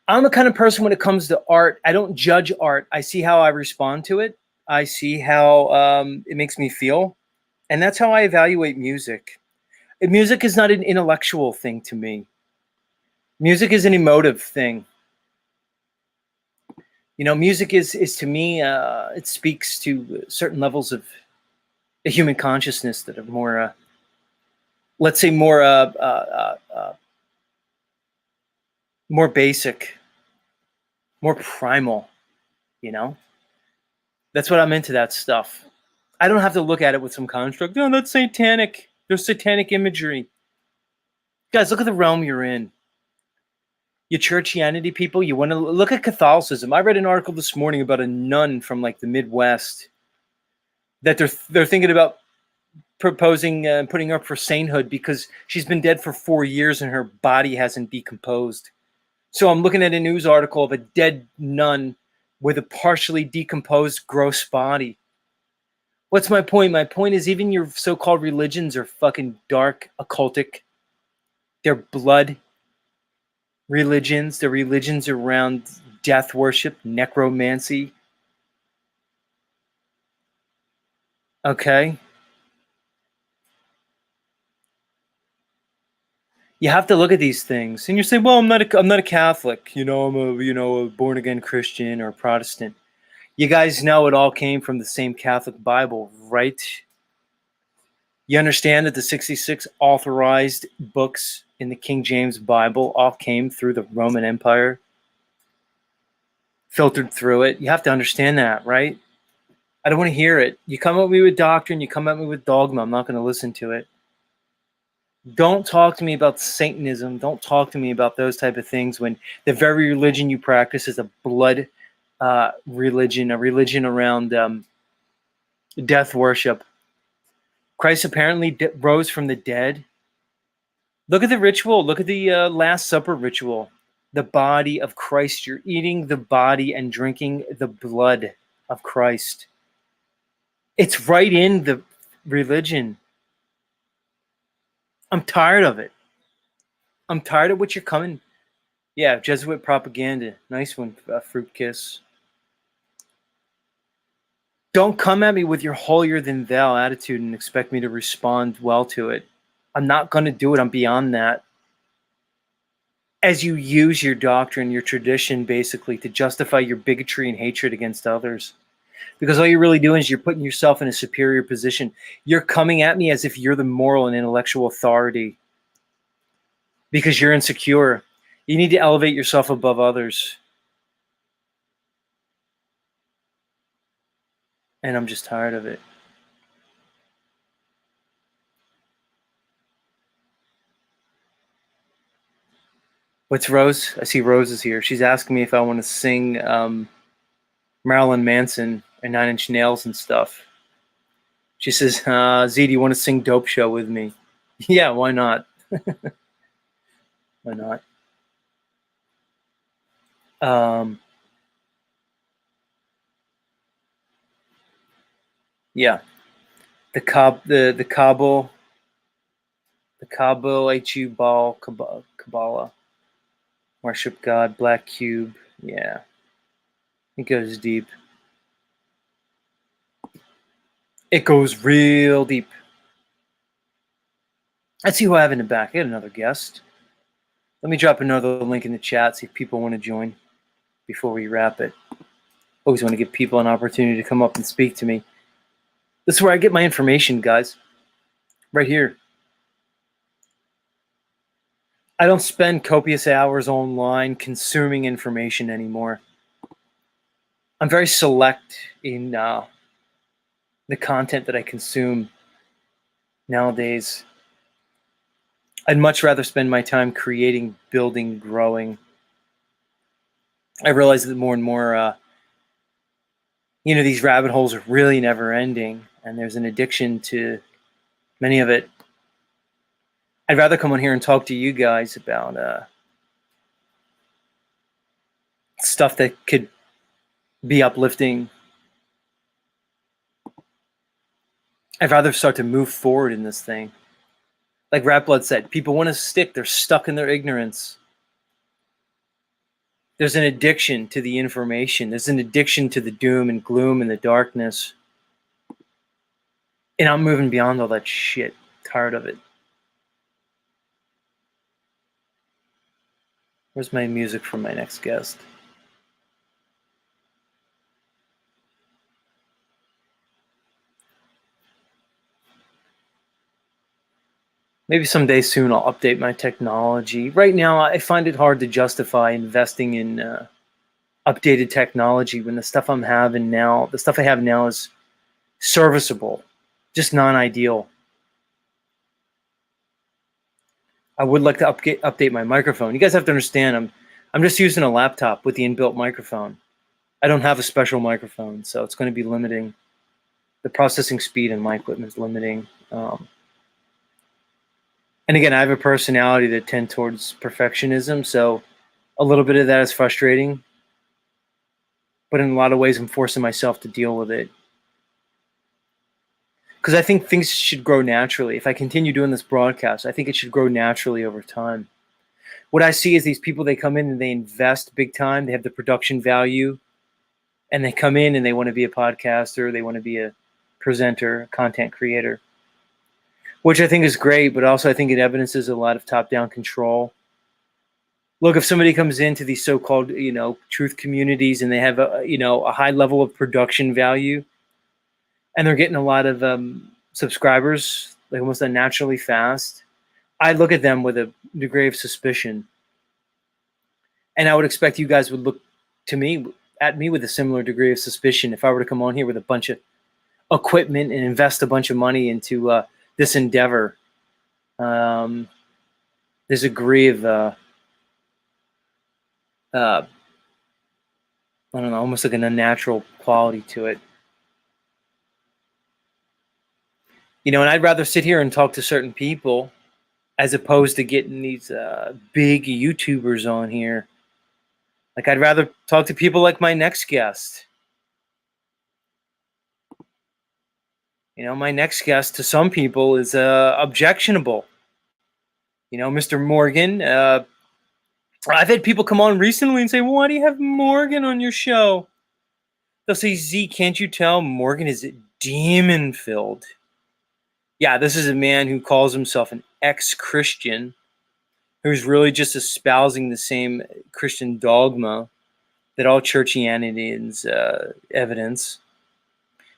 [SPEAKER 1] I'm the kind of person when it comes to art, I don't judge art. I see how I respond to it. I see how it makes me feel. And that's how I evaluate music. Music is not an intellectual thing to me. Music is an emotive thing. Music is to me, it speaks to certain levels of the human consciousness that are more, let's say, more basic, more primal. That's what I'm into. That stuff. I don't have to look at it with some construct. No, that's satanic. There's satanic imagery. Guys, look at the realm you're in. You churchianity people, you want to look at Catholicism. I read an article this morning about a nun from like the Midwest that they're thinking about proposing putting her up for sainthood because she's been dead for 4 years and her body hasn't decomposed. So I'm looking at a news article of a dead nun with a partially decomposed, gross body. What's my point? My point is even your so-called religions are fucking dark, occultic. They're blood religions. They're religions around death worship, necromancy. Okay? You have to look at these things. And you say, well, I'm not a Catholic. I'm a born-again Christian or Protestant. You guys know it all came from the same Catholic Bible, right? You understand that the 66 authorized books in the King James Bible all came through the Roman Empire, filtered through it. You have to understand that, right? I don't want to hear it. You come at me with doctrine, you come at me with dogma, I'm not going to listen to it. Don't talk to me about Satanism. Don't talk to me about those type of things when the very religion you practice is a blood religion, a religion around death worship. Christ apparently rose from the dead. Look at the ritual. Look at the Last Supper ritual. The body of Christ. You're eating the body and drinking the blood of Christ. It's right in the religion. I'm tired of it. I'm tired of what you're coming. Yeah, Jesuit propaganda. Nice one, Fruit Kiss. Don't come at me with your holier-than-thou attitude and expect me to respond well to it. I'm not going to do it. I'm beyond that. As you use your doctrine, your tradition, basically, to justify your bigotry and hatred against others. Because all you're really doing is you're putting yourself in a superior position. You're coming at me as if you're the moral and intellectual authority. Because you're insecure. You need to elevate yourself above others. And I'm just tired of it. What's Rose? I see Rose is here. She's asking me if I want to sing Marilyn Manson and 9 Inch Nails and stuff. She says, Z, do you want to sing Dope Show with me? Yeah, why not? Why not? Yeah. The Cabo HU Ball Kabbalah. Worship God, Black Cube. Yeah. It goes deep. It goes real deep. Let's see who I have in the back. I got another guest. Let me drop another link in the chat, see if people want to join before we wrap it. Always want to give people an opportunity to come up and speak to me. This is where I get my information, guys. Right here. I don't spend copious hours online consuming information anymore. I'm very select in the content that I consume nowadays. I'd much rather spend my time creating, building, growing. I realize that more and more, these rabbit holes are really never ending, and there's an addiction to many of it. I'd rather come on here and talk to you guys about stuff that could be uplifting. I'd rather start to move forward in this thing. Like Rat Blood said, people want to stick. They're stuck in their ignorance. There's an addiction to the information. There's an addiction to the doom and gloom and the darkness. And I'm moving beyond all that shit. Tired of it. Where's my music for my next guest? Maybe someday soon I'll update my technology. Right now, I find it hard to justify investing in updated technology when the stuff I have now is serviceable, just non-ideal. I would like to update my microphone. You guys have to understand, I'm just using a laptop with the inbuilt microphone. I don't have a special microphone, so it's going to be limiting. The processing speed in my equipment is limiting. And again, I have a personality that tends towards perfectionism, so a little bit of that is frustrating. But in a lot of ways, I'm forcing myself to deal with it. Because I think things should grow naturally. If I continue doing this broadcast, I think it should grow naturally over time. What I see is these people, they come in and they invest big time. They have the production value. And they come in and they want to be a podcaster. They want to be a presenter, a content creator. Which I think is great, but also I think it evidences a lot of top-down control. Look, if somebody comes into these so-called, truth communities and they have a high level of production value, and they're getting a lot of subscribers, like almost unnaturally fast, I look at them with a degree of suspicion. And I would expect you guys would look at me with a similar degree of suspicion if I were to come on here with a bunch of equipment and invest a bunch of money into this endeavor. There's a degree of I don't know, almost like an unnatural quality to it. And I'd rather sit here and talk to certain people as opposed to getting these big YouTubers on here. Like, I'd rather talk to people like my next guest. My next guest to some people is objectionable. Mr. Morgan. I've had people come on recently and say, well, why do you have Morgan on your show? They'll say, Z, can't you tell Morgan is demon-filled? Yeah, this is a man who calls himself an ex-Christian who's really just espousing the same Christian dogma that all churchianity evidence.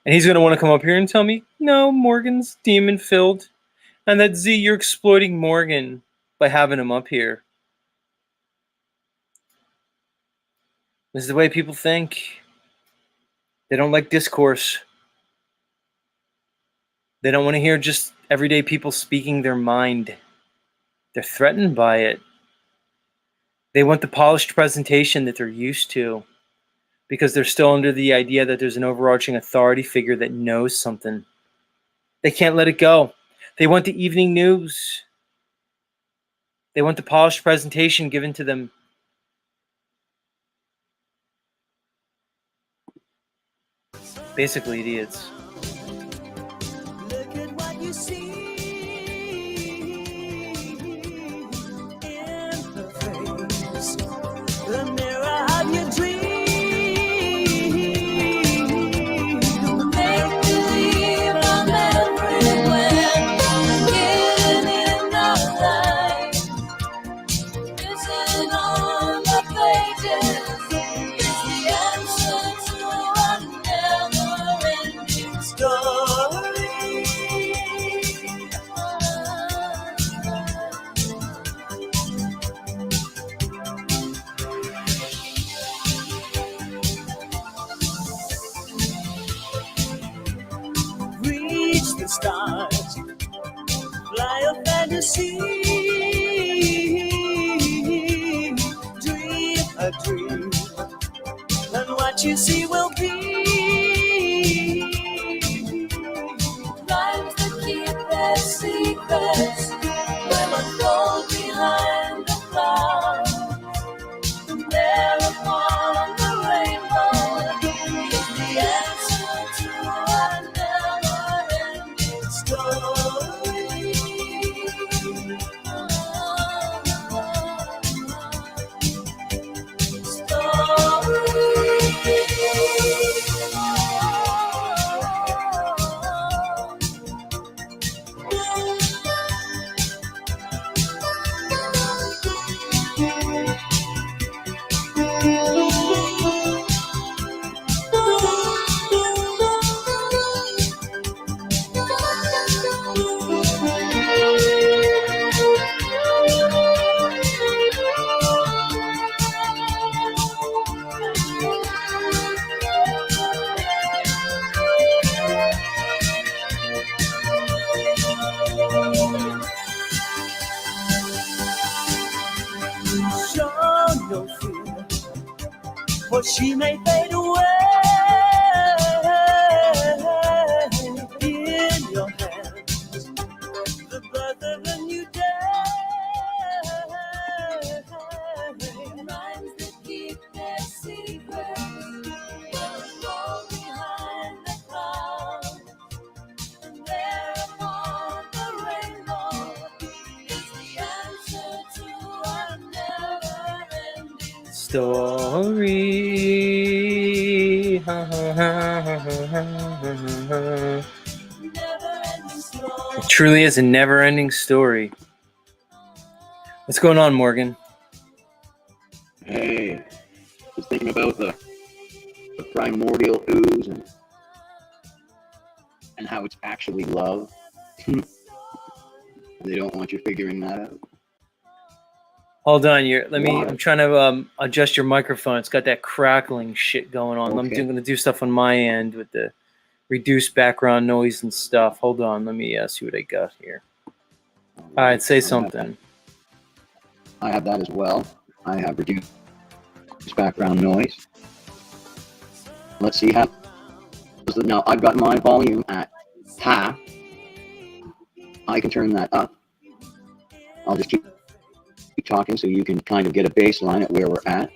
[SPEAKER 1] And he's going to want to come up here and tell me, no, Morgan's demon-filled. And that, Z, you're exploiting Morgan by having him up here. This is the way people think. They don't like discourse. They don't want to hear just everyday people speaking their mind. They're threatened by it. They want the polished presentation that they're used to because they're still under the idea that there's an overarching authority figure that knows something. They can't let it go. They want the evening news. They want the polished presentation given to them. Basically, idiots.
[SPEAKER 7] Look at what you see in her face. stars. Fly a fantasy, dream a dream, and what you see will be.
[SPEAKER 2] Rhymes that keep their secrets will unfold behind the clouds. There upon the rainbow is the answer to a never-ending story.
[SPEAKER 7] Show no fear, for she may fade away. In your hands, the birth of a new day.
[SPEAKER 2] Rhymes that keep their secrets will fall behind the clouds. And there upon the rainbow is the answer to our never-ending
[SPEAKER 1] Story.
[SPEAKER 2] never-ending story.
[SPEAKER 1] It truly is a never-ending story. What's going on, Morgan?
[SPEAKER 10] Hey, just thinking about the primordial ooze and how it's actually love. They don't want you figuring that out.
[SPEAKER 1] Hold on,
[SPEAKER 10] Why?
[SPEAKER 1] I'm trying to adjust your microphone. It's got that crackling shit going on. I'm
[SPEAKER 10] Okay.
[SPEAKER 1] gonna do stuff on my end with the reduced background noise and stuff. Hold on, let me see what I got here. All right, say something.
[SPEAKER 10] I have that as well. I have reduced background noise. Let's see how. Now I've got my volume at half. I can turn that up. I'll just keep talking so you can kind of get a baseline at where we're at.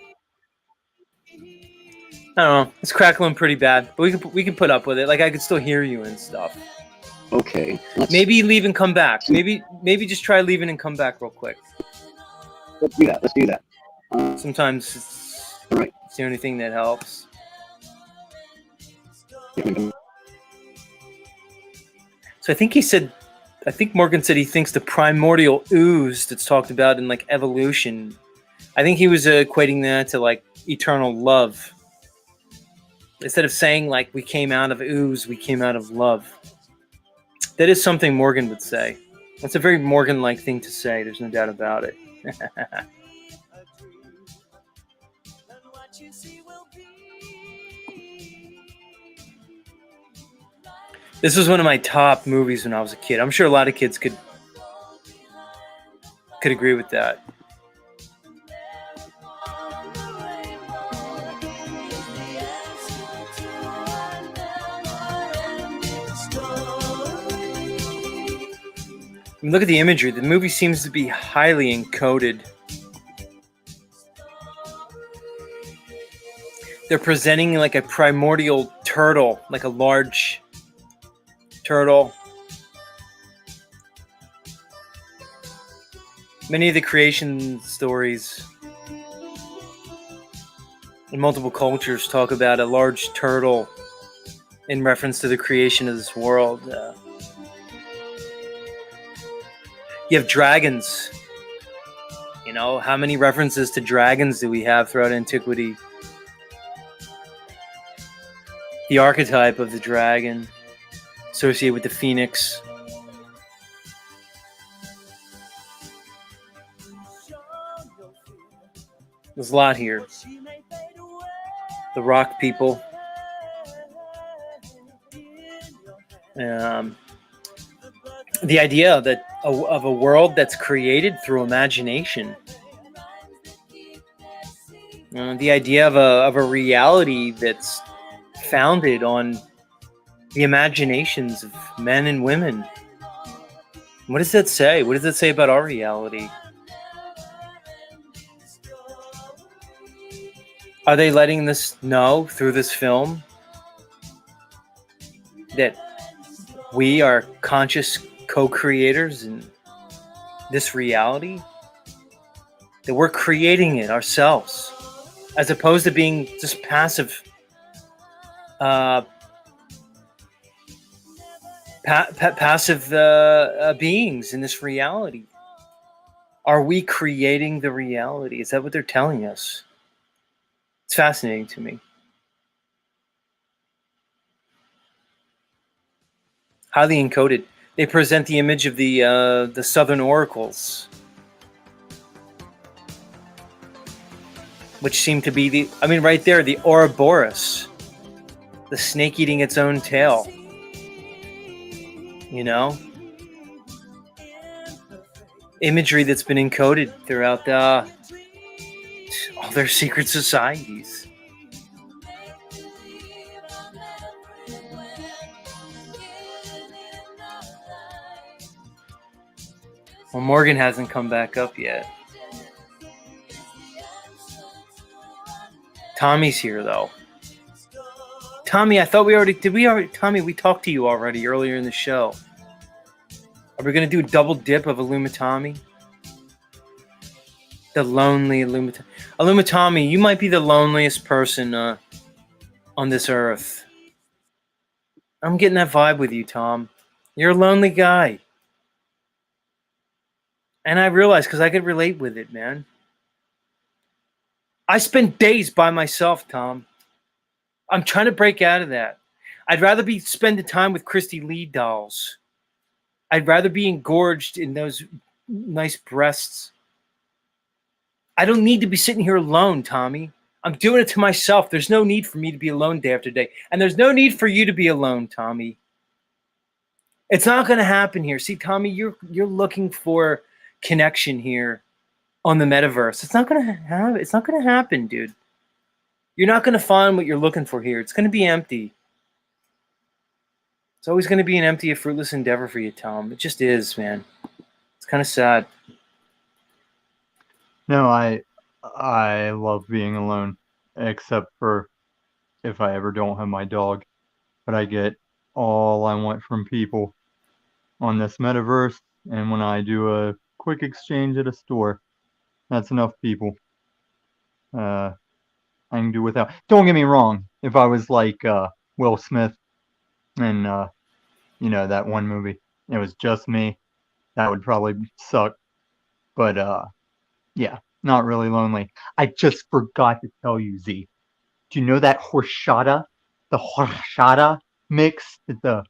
[SPEAKER 1] I don't know. It's crackling pretty bad, but we can put up with it. Like I could still hear you and stuff.
[SPEAKER 10] Okay.
[SPEAKER 1] Maybe leave and come back. Maybe just try leaving and come back real quick.
[SPEAKER 10] Let's do that.
[SPEAKER 1] Sometimes it's the only thing that helps. So I think Morgan said he thinks the primordial ooze that's talked about in like evolution. I think he was equating that to like eternal love. Instead of saying like we came out of ooze, we came out of love. That is something Morgan would say. That's a very Morgan-like thing to say. There's no doubt about it. This was one of my top movies when I was a kid. I'm sure a lot of kids could agree with that. I mean, look at the imagery. The movie seems to be highly encoded. They're presenting like a primordial turtle, like a large turtle. Many of the creation stories in multiple cultures talk about a large turtle in reference to the creation of this world. You have dragons. You know, how many references to dragons do we have throughout antiquity? The archetype of the dragon associated with the phoenix. There's a lot here. The rock people. the idea that of a world that's created through imagination. The idea of a reality that's founded on the imaginations of men and women. What does that say? What does it say about our reality? Are they letting us know through this film that we are conscious co-creators in this reality? That we're creating it ourselves, as opposed to being just passive passive beings in this reality. Are we creating the reality? Is that what they're telling us? It's fascinating to me. Highly encoded. They present the image of the southern oracles, which seem to be right there, the Ouroboros, the snake eating its own tail. You know? Imagery that's been encoded throughout all their secret societies. Well, Morgan hasn't come back up yet. Tommy's here, though. Tommy, I thought Tommy, we talked to you already earlier in the show. Are we going to do a double dip of Illumitami? The lonely Illumitami. Illumitami, you might be the loneliest person on this earth. I'm getting that vibe with you, Tom. You're a lonely guy. And I realize, because I could relate with it, man. I spend days by myself, Tom. I'm trying to break out of that. I'd rather be spending time with Christy Lee dolls. I'd rather be engorged in those nice breasts. I don't need to be sitting here alone, Tommy. I'm doing it to myself. There's no need for me to be alone day after day. And there's no need for you to be alone, Tommy. It's not going to happen here. See, Tommy, you're looking for connection here on the metaverse. It's not going to happen, dude. You're not going to find what you're looking for here. It's going to be empty. It's always going to be an empty, a fruitless endeavor for you, Tom. It just is, man. It's kind of sad.
[SPEAKER 5] No, I love being alone, except for if I ever don't have my dog. But I get all I want from people on this metaverse, and when I do a quick exchange at a store, that's enough people. I can do without. Don't get me wrong. If I was like Will Smith and that one movie, it was just me, that would probably suck. But yeah, not really lonely. I just forgot to tell you, Z. Do you know that horchata? The horchata mix that the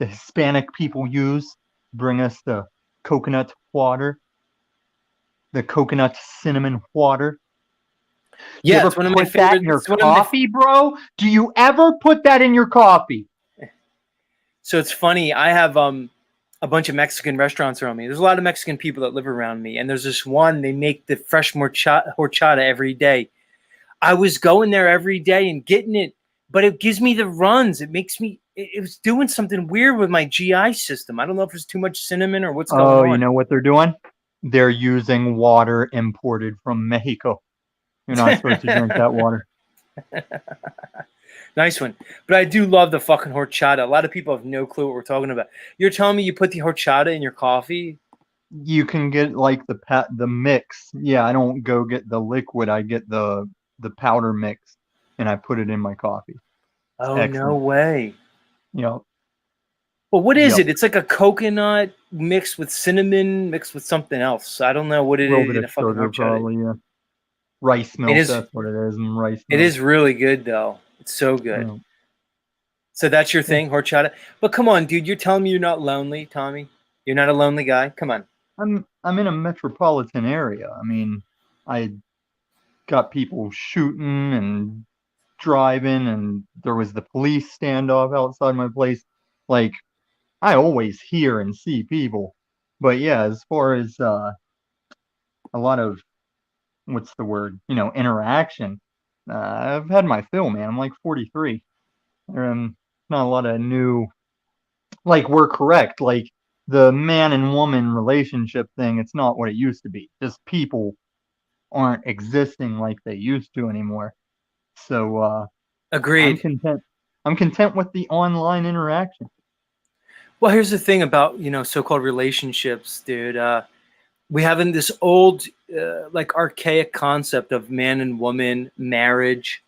[SPEAKER 5] Hispanic people use to bring us the coconut water? The coconut cinnamon water?
[SPEAKER 1] Yeah,
[SPEAKER 5] you
[SPEAKER 1] it's
[SPEAKER 5] ever
[SPEAKER 1] one of my
[SPEAKER 5] put that in your coffee, bro? Do you ever put that in your coffee?
[SPEAKER 1] So it's funny. I have a bunch of Mexican restaurants around me. There's a lot of Mexican people that live around me, and there's this one. They make the fresh horchata every day. I was going there every day and getting it, but it gives me the runs. It makes me. It was doing something weird with my GI system. I don't know if there's too much cinnamon or what's going on.
[SPEAKER 5] Oh, you know what they're doing? They're using water imported from Mexico. You're not supposed to drink that water.
[SPEAKER 1] Nice one. But I do love the fucking horchata. A lot of people have no clue what we're talking about. You're telling me you put the horchata in your coffee?
[SPEAKER 5] You can get like the mix. Yeah, I don't go get the liquid. I get the powder mix, and I put it in my coffee.
[SPEAKER 1] Oh, excellent. No way.
[SPEAKER 5] Yep.
[SPEAKER 1] Well, what is it? It's like a coconut mixed with cinnamon, mixed with something else. I don't know what it is. A little bit of sugar,
[SPEAKER 5] probably, yeah. Rice milk, that's what it is. And rice milk.
[SPEAKER 1] It is really good, though. It's so good. Yeah. So that's your thing, horchata? But come on, dude. You're telling me you're not lonely, Tommy? You're not a lonely guy? Come on.
[SPEAKER 5] I'm in a metropolitan area. I mean, I got people shooting and driving, and there was the police standoff outside my place. Like, I always hear and see people. But yeah, as far as a lot of, what's the word, interaction, I've had my fill, man. I'm like 43. Not a lot of new, like, we're correct. Like, the man and woman relationship thing, it's not what it used to be. Just people aren't existing like they used to anymore. So I'm
[SPEAKER 1] Agreed.
[SPEAKER 5] content. I'm content with the online interaction.
[SPEAKER 1] Well, here's the thing about, so-called relationships, dude. We have in this old, like archaic concept of man and woman marriage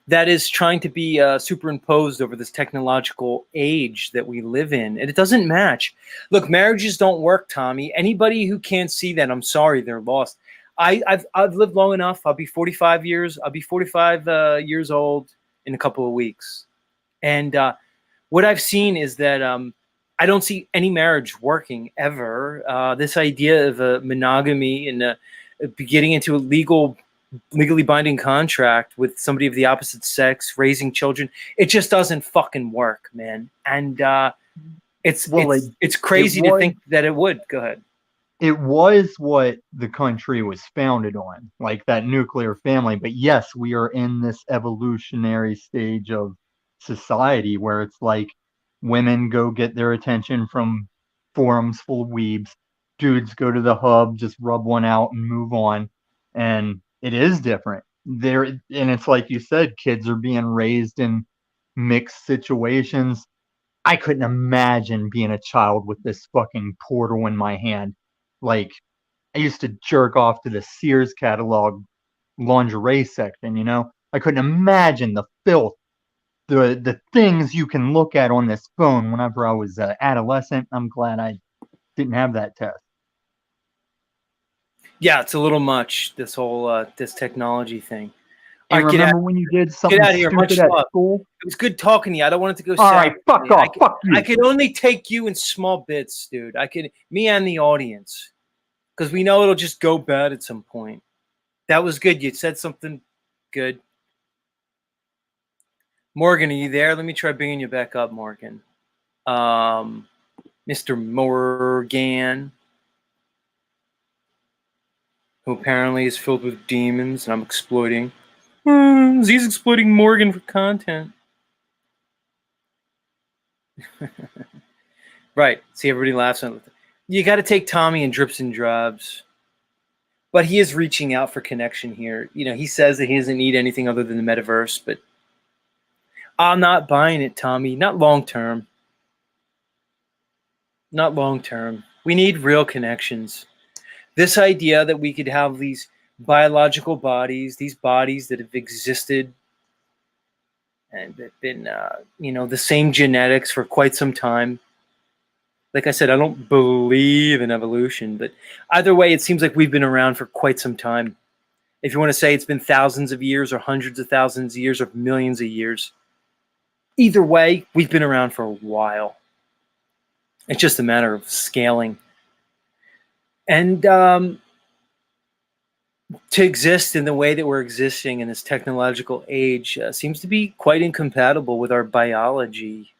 [SPEAKER 1] that is trying to be superimposed over this technological age that we live in, and it doesn't match. Look, marriages don't work, Tommy. Anybody who can't see that, I'm sorry, they're lost. I've lived long enough. I'll be 45 years. I'll be 45 years old in a couple of weeks, and what I've seen is that I don't see any marriage working ever. This idea of monogamy and getting into a legally binding contract with somebody of the opposite sex, raising children, it just doesn't fucking work, man. And it's crazy to think that it would. Go ahead.
[SPEAKER 5] It was what the country was founded on, like that nuclear family. But yes, we are in this evolutionary stage of society where it's like women go get their attention from forums full of weebs, dudes go to the hub, just rub one out and move on. And it is different. And it's like you said, kids are being raised in mixed situations. I couldn't imagine being a child with this fucking portal in my hand. Like, I used to jerk off to the Sears catalog lingerie section, I couldn't imagine the filth, the things you can look at on this phone whenever I was adolescent. I'm glad I didn't have that test.
[SPEAKER 1] Yeah, it's a little much, this whole this technology thing.
[SPEAKER 5] Hey, remember when you did something
[SPEAKER 1] Get out of here.
[SPEAKER 5] stupid
[SPEAKER 1] Much
[SPEAKER 5] at
[SPEAKER 1] love.
[SPEAKER 5] school?
[SPEAKER 1] It was good talking to you. I don't want it to go
[SPEAKER 5] All
[SPEAKER 1] south.
[SPEAKER 5] right, fuck off. Fuck you.
[SPEAKER 1] I can only take you in small bits, dude. Me and the audience, because we know it'll just go bad at some point. That was good. You said something good. Morgan, are you there? Let me try bringing you back up, Morgan. Mr. Morgan, who apparently is filled with demons, and I'm exploiting. He's exploiting Morgan for content. Right. See, everybody laughs at it. You got to take Tommy in drips and drabs. But he is reaching out for connection here. He says that he doesn't need anything other than the metaverse, but I'm not buying it, Tommy. Not long term. Not long term. We need real connections. This idea that we could have these biological bodies, these bodies that have existed and have been, the same genetics for quite some time. Like I said, I don't believe in evolution, but either way, it seems like we've been around for quite some time. If you want to say it's been thousands of years or hundreds of thousands of years or millions of years, either way, we've been around for a while. It's just a matter of scaling. And to exist in the way that we're existing in this technological age seems to be quite incompatible with our biology.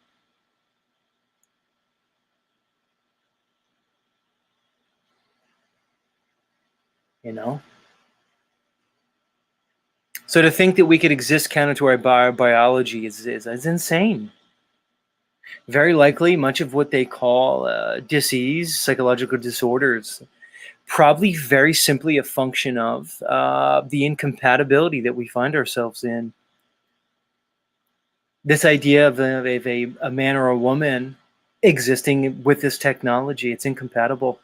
[SPEAKER 1] So to think that we could exist counter to our biology is insane. Very likely, much of what they call disease, psychological disorders, probably very simply a function of the incompatibility that we find ourselves in. This idea of a man or a woman existing with this technology, it's incompatible.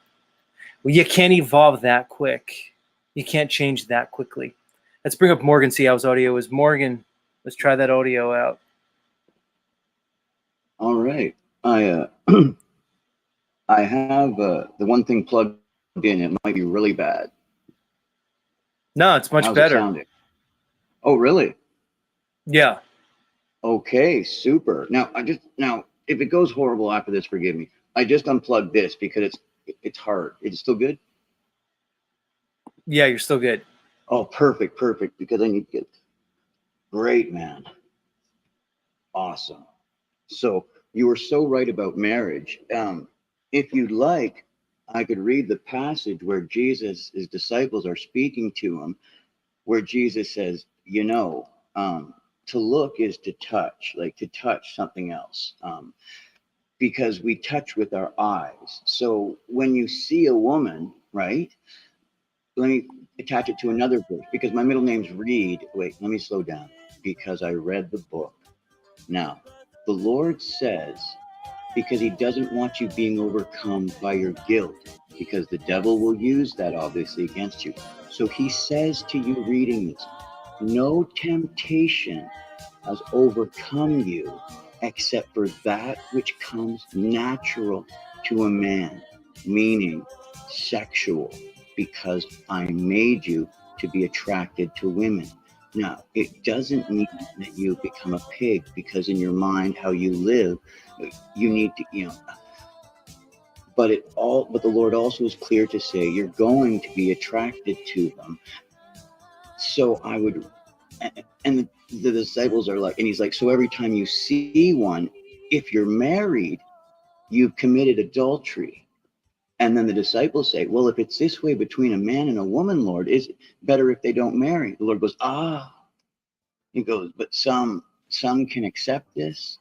[SPEAKER 1] Well, you can't evolve that quick. You can't change that quickly. Let's bring up Morgan, see how his audio is. Morgan, let's try that audio out.
[SPEAKER 10] All right. I I have the one thing plugged in. It might be really bad.
[SPEAKER 1] No, it's much better.
[SPEAKER 10] It sounding? Oh, really?
[SPEAKER 1] Yeah.
[SPEAKER 10] Okay, super. Now, if it goes horrible after this, forgive me. I just unplugged this because it's hard. It's still good?
[SPEAKER 1] Yeah, you're still good.
[SPEAKER 10] Oh, perfect. Because I need to get great, man. Awesome. So You were so right about marriage. If you'd like, I could read the passage where Jesus, his disciples are speaking to him, where Jesus says, to look is to touch, like to touch something else, because we touch with our eyes. So when you see a woman, right? Let me attach it to another verse because my middle name's Reed. Wait, let me slow down because I read the book. Now, the Lord says, because he doesn't want you being overcome by your guilt, because the devil will use that obviously against you. So he says to you reading this, no temptation has overcome you except for that which comes natural to a man, meaning sexual, because I made you to be attracted to women. Now, it doesn't mean that you become a pig, because in your mind, how you live, you need to, but the Lord also is clear to say you're going to be attracted to them. So I would, and the disciples are like, and he's like, so every time you see one, if you're married, you've committed adultery. And then the disciples say, well, if it's this way between a man and a woman, Lord, is it better if they don't marry? The Lord goes, he goes, but some can accept this.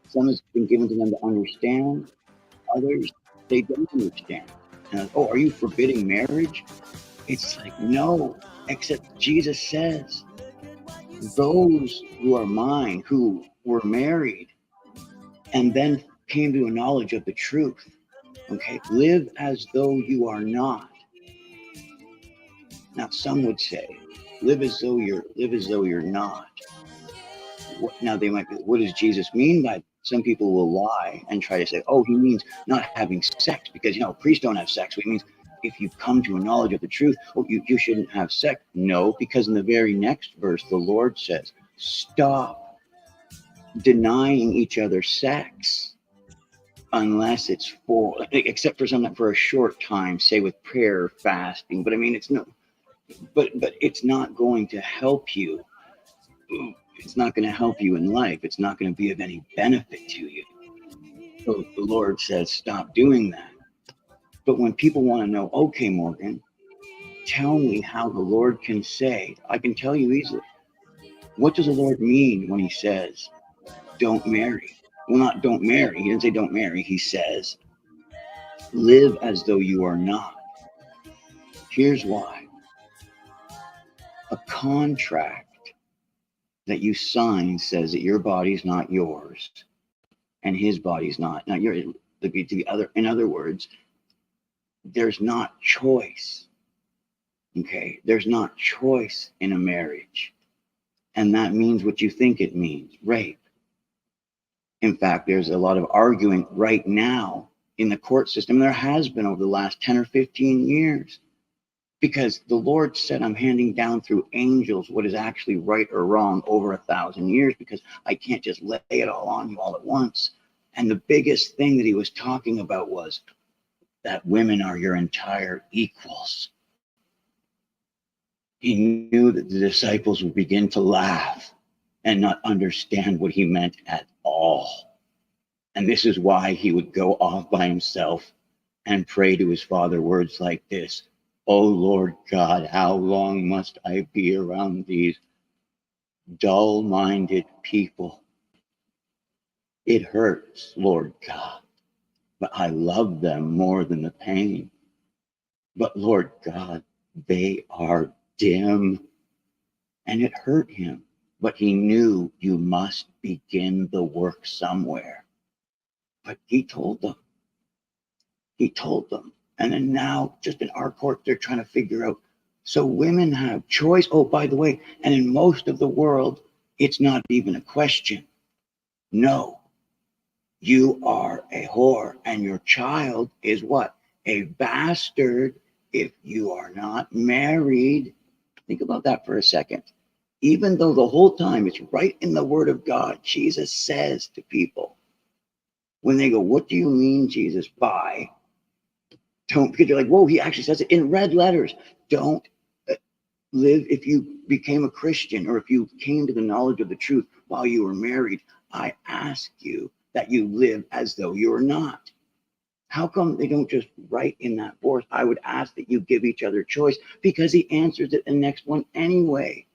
[SPEAKER 10] Some has been given to them to understand. Others, they don't understand. And are you forbidding marriage? It's like, no, except Jesus says, those who are mine, who were married, and then came to a knowledge of the truth, okay, live as though you are not. Now, some would say, live as though you're not. Now they might be, what does Jesus mean by that? Some people will lie and try to say, he means not having sex, because priests don't have sex. So it means if you come to a knowledge of the truth, you shouldn't have sex. No, because in the very next verse, the Lord says, stop denying each other sex unless it's except for something for a short time, say with prayer or fasting. But I mean, but it's not going to help you. It's not going to help you in life. It's not going to be of any benefit to you. So the Lord says, stop doing that. But when people want to know, okay, Morgan, tell me how the Lord can say, I can tell you easily. What does the Lord mean when he says, don't marry? Well, not don't marry. He didn't say don't marry. He says, live as though you are not. Here's why. A contract that you sign says that your body's not yours and his body's not. Now you're the other. In other words, there's not choice. Okay, there's not choice in a marriage, and that means what you think it means: rape. In fact, there's a lot of arguing right now in the court system. There has been over the last 10 or 15 years. Because the Lord said, I'm handing down through angels what is actually right or wrong over 1,000 years, because I can't just lay it all on you all at once. And the biggest thing that he was talking about was that women are your entire equals. He knew that the disciples would begin to laugh and not understand what he meant at all. And this is why he would go off by himself and pray to his Father words like this: oh, Lord God, how long must I be around these dull-minded people? It hurts, Lord God, but I love them more than the pain. But Lord God, they are dim. And it hurt him, but he knew you must begin the work somewhere. But he told them. He told them. And then now, just in our court, they're trying to figure out. So women have choice. Oh, by the way, and in most of the world, it's not even a question. No, you are a whore, and your child is what? A bastard if you are not married. Think about that for a second. Even though the whole time it's right in the Word of God, Jesus says to people, when they go, what do you mean, Jesus, by? Don't, because you're like, whoa, he actually says it in red letters. Don't live, if you became a Christian or if you came to the knowledge of the truth while you were married, I ask you that you live as though you're not. How come they don't just write in that verse, I would ask that you give each other choice? Because he answers it in the next one anyway.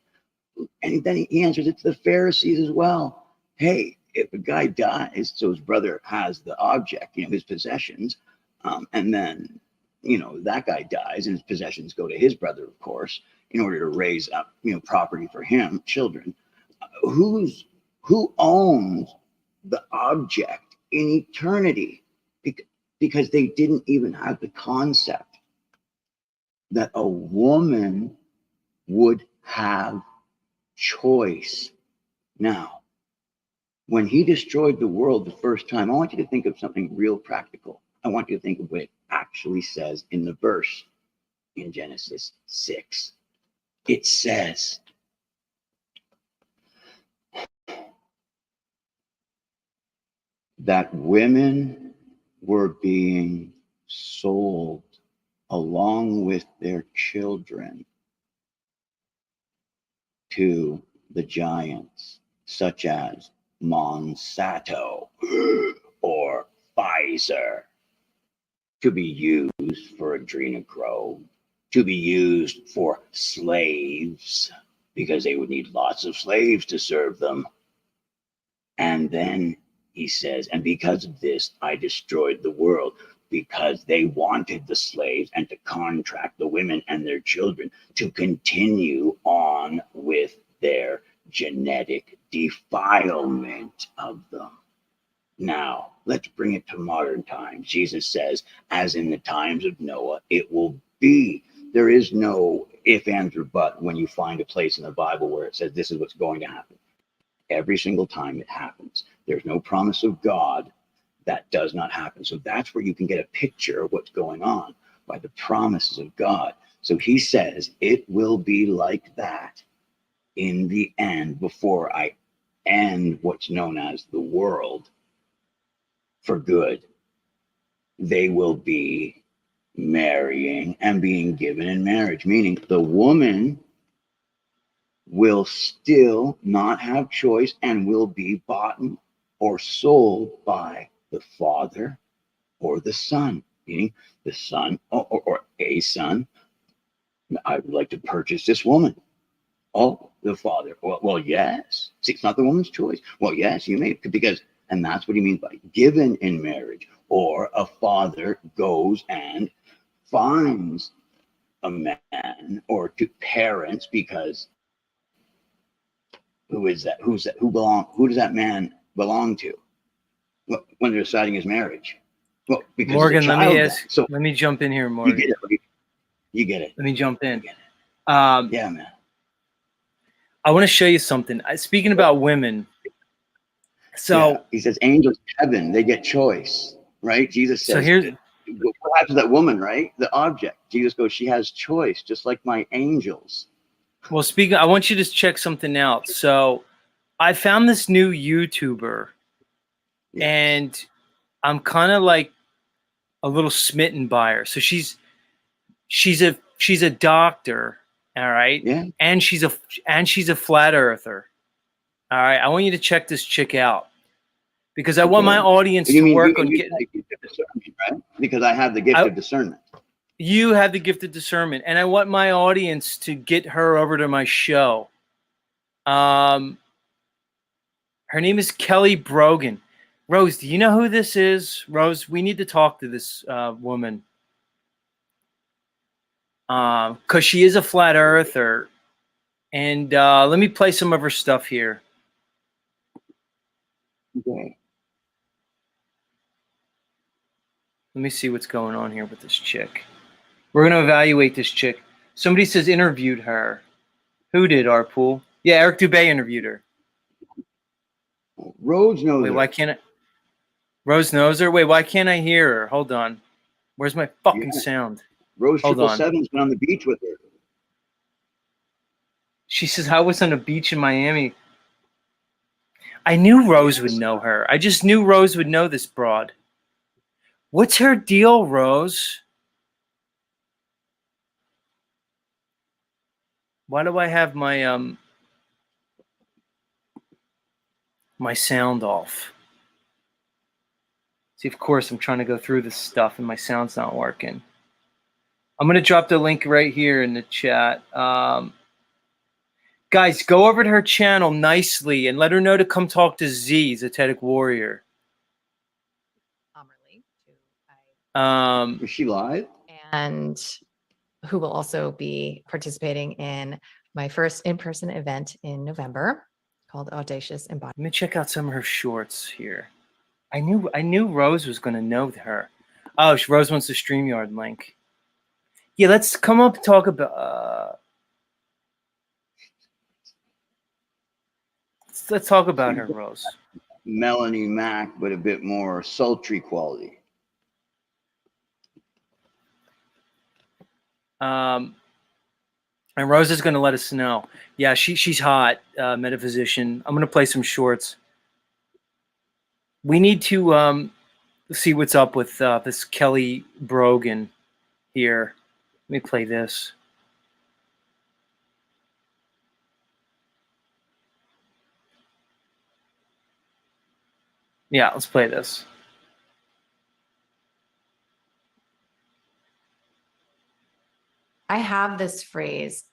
[SPEAKER 10] And then he answers it to the Pharisees as well. Hey, if a guy dies, so his brother has the object, his possessions, and then, that guy dies and his possessions go to his brother, of course, in order to raise up, property for him, children. Who owns the object in eternity? Because they didn't even have the concept that a woman would have choice. Now, when he destroyed the world the first time, I want you to think of something real practical. I want you to think of what it actually says in the verse in Genesis 6. It says, that women were being sold along with their children to the giants, such as Monsanto or Pfizer, to be used for adrenochrome, to be used for slaves, because they would need lots of slaves to serve them. And then he says, and because of this, I destroyed the world, because they wanted the slaves and to contract the women and their children to continue on with their genetic defilement of them. Now, let's bring it to modern times. Jesus says, as in the times of Noah, it will be. There is no if, ands, or but when you find a place in the Bible where it says this is what's going to happen. Every single time it happens. There's no promise of God that does not happen. So that's where you can get a picture of what's going on by the promises of God. So he says, it will be like that in the end, before I end what's known as the world for good. They will be marrying and being given in marriage, meaning the woman will still not have choice and will be bought or sold by the father or the son, meaning the son or a son. I would like to purchase this woman. Oh, the father. Well, yes. See, it's not the woman's choice. Well, yes, you may, because, and that's what he means by given in marriage. Or a father goes and finds a man, or to parents, because who is that? Who does that man belong to when they're deciding his marriage? Well, because
[SPEAKER 1] Morgan, let me jump in here, Morgan.
[SPEAKER 10] You get it. You get it.
[SPEAKER 1] Let me jump in.
[SPEAKER 10] Yeah, man.
[SPEAKER 1] I want to show you something. Speaking about women. So
[SPEAKER 10] yeah. He says, angels in heaven, they get choice, right? Jesus says, what happens to that woman, right? The object. Jesus goes, she has choice, just like my angels.
[SPEAKER 1] Well, I want you to check something out. So I found this new YouTuber, and I'm kind of like a little smitten by her. So she's a doctor, all right?
[SPEAKER 10] Yeah.
[SPEAKER 1] And she's a flat earther. All right. I want you to check this chick out, because I want my audience to work on getting
[SPEAKER 10] the gift of discernment, right? Because I have the gift of discernment.
[SPEAKER 1] You have the gift of discernment, and I want my audience to get her over to my show. Her name is Kelly Brogan. Rose, do you know who this is? Rose, we need to talk to this woman. Because she is a flat earther. And let me play some of her stuff here.
[SPEAKER 10] Okay.
[SPEAKER 1] Let me see what's going on here with this chick. We're going to evaluate this chick. Somebody says interviewed her. Who did, Arpool? Yeah, Eric Dubay interviewed her.
[SPEAKER 10] Rose knows her.
[SPEAKER 1] Why can't I? Rose knows her? Wait, why can't I hear her? Hold on. Where's my fucking sound?
[SPEAKER 10] Rose 777's been on the beach with her.
[SPEAKER 1] She says, I was on a beach in Miami. I knew Rose would know her. I just knew Rose would know this broad. What's her deal, Rose? Why do I have my my sound off? See, of course, I'm trying to go through this stuff and my sound's not working. I'm going to drop the link right here in the chat. Guys, go over to her channel nicely and let her know to come talk to Z, Zetetic Warrior.
[SPEAKER 10] Is she live?
[SPEAKER 11] And who will also be participating in my first in-person event in November called Audacious Embodiment.
[SPEAKER 1] Let me check out some of her shorts here. I knew Rose was going to know her. Oh, Rose wants the StreamYard link. Yeah, let's come up and talk about. Let's talk about her, Rose.
[SPEAKER 10] Melanie Mac, but a bit more sultry quality.
[SPEAKER 1] And Rose is going to let us know. Yeah, she's hot, metaphysician. I'm going to play some shorts. We need to see what's up with this Kelly Brogan here. Let me play this. Yeah, let's play this.
[SPEAKER 11] I have this phrase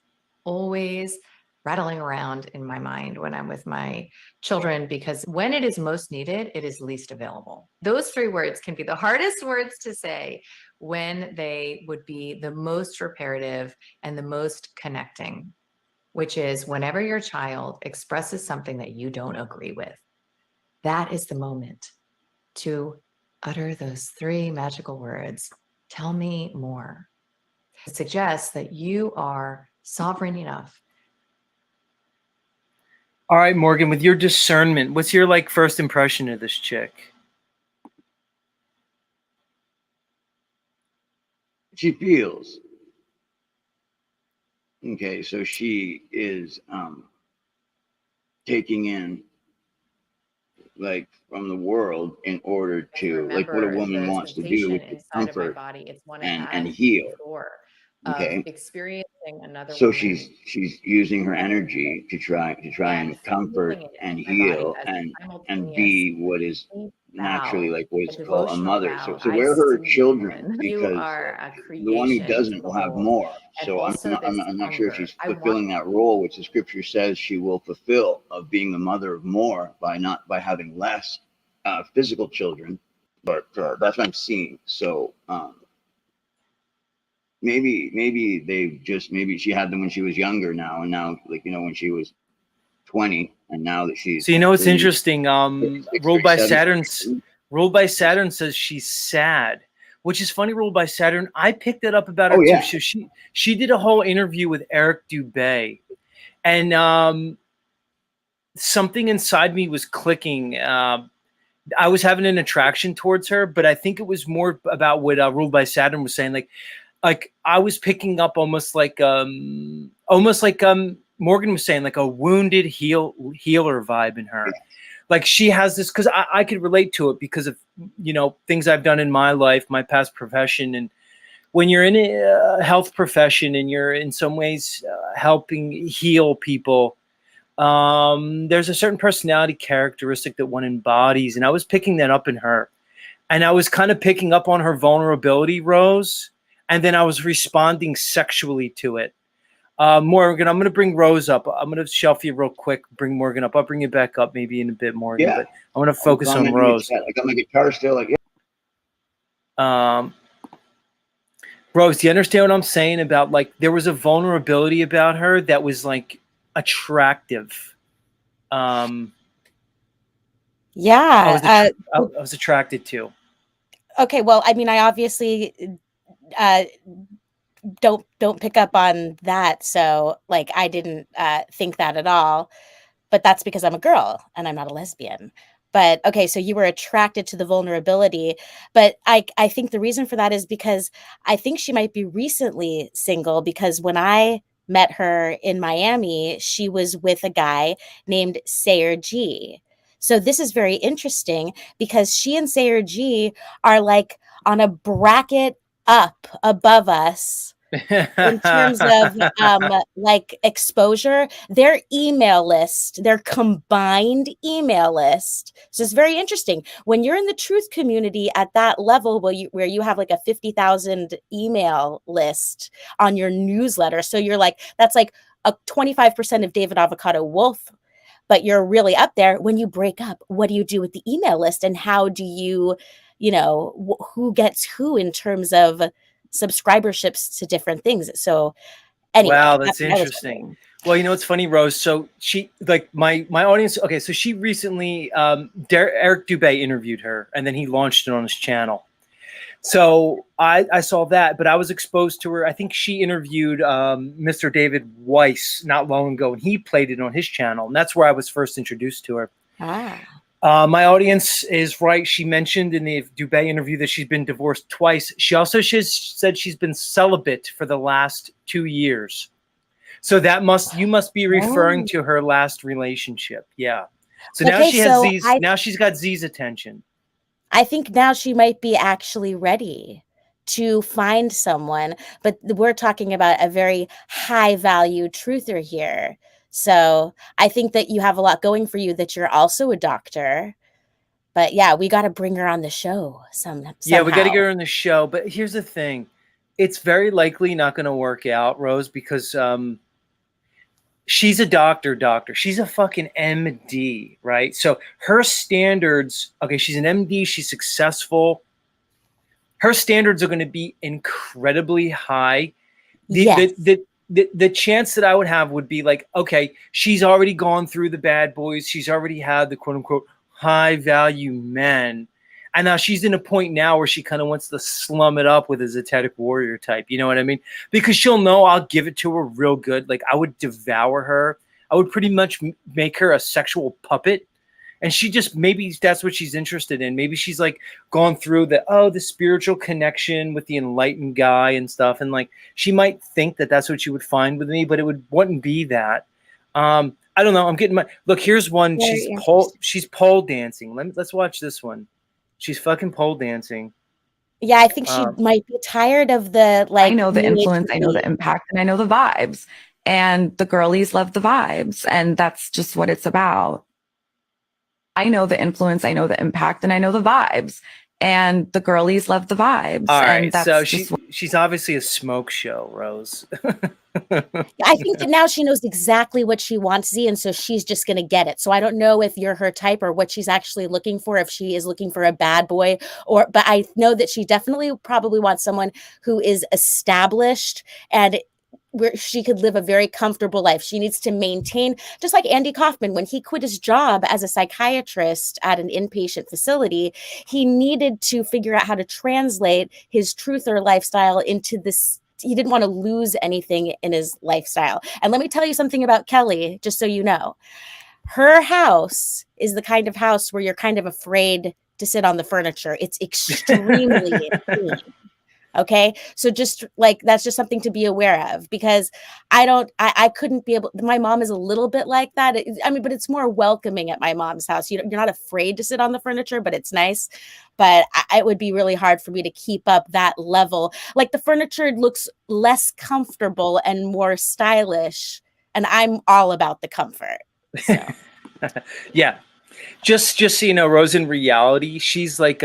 [SPEAKER 11] always rattling around in my mind when I'm with my children, because when it is most needed, it is least available. Those three words can be the hardest words to say when they would be the most reparative and the most connecting, which is whenever your child expresses something that you don't agree with, that is the moment to utter those three magical words. Tell me more. It suggests that you are sovereign enough.
[SPEAKER 1] All right, Morgan, with your discernment, what's your first impression of this chick?
[SPEAKER 10] She feels. Okay, so she is taking in from the world in order to what a woman wants to do is comfort and heal. Okay,
[SPEAKER 11] experiencing another
[SPEAKER 10] so
[SPEAKER 11] woman.
[SPEAKER 10] she's using her energy to try and comfort and heal and be what is naturally what is called a mother. So where are her children? Because the one who doesn't will have more. So I'm not sure if she's fulfilling that role, which the scripture says she will fulfill, of being the mother of more by having less physical children. But that's what I'm seeing. So maybe maybe she had them when she was younger now, and now when she was 20, and now that she's
[SPEAKER 1] So it's interesting. Ruled by Saturn says she's sad, which is funny. Ruled by Saturn, I picked it up about her too. So she did a whole interview with Eric Dubay, and something inside me was clicking. I was having an attraction towards her, but I think it was more about what Ruled by Saturn was saying. Like I was picking up almost like Morgan was saying, like a wounded healer vibe in her. Yeah. Like she has this, because I could relate to it because of things I've done in my life, my past profession, and when you're in a health profession and you're in some ways helping heal people, there's a certain personality characteristic that one embodies, and I was picking that up in her, and I was kind of picking up on her vulnerability, Rose. And then I was responding sexually to it. Morgan, I'm going to bring Rose up. I'm going to shelf you real quick, bring Morgan up. I'll bring you back up maybe in a bit, Morgan. Yeah. But I'm going to focus on Rose.
[SPEAKER 10] I got my guitar still.
[SPEAKER 1] Rose, do you understand what I'm saying about there was a vulnerability about her that was attractive?
[SPEAKER 12] Yeah.
[SPEAKER 1] I was attracted to.
[SPEAKER 12] Okay. Well, I mean, I obviously don't pick up on that, so I didn't think that at all, but that's because I'm a girl and I'm not a lesbian. But okay, so you were attracted to the vulnerability, but I think the reason for that is because I think she might be recently single, because when I met her in Miami, she was with a guy named Sayer G. So this is very interesting because she and Sayer G are on a bracket up above us in terms of like exposure, their email list, their combined email list. So it's very interesting when you're in the truth community at that level where you have like a 50,000 email list on your newsletter. So you're like, that's like a 25% of David Avocado Wolf, but you're really up there. When you break up, what do you do with the email list, and how do you, who gets who in terms of subscriberships to different things? So anyway,
[SPEAKER 1] Wow,
[SPEAKER 12] that's
[SPEAKER 1] that's
[SPEAKER 12] what I was
[SPEAKER 1] interesting.
[SPEAKER 12] wondering.
[SPEAKER 1] Well, it's funny, Rose. So she, like, my audience. Okay, so she recently, Eric Dubay interviewed her, and then he launched it on his channel. So I saw that, but I was exposed to her. I think she interviewed Mr. David Weiss not long ago, and he played it on his channel, and that's where I was first introduced to her. My audience is right. She mentioned in the Dubay interview that she's been divorced twice. She also said she's been celibate for the last 2 years. So you must be referring to her last relationship. Yeah. So now
[SPEAKER 12] Okay,
[SPEAKER 1] she has
[SPEAKER 12] so
[SPEAKER 1] Z's. Now she's got Z's attention.
[SPEAKER 12] I think now she might be actually ready to find someone, but we're talking about a very high value truther here. So I think that you have a lot going for you, that you're also a doctor. But yeah, we got to bring her on the show somehow.
[SPEAKER 1] Yeah, we got to get her on the show. But here's the thing. It's very likely not going to work out, Rose, because she's a doctor. She's a fucking MD, right? So her standards, okay, she's an MD. She's successful. Her standards are going to be incredibly high. The chance that I would have would be like, okay, she's already gone through the bad boys. She's already had the quote unquote high value men. And now she's in a point now where she kind of wants to slum it up with a Zetetic warrior type. You know what I mean? Because she'll know I'll give it to her real good. Like I would devour her. I would pretty much make her a sexual puppet. And she just, maybe that's what she's interested in. Maybe she's like gone through the spiritual connection with the enlightened guy and stuff. And like, she might think that that's what she would find with me, but wouldn't be that. I don't know. I'm getting look, here's one. She's pole dancing. Let's watch this one. She's fucking pole dancing.
[SPEAKER 12] Yeah, I think she might be tired of the like.
[SPEAKER 13] I know the influence, I know the impact, and I know the vibes. And the girlies love the vibes. And that's just what it's about. I know the influence, I know the impact, and I know the vibes. And the girlies love the vibes.
[SPEAKER 1] All right,
[SPEAKER 13] and that's
[SPEAKER 1] so she's obviously a smoke show, Rose.
[SPEAKER 12] I think that now she knows exactly what she wants, Z, and so she's just going to get it. So I don't know if you're her type or what she's actually looking for, if she is looking for a bad boy, but I know that she definitely probably wants someone who is established and where she could live a very comfortable life. She needs to maintain, just like Andy Kaufman, when he quit his job as a psychiatrist at an inpatient facility, he needed to figure out how to translate his truther lifestyle into this. He didn't want to lose anything in his lifestyle. And let me tell you something about Kelly, just so you know. Her house is the kind of house where you're kind of afraid to sit on the furniture. It's extremely clean. Okay. So just like, that's just something to be aware of, because I couldn't be able, my mom is a little bit like that. But it's more welcoming at my mom's house. You're not afraid to sit on the furniture, but it's nice. But it would be really hard for me to keep up that level. Like the furniture looks less comfortable and more stylish. And I'm all about the comfort. So.
[SPEAKER 1] Yeah. Just so you know, Rose, in reality, she's like,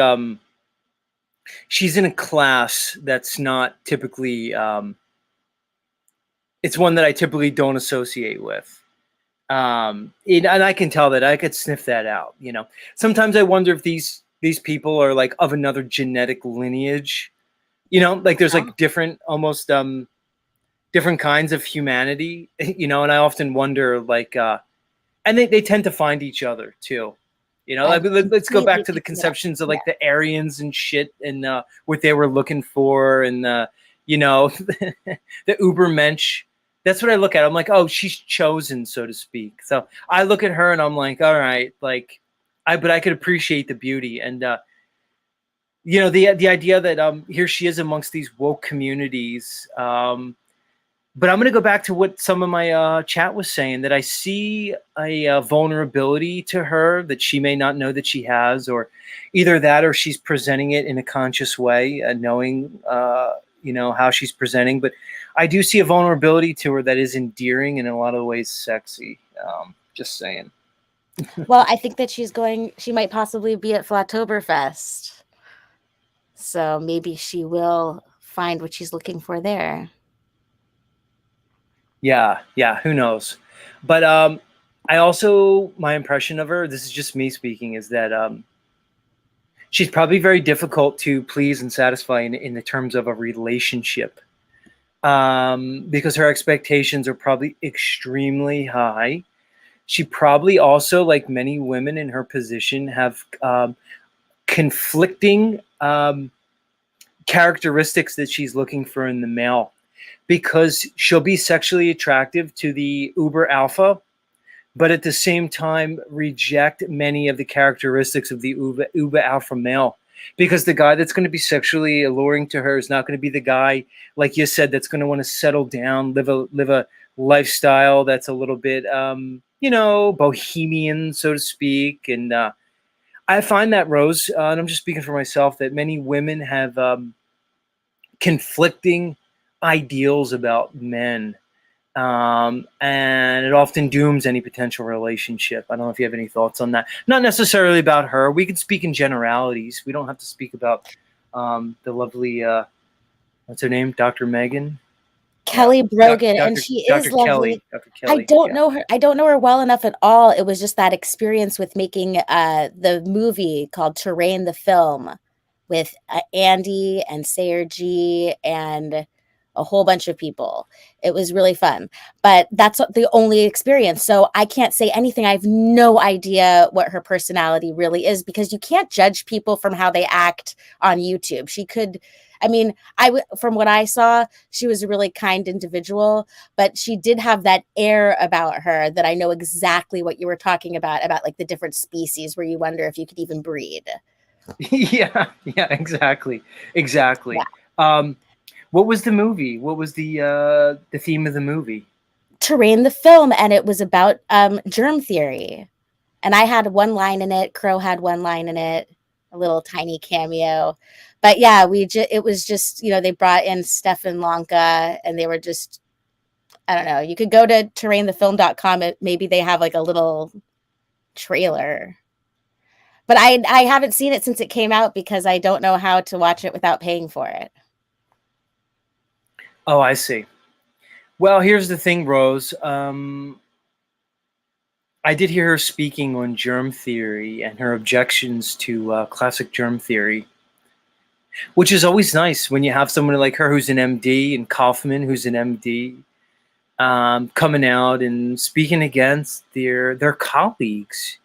[SPEAKER 1] she's in a class that's not typically, it's one that I typically don't associate with. And I can tell that. I could sniff that out, Sometimes I wonder if these people are like of another genetic lineage, like there's like different, almost different kinds of humanity, and I often wonder like, and they tend to find each other too. Let's go back to the conceptions of like the Aryans and shit, and what they were looking for, and the Ubermensch. That's what I look at. I'm like, oh, she's chosen, so to speak. So I look at her and I'm like, all right, like, but I could appreciate the beauty, and the idea that here she is amongst these woke communities. But I'm going to go back to what some of my chat was saying, that I see a vulnerability to her that she may not know that she has, or either that or she's presenting it in a conscious way, knowing, how she's presenting, but I do see a vulnerability to her that is endearing and in a lot of ways sexy. Just saying.
[SPEAKER 12] Well, I think that she might possibly be at Flattoberfest. So maybe she will find what she's looking for there.
[SPEAKER 1] Yeah, who knows? But my impression of her, this is just me speaking, is that she's probably very difficult to please and satisfy in the terms of a relationship, because her expectations are probably extremely high. She probably also, like many women in her position, have conflicting characteristics that she's looking for in the male, because she'll be sexually attractive to the uber alpha, but at the same time reject many of the characteristics of the uber alpha male, because the guy that's going to be sexually alluring to her is not going to be the guy, like you said, that's going to want to settle down, live a lifestyle that's a little bit bohemian, so to speak. And I find that, Rose, and I'm just speaking for myself, that many women have conflicting ideals about men, and it often dooms any potential relationship. I don't know if you have any thoughts on that. Not necessarily about her. We can speak in generalities. We don't have to speak about the lovely, what's her name, Dr. Megan?
[SPEAKER 12] Kelly Brogan,
[SPEAKER 1] Dr.
[SPEAKER 12] and she
[SPEAKER 1] Dr.
[SPEAKER 12] is lovely.
[SPEAKER 1] Kelly. Dr. Kelly.
[SPEAKER 12] I don't know her. I don't know her well enough at all. It was just that experience with making the movie called Terrain, the film, with Andy and Sayer G and a whole bunch of people. It was really fun, but that's the only experience. So I can't say anything. I have no idea what her personality really is, because you can't judge people from how they act on YouTube. From what I saw, she was a really kind individual, but she did have that air about her that I know exactly what you were talking about like the different species where you wonder if you could even breed.
[SPEAKER 1] yeah, exactly. Yeah. What was the movie? What was the theme of the movie?
[SPEAKER 12] Terrain, the film, and it was about germ theory. And I had one line in it. Crow had one line in it, a little tiny cameo. But yeah, it was just, they brought in Stefan Lanka, and they were just, I don't know. You could go to terrainthefilm.com. Maybe they have like a little trailer. But I haven't seen it since it came out, because I don't know how to watch it without paying for it.
[SPEAKER 1] Oh, I see. Well, here's the thing, Rose. I did hear her speaking on germ theory and her objections to classic germ theory, which is always nice when you have someone like her who's an MD, and Kaufman who's an MD, coming out and speaking against their colleagues,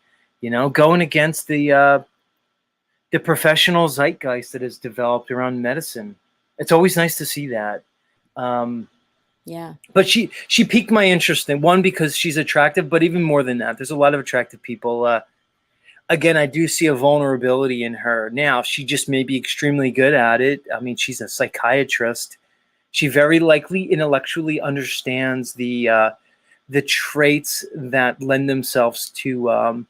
[SPEAKER 1] going against the professional zeitgeist that has developed around medicine. It's always nice to see that.
[SPEAKER 12] Yeah.
[SPEAKER 1] But she piqued my interest in one, because she's attractive, but even more than that, there's a lot of attractive people. Again, I do see a vulnerability in her. Now, she just may be extremely good at it. I mean, she's a psychiatrist. She very likely intellectually understands the traits that lend themselves to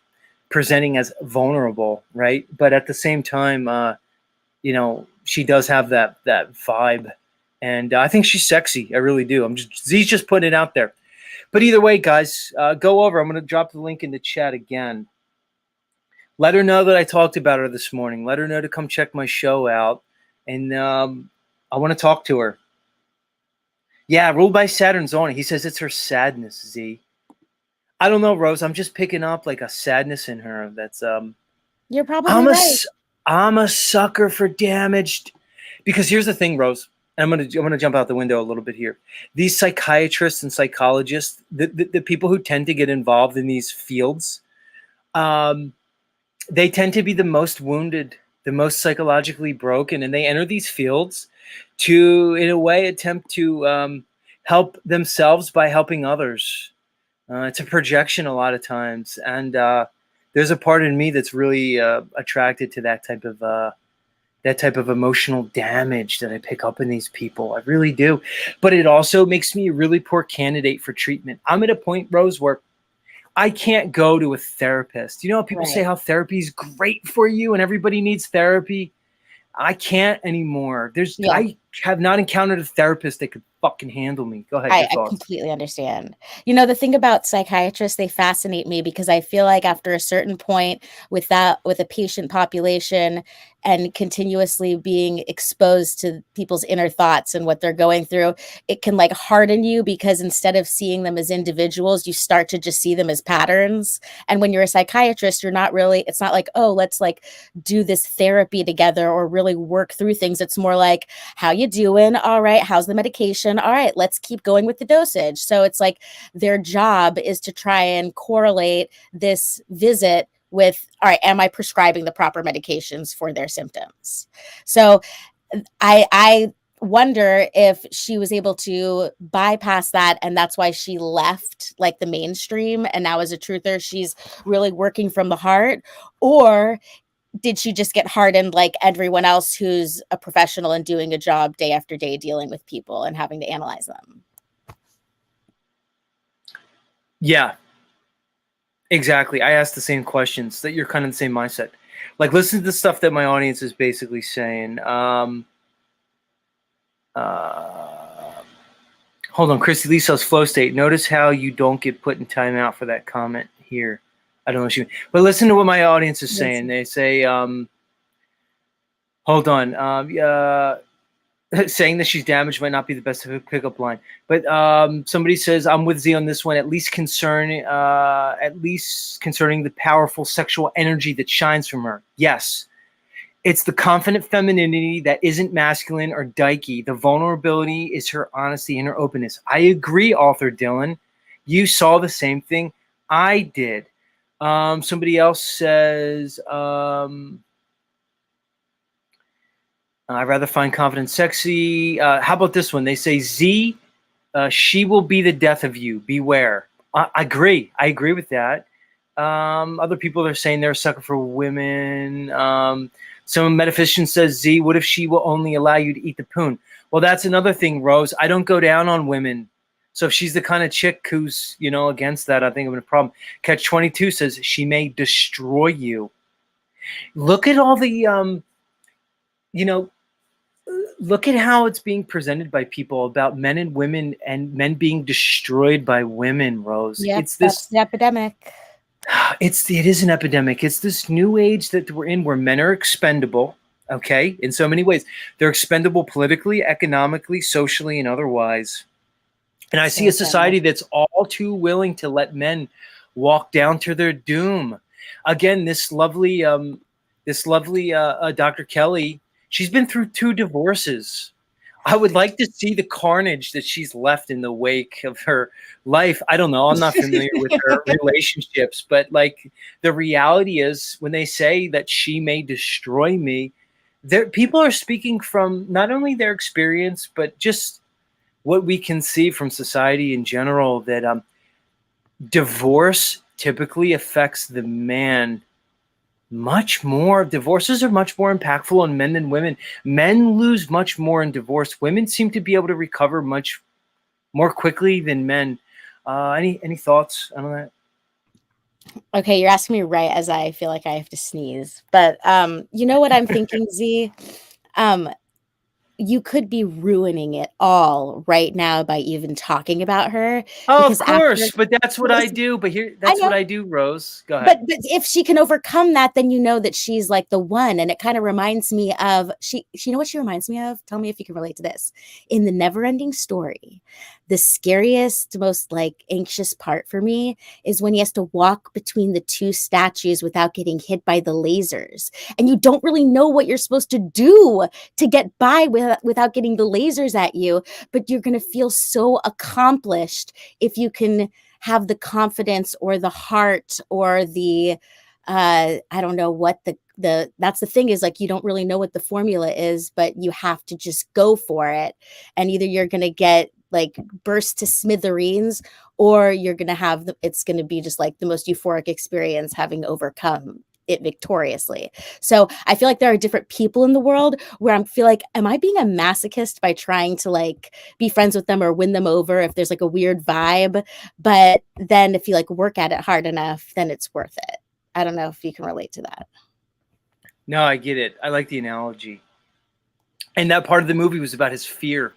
[SPEAKER 1] presenting as vulnerable, right? But at the same time, she does have that vibe. And I think she's sexy. I really do. Z's just putting it out there. But either way, guys, go over. I'm going to drop the link in the chat again. Let her know that I talked about her this morning. Let her know to come check my show out. And I want to talk to her. Yeah, Ruled by Saturn's on it. He says it's her sadness, Z. I don't know, Rose. I'm just picking up like a sadness in her. That's
[SPEAKER 12] You're probably right.
[SPEAKER 1] I'm a sucker for damaged. Because here's the thing, Rose. I'm gonna jump out the window a little bit here. These psychiatrists and psychologists, the people who tend to get involved in these fields, they tend to be the most wounded, the most psychologically broken, and they enter these fields to, in a way, attempt to help themselves by helping others. It's a projection a lot of times, and there's a part in me that's really attracted to that type of emotional damage that I pick up in these people. I really do. But it also makes me a really poor candidate for treatment. I'm at a point, Rose, where I can't go to a therapist. People say how therapy is great for you and everybody needs therapy. I can't anymore. have not encountered a therapist that could fucking handle me. Go ahead, your
[SPEAKER 12] I
[SPEAKER 1] thoughts.
[SPEAKER 12] completely understand. You know, the thing about psychiatrists, they fascinate me because I feel like after a certain point with a patient population and continuously being exposed to people's inner thoughts and what they're going through, it can like harden you because instead of seeing them as individuals, you start to just see them as patterns. And when you're a psychiatrist, you're not really, it's not like, oh, let's like do this therapy together or really work through things. It's more like, how you doing? All right. How's the medication? All right, let's keep going with the dosage. So it's like their job is to try and correlate this visit with, all right, am I prescribing the proper medications for their symptoms? So I wonder if she was able to bypass that, and that's why she left like the mainstream, and now as a truther she's really working from the heart. Or did she just get hardened like everyone else who's a professional and doing a job day after day dealing with people and having to analyze them?
[SPEAKER 1] Yeah, exactly. I asked the same questions, that you're kind of the same mindset. Like, listen to the stuff that my audience is basically saying. Hold on, Christy Lisa's flow state. Notice how you don't get put in timeout for that comment here. I don't know what you mean. But listen to what my audience is saying. They say, hold on. Saying that she's damaged might not be the best pickup line. But somebody says, I'm with Z on this one, at least concerning the powerful sexual energy that shines from her. Yes. It's the confident femininity that isn't masculine or dykey. The vulnerability is her honesty and her openness. I agree, author Dylan. You saw the same thing I did. Somebody else says, I'd rather find confident sexy. How about this one? They say, Z, she will be the death of you. Beware. I agree. I agree with that. Other people are saying they're a sucker for women. Some metaphysician says, Z, what if she will only allow you to eat the poon? Well, that's another thing, Rose. I don't go down on women. So if she's the kind of chick who's, against that, I think I'm in a problem. Catch 22 says she may destroy you. Look at all the, look at how it's being presented by people about men and women and men being destroyed by women, Rose.
[SPEAKER 12] Yep,
[SPEAKER 1] It's this,
[SPEAKER 12] that's the epidemic.
[SPEAKER 1] it is an epidemic. It's this new age that we're in where men are expendable, okay, in so many ways. They're expendable politically, economically, socially, and otherwise. And I see a society that's all too willing to let men walk down to their doom. Again, this lovely Dr. Kelly, she's been through 2 divorces. I would like to see the carnage that she's left in the wake of her life. I don't know. I'm not familiar with her relationships, but like the reality is when they say that she may destroy me, people are speaking from not only their experience, but just what we can see from society in general, that divorce typically affects the man much more. Divorces are much more impactful on men than women. Men lose much more in divorce. Women seem to be able to recover much more quickly than men. Any thoughts on that?
[SPEAKER 12] Okay, you're asking me right as I feel like I have to sneeze. But you know what I'm thinking, Z? You could be ruining it all right now by even talking about her.
[SPEAKER 1] Oh, of course, but that's what I do. But that's what I do, Rose. Go ahead.
[SPEAKER 12] But if she can overcome that, then you know that she's like the one. And it kind of reminds me of you know what she reminds me of? Tell me if you can relate to this. In the Never-Ending Story, the scariest, most like anxious part for me is when he has to walk between the 2 statues without getting hit by the lasers. And you don't really know what you're supposed to do to get by without getting the lasers at you. But you're going to feel so accomplished if you can have the confidence or the heart or the I don't know what that's the thing is, like, you don't really know what the formula is, but you have to just go for it. And either you're going to get like burst to smithereens, or you're going to have it's going to be just like the most euphoric experience having overcome it victoriously. So I feel like there are different people in the world where I feel like, am I being a masochist by trying to like be friends with them or win them over if there's like a weird vibe? But then if you like work at it hard enough, then it's worth it. I don't know if you can relate to that.
[SPEAKER 1] No, I get it. I like the analogy. And that part of the movie was about his fear.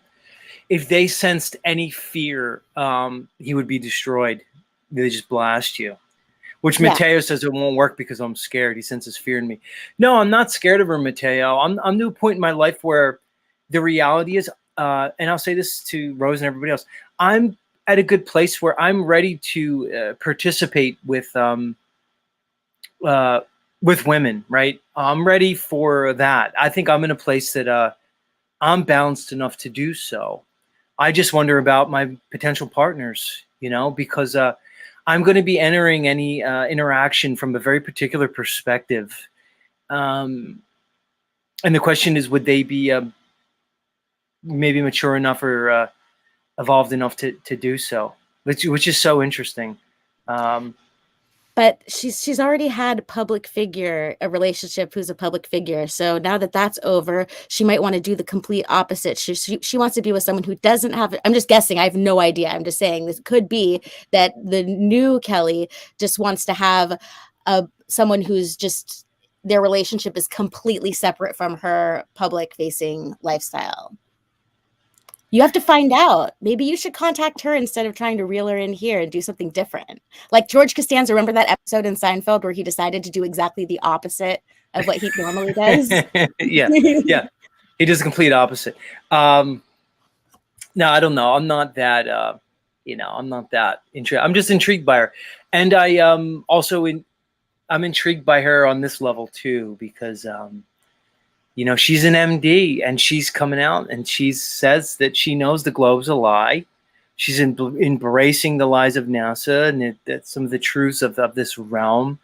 [SPEAKER 1] If they sensed any fear, he would be destroyed. They just blast you. Which
[SPEAKER 12] Yeah.
[SPEAKER 1] Mateo says it won't work because I'm scared. He senses fear in me. No, I'm not scared of her, Mateo. I'm to a point in my life where the reality is, and I'll say this to Rose and everybody else, I'm at a good place where I'm ready to participate with women, right? I'm ready for that. I think I'm in a place that I'm balanced enough to do so. I just wonder about my potential partners, because I'm going to be entering any interaction from a very particular perspective. And the question is, would they be maybe mature enough or evolved enough to do so, which is so interesting.
[SPEAKER 12] But she's already had a relationship who's a public figure. So now that that's over, she might want to do the complete opposite. She wants to be with someone who doesn't have, I'm just guessing, I have no idea. I'm just saying this could be that the new Kelly just wants to have someone who's just, their relationship is completely separate from her public facing lifestyle. You have to find out. Maybe you should contact her instead of trying to reel her in here and do something different. Like George Costanza, remember that episode in Seinfeld where he decided to do exactly the opposite of what he normally does?
[SPEAKER 1] Yeah. He does the complete opposite. No, I don't know. I'm not that, I'm not that intrigued. I'm just intrigued by her. And I'm intrigued by her on this level too, because, she's an MD and she's coming out and she says that she knows the globe's a lie. She's embracing the lies of NASA and that some of the truths of this realm.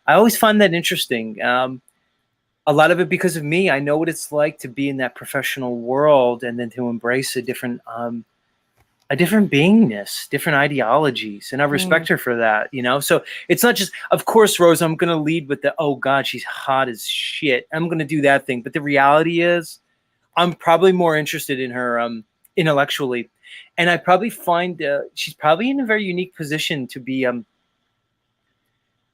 [SPEAKER 1] I always find that interesting. A lot of it because of me. I know what it's like to be in that professional world and then to embrace a different beingness, different ideologies. And I respect her for that, So it's not just, of course, Rose, I'm going to lead with the, oh God, she's hot as shit. I'm going to do that thing. But the reality is I'm probably more interested in her intellectually. And I probably find she's probably in a very unique position to be,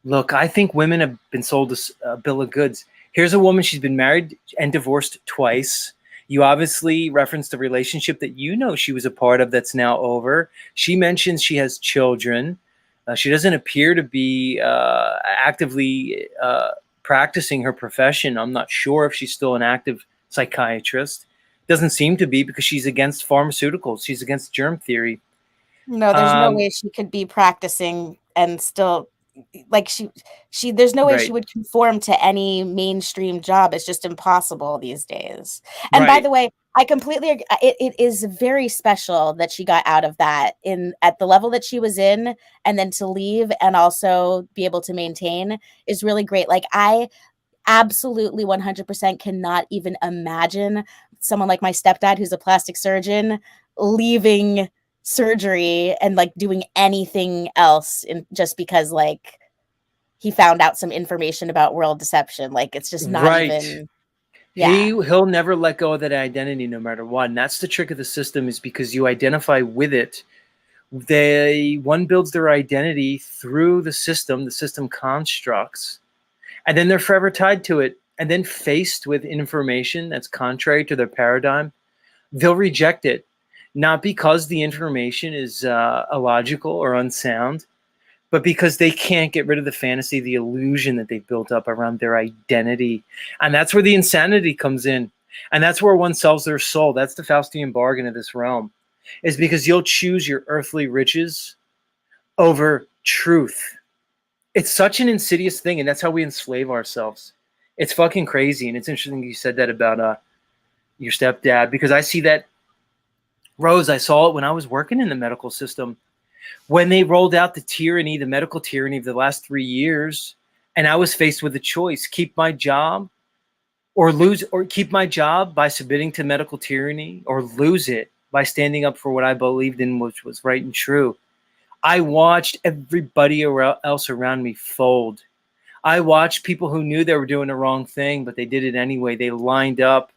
[SPEAKER 1] look, I think women have been sold a bill of goods. Here's a woman, she's been married and divorced twice. You obviously referenced the relationship that she was a part of that's now over. She mentions she has children. She doesn't appear to be actively practicing her profession. I'm not sure if she's still an active psychiatrist. Doesn't seem to be because she's against pharmaceuticals. She's against germ theory.
[SPEAKER 12] No, there's no way she could be practicing and still, like there's no way she would conform to any mainstream job. It's just impossible these days. And by the way, I completely agree. It is very special that she got out of that at the level that she was in, and then to leave and also be able to maintain is really great. Like I absolutely 100% cannot even imagine someone like my stepdad, who's a plastic surgeon, leaving surgery and like doing anything else just because like he found out some information about world deception. Like it's just not even. Yeah.
[SPEAKER 1] He'll never let go of that identity no matter what. And that's the trick of the system, is because you identify with it. One builds their identity through the system constructs, and then they're forever tied to it. And then faced with information that's contrary to their paradigm, they'll reject it. Not because the information is illogical or unsound, but because they can't get rid of the fantasy, the illusion that they've built up around their identity. And that's where the insanity comes in. And that's where one sells their soul. That's the Faustian bargain of this realm, is because you'll choose your earthly riches over truth. It's such an insidious thing, and that's how we enslave ourselves. It's fucking crazy. And it's interesting you said that about your stepdad, because I see that, Rose, I saw it when I was working in the medical system. When they rolled out the medical tyranny of the last 3 years, and I was faced with a choice: keep my job or keep my job by submitting to medical tyranny, or lose it by standing up for what I believed in, which was right and true. I watched everybody else around me fold. I watched people who knew they were doing the wrong thing, but they did it anyway. They lined up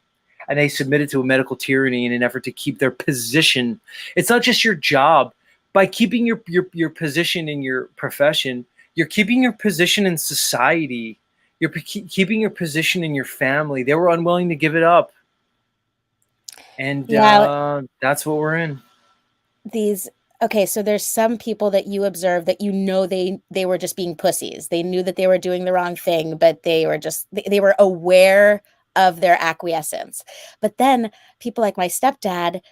[SPEAKER 1] and they submitted to a medical tyranny in an effort to keep their position. It's not just your job. By keeping your position in your profession, you're keeping your position in society. You're keeping your position in your family. They were unwilling to give it up. And
[SPEAKER 12] Yeah.
[SPEAKER 1] that's what we're in.
[SPEAKER 12] Okay, so there's some people that you observe that they were just being pussies. They knew that they were doing the wrong thing, but they were aware of their acquiescence. But then people like my stepdad,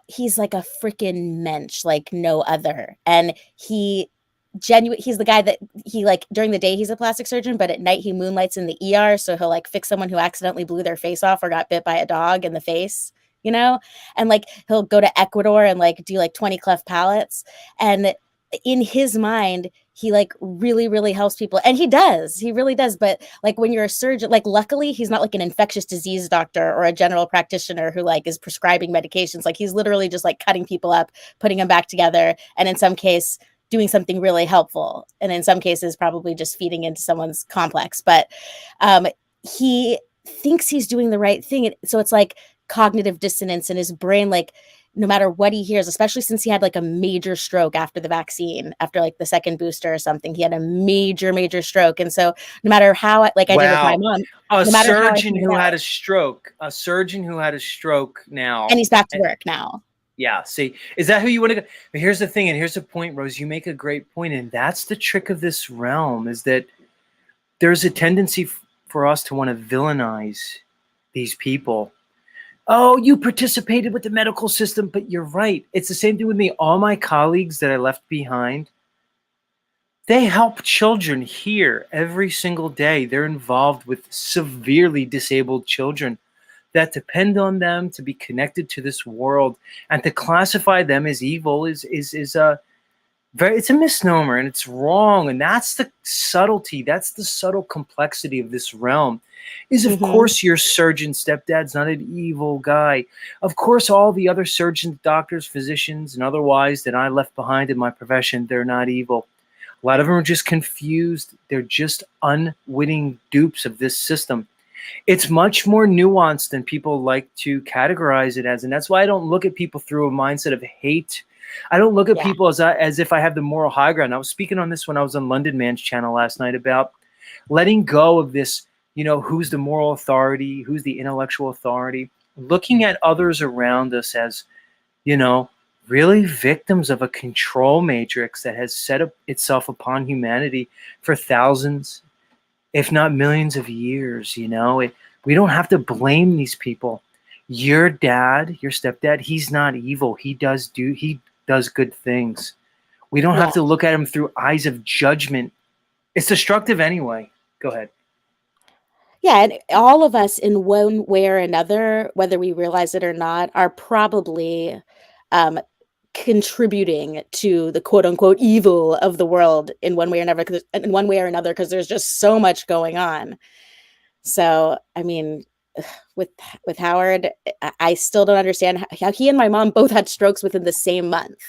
[SPEAKER 12] he's like a freaking mensch like no other. And he's the guy that he like during the day he's a plastic surgeon, but at night he moonlights in the ER, so he'll like fix someone who accidentally blew their face off or got bit by a dog in the face, you know? And like he'll go to Ecuador and like do like 20 cleft palates. And in his mind, he like really, really helps people. And he really does. But like when you're a surgeon, like luckily he's not like an infectious disease doctor or a general practitioner who like is prescribing medications. Like he's literally just like cutting people up, putting them back together. And in some case, doing something really helpful. And in some cases, probably just feeding into someone's complex. But he thinks he's doing the right thing. So it's like cognitive dissonance in his brain, like no matter what he hears, especially since he had like a major stroke after the vaccine, after like the second booster or something, he had a major stroke. And so no matter how, like I did with my mom,
[SPEAKER 1] a
[SPEAKER 12] no matter how
[SPEAKER 1] surgeon who had a stroke now.
[SPEAKER 12] And he's back to work now.
[SPEAKER 1] Yeah. See, is that who you want to go? But here's the thing. And here's the point, Rose, you make a great point. And that's the trick of this realm, is that there's a tendency for us to want to villainize these people. Oh, you participated with the medical system, but you're right. It's the same thing with me. All my colleagues that I left behind, they help children here every single day. They're involved with severely disabled children that depend on them to be connected to this world, and to classify them as evil is it's a misnomer, and it's wrong. And that's the subtlety. That's the subtle complexity of this realm. Is of course your surgeon stepdad's not an evil guy. Of course, all the other surgeons, doctors, physicians, and otherwise that I left behind in my profession, they're not evil. A lot of them are just confused. They're just unwitting dupes of this system. It's much more nuanced than people like to categorize it as. And that's why I don't look at people through a mindset of hate. I don't look at people as if I have the moral high ground. I was speaking on this when I was on London Man's channel last night about letting go of this, who's the moral authority, who's the intellectual authority, looking at others around us as, really victims of a control matrix that has set up itself upon humanity for thousands, if not millions of years. We don't have to blame these people. Your dad, your stepdad, he's not evil. He does good things. We don't have to look at him through eyes of judgment. It's destructive anyway. Go ahead.
[SPEAKER 12] Yeah, and all of us in one way or another, whether we realize it or not, are probably contributing to the quote unquote evil of the world in one way or another, because there's just so much going on. So, I mean, with Howard, I still don't understand how he and my mom both had strokes within the same month.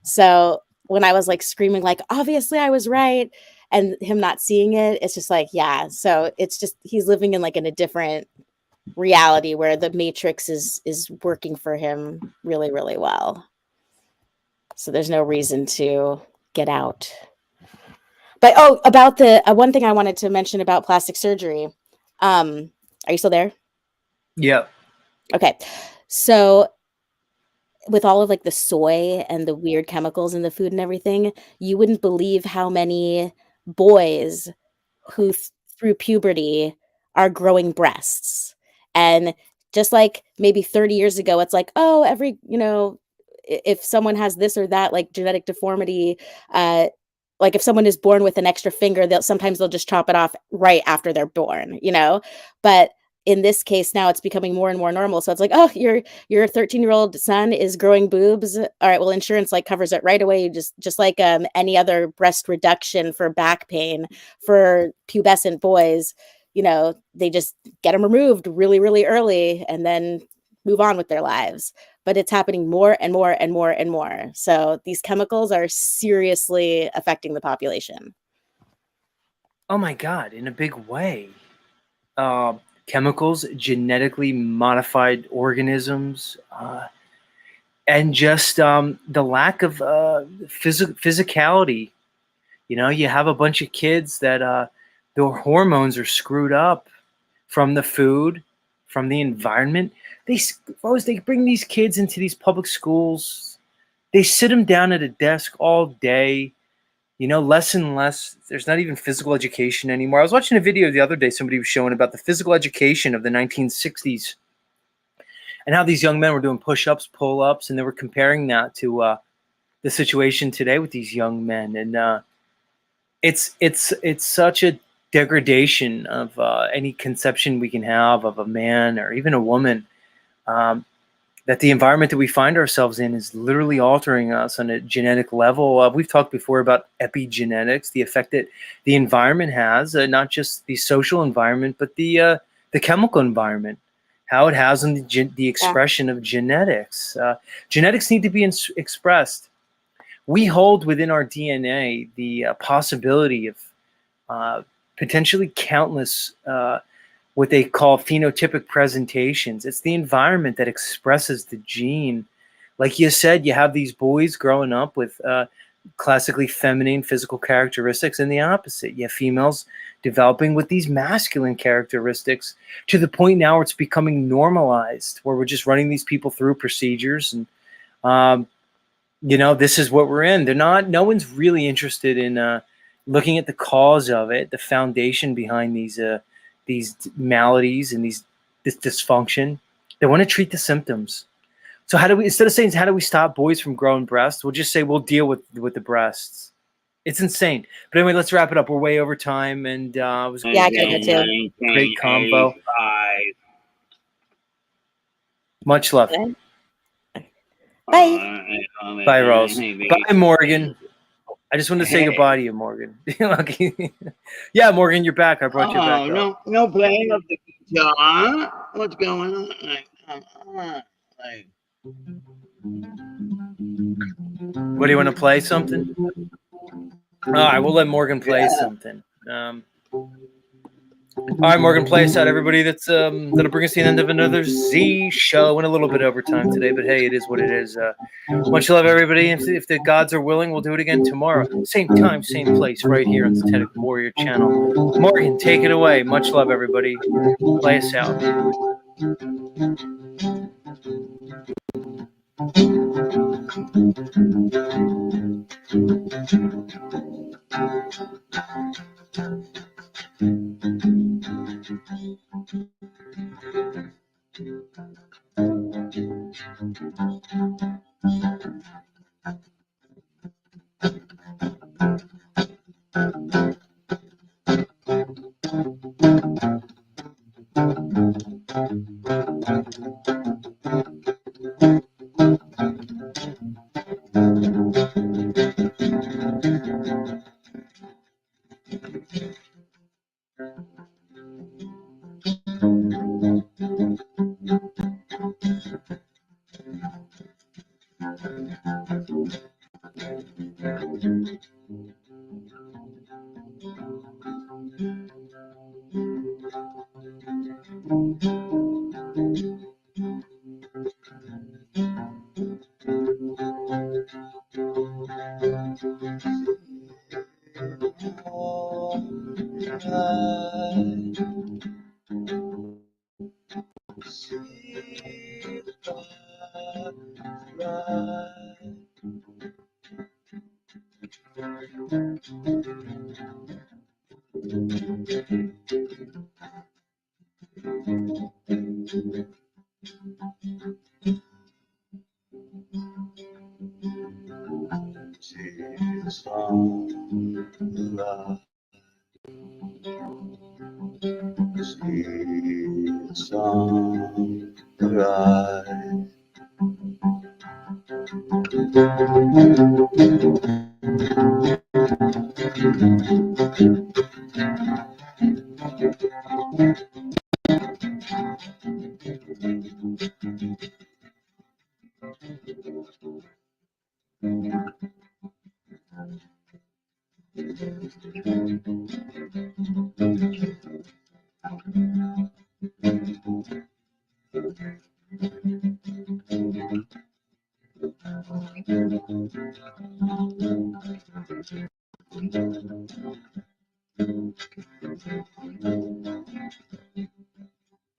[SPEAKER 12] So when I was like screaming, like, obviously I was right, and him not seeing it, it's just like, yeah. So it's just, he's living in a different reality where the matrix is working for him really, really well. So there's no reason to get out. But about the one thing I wanted to mention about plastic surgery. Are you still there?
[SPEAKER 1] Yeah.
[SPEAKER 12] Okay. So with all of like the soy and the weird chemicals in the food and everything, you wouldn't believe how many boys who through puberty are growing breasts. And just like maybe 30 years ago, it's like, oh, every, if someone has this or that, like genetic deformity, like if someone is born with an extra finger, sometimes they'll just chop it off right after they're born, but in this case, now it's becoming more and more normal. So it's like, oh, your 13-year-old son is growing boobs. All right, well, insurance like covers it right away. Just like any other breast reduction for back pain for pubescent boys, they just get them removed really, really early and then move on with their lives. But it's happening more and more and more and more. So these chemicals are seriously affecting the population.
[SPEAKER 1] Oh my God, in a big way. Chemicals, genetically modified organisms, and just the lack of physicality. You have a bunch of kids that their hormones are screwed up from the food, from the environment. They bring these kids into these public schools. They sit them down at a desk all day. Less and less. There's not even physical education anymore. I was watching a video the other day. Somebody was showing about the physical education of the 1960s and how these young men were doing push-ups, pull-ups, and they were comparing that to the situation today with these young men. And it's such a degradation of any conception we can have of a man or even a woman, that the environment that we find ourselves in is literally altering us on a genetic level. We've talked before about epigenetics, the effect that the environment has, not just the social environment, but the chemical environment, how it has on the expression of genetics. Genetics need to be expressed. We hold within our DNA the possibility of potentially countless what they call phenotypic presentations. It's the environment that expresses the gene. Like you said, you have these boys growing up with classically feminine physical characteristics, and the opposite. You have females developing with these masculine characteristics, to the point now where it's becoming normalized, where we're just running these people through procedures, and this is what we're in. No one's really interested in looking at the cause of it, the foundation behind these maladies and this dysfunction. They want to treat the symptoms. So instead of saying how do we stop boys from growing breasts, we'll just say we'll deal with the breasts. It's insane. But anyway, let's wrap it up. We're way over time, and it was
[SPEAKER 12] I gotta go too.
[SPEAKER 1] Great combo. Much love.
[SPEAKER 12] Bye.
[SPEAKER 1] Bye, Rose. Bye, Morgan. I just wanted to say goodbye to you, Morgan. Yeah, Morgan, you're back. I brought you back up.
[SPEAKER 10] No playing of the guitar. What's going on?
[SPEAKER 1] What do you want to play? Something? All right, we'll let Morgan play something. All right, Morgan, play us out. Everybody, that'll bring us to the end of another Z show. Went a little bit over time today, but hey, it is what it is. Much love, everybody. If the gods are willing, we'll do it again tomorrow. Same time, same place, right here on the Synthetic Warrior channel. Morgan, take it away. Much love, everybody. Play us out.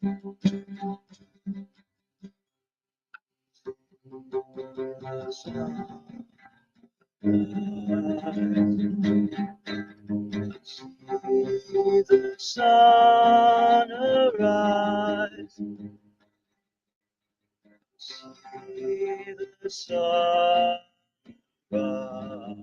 [SPEAKER 14] the sun arise. See the sun rise.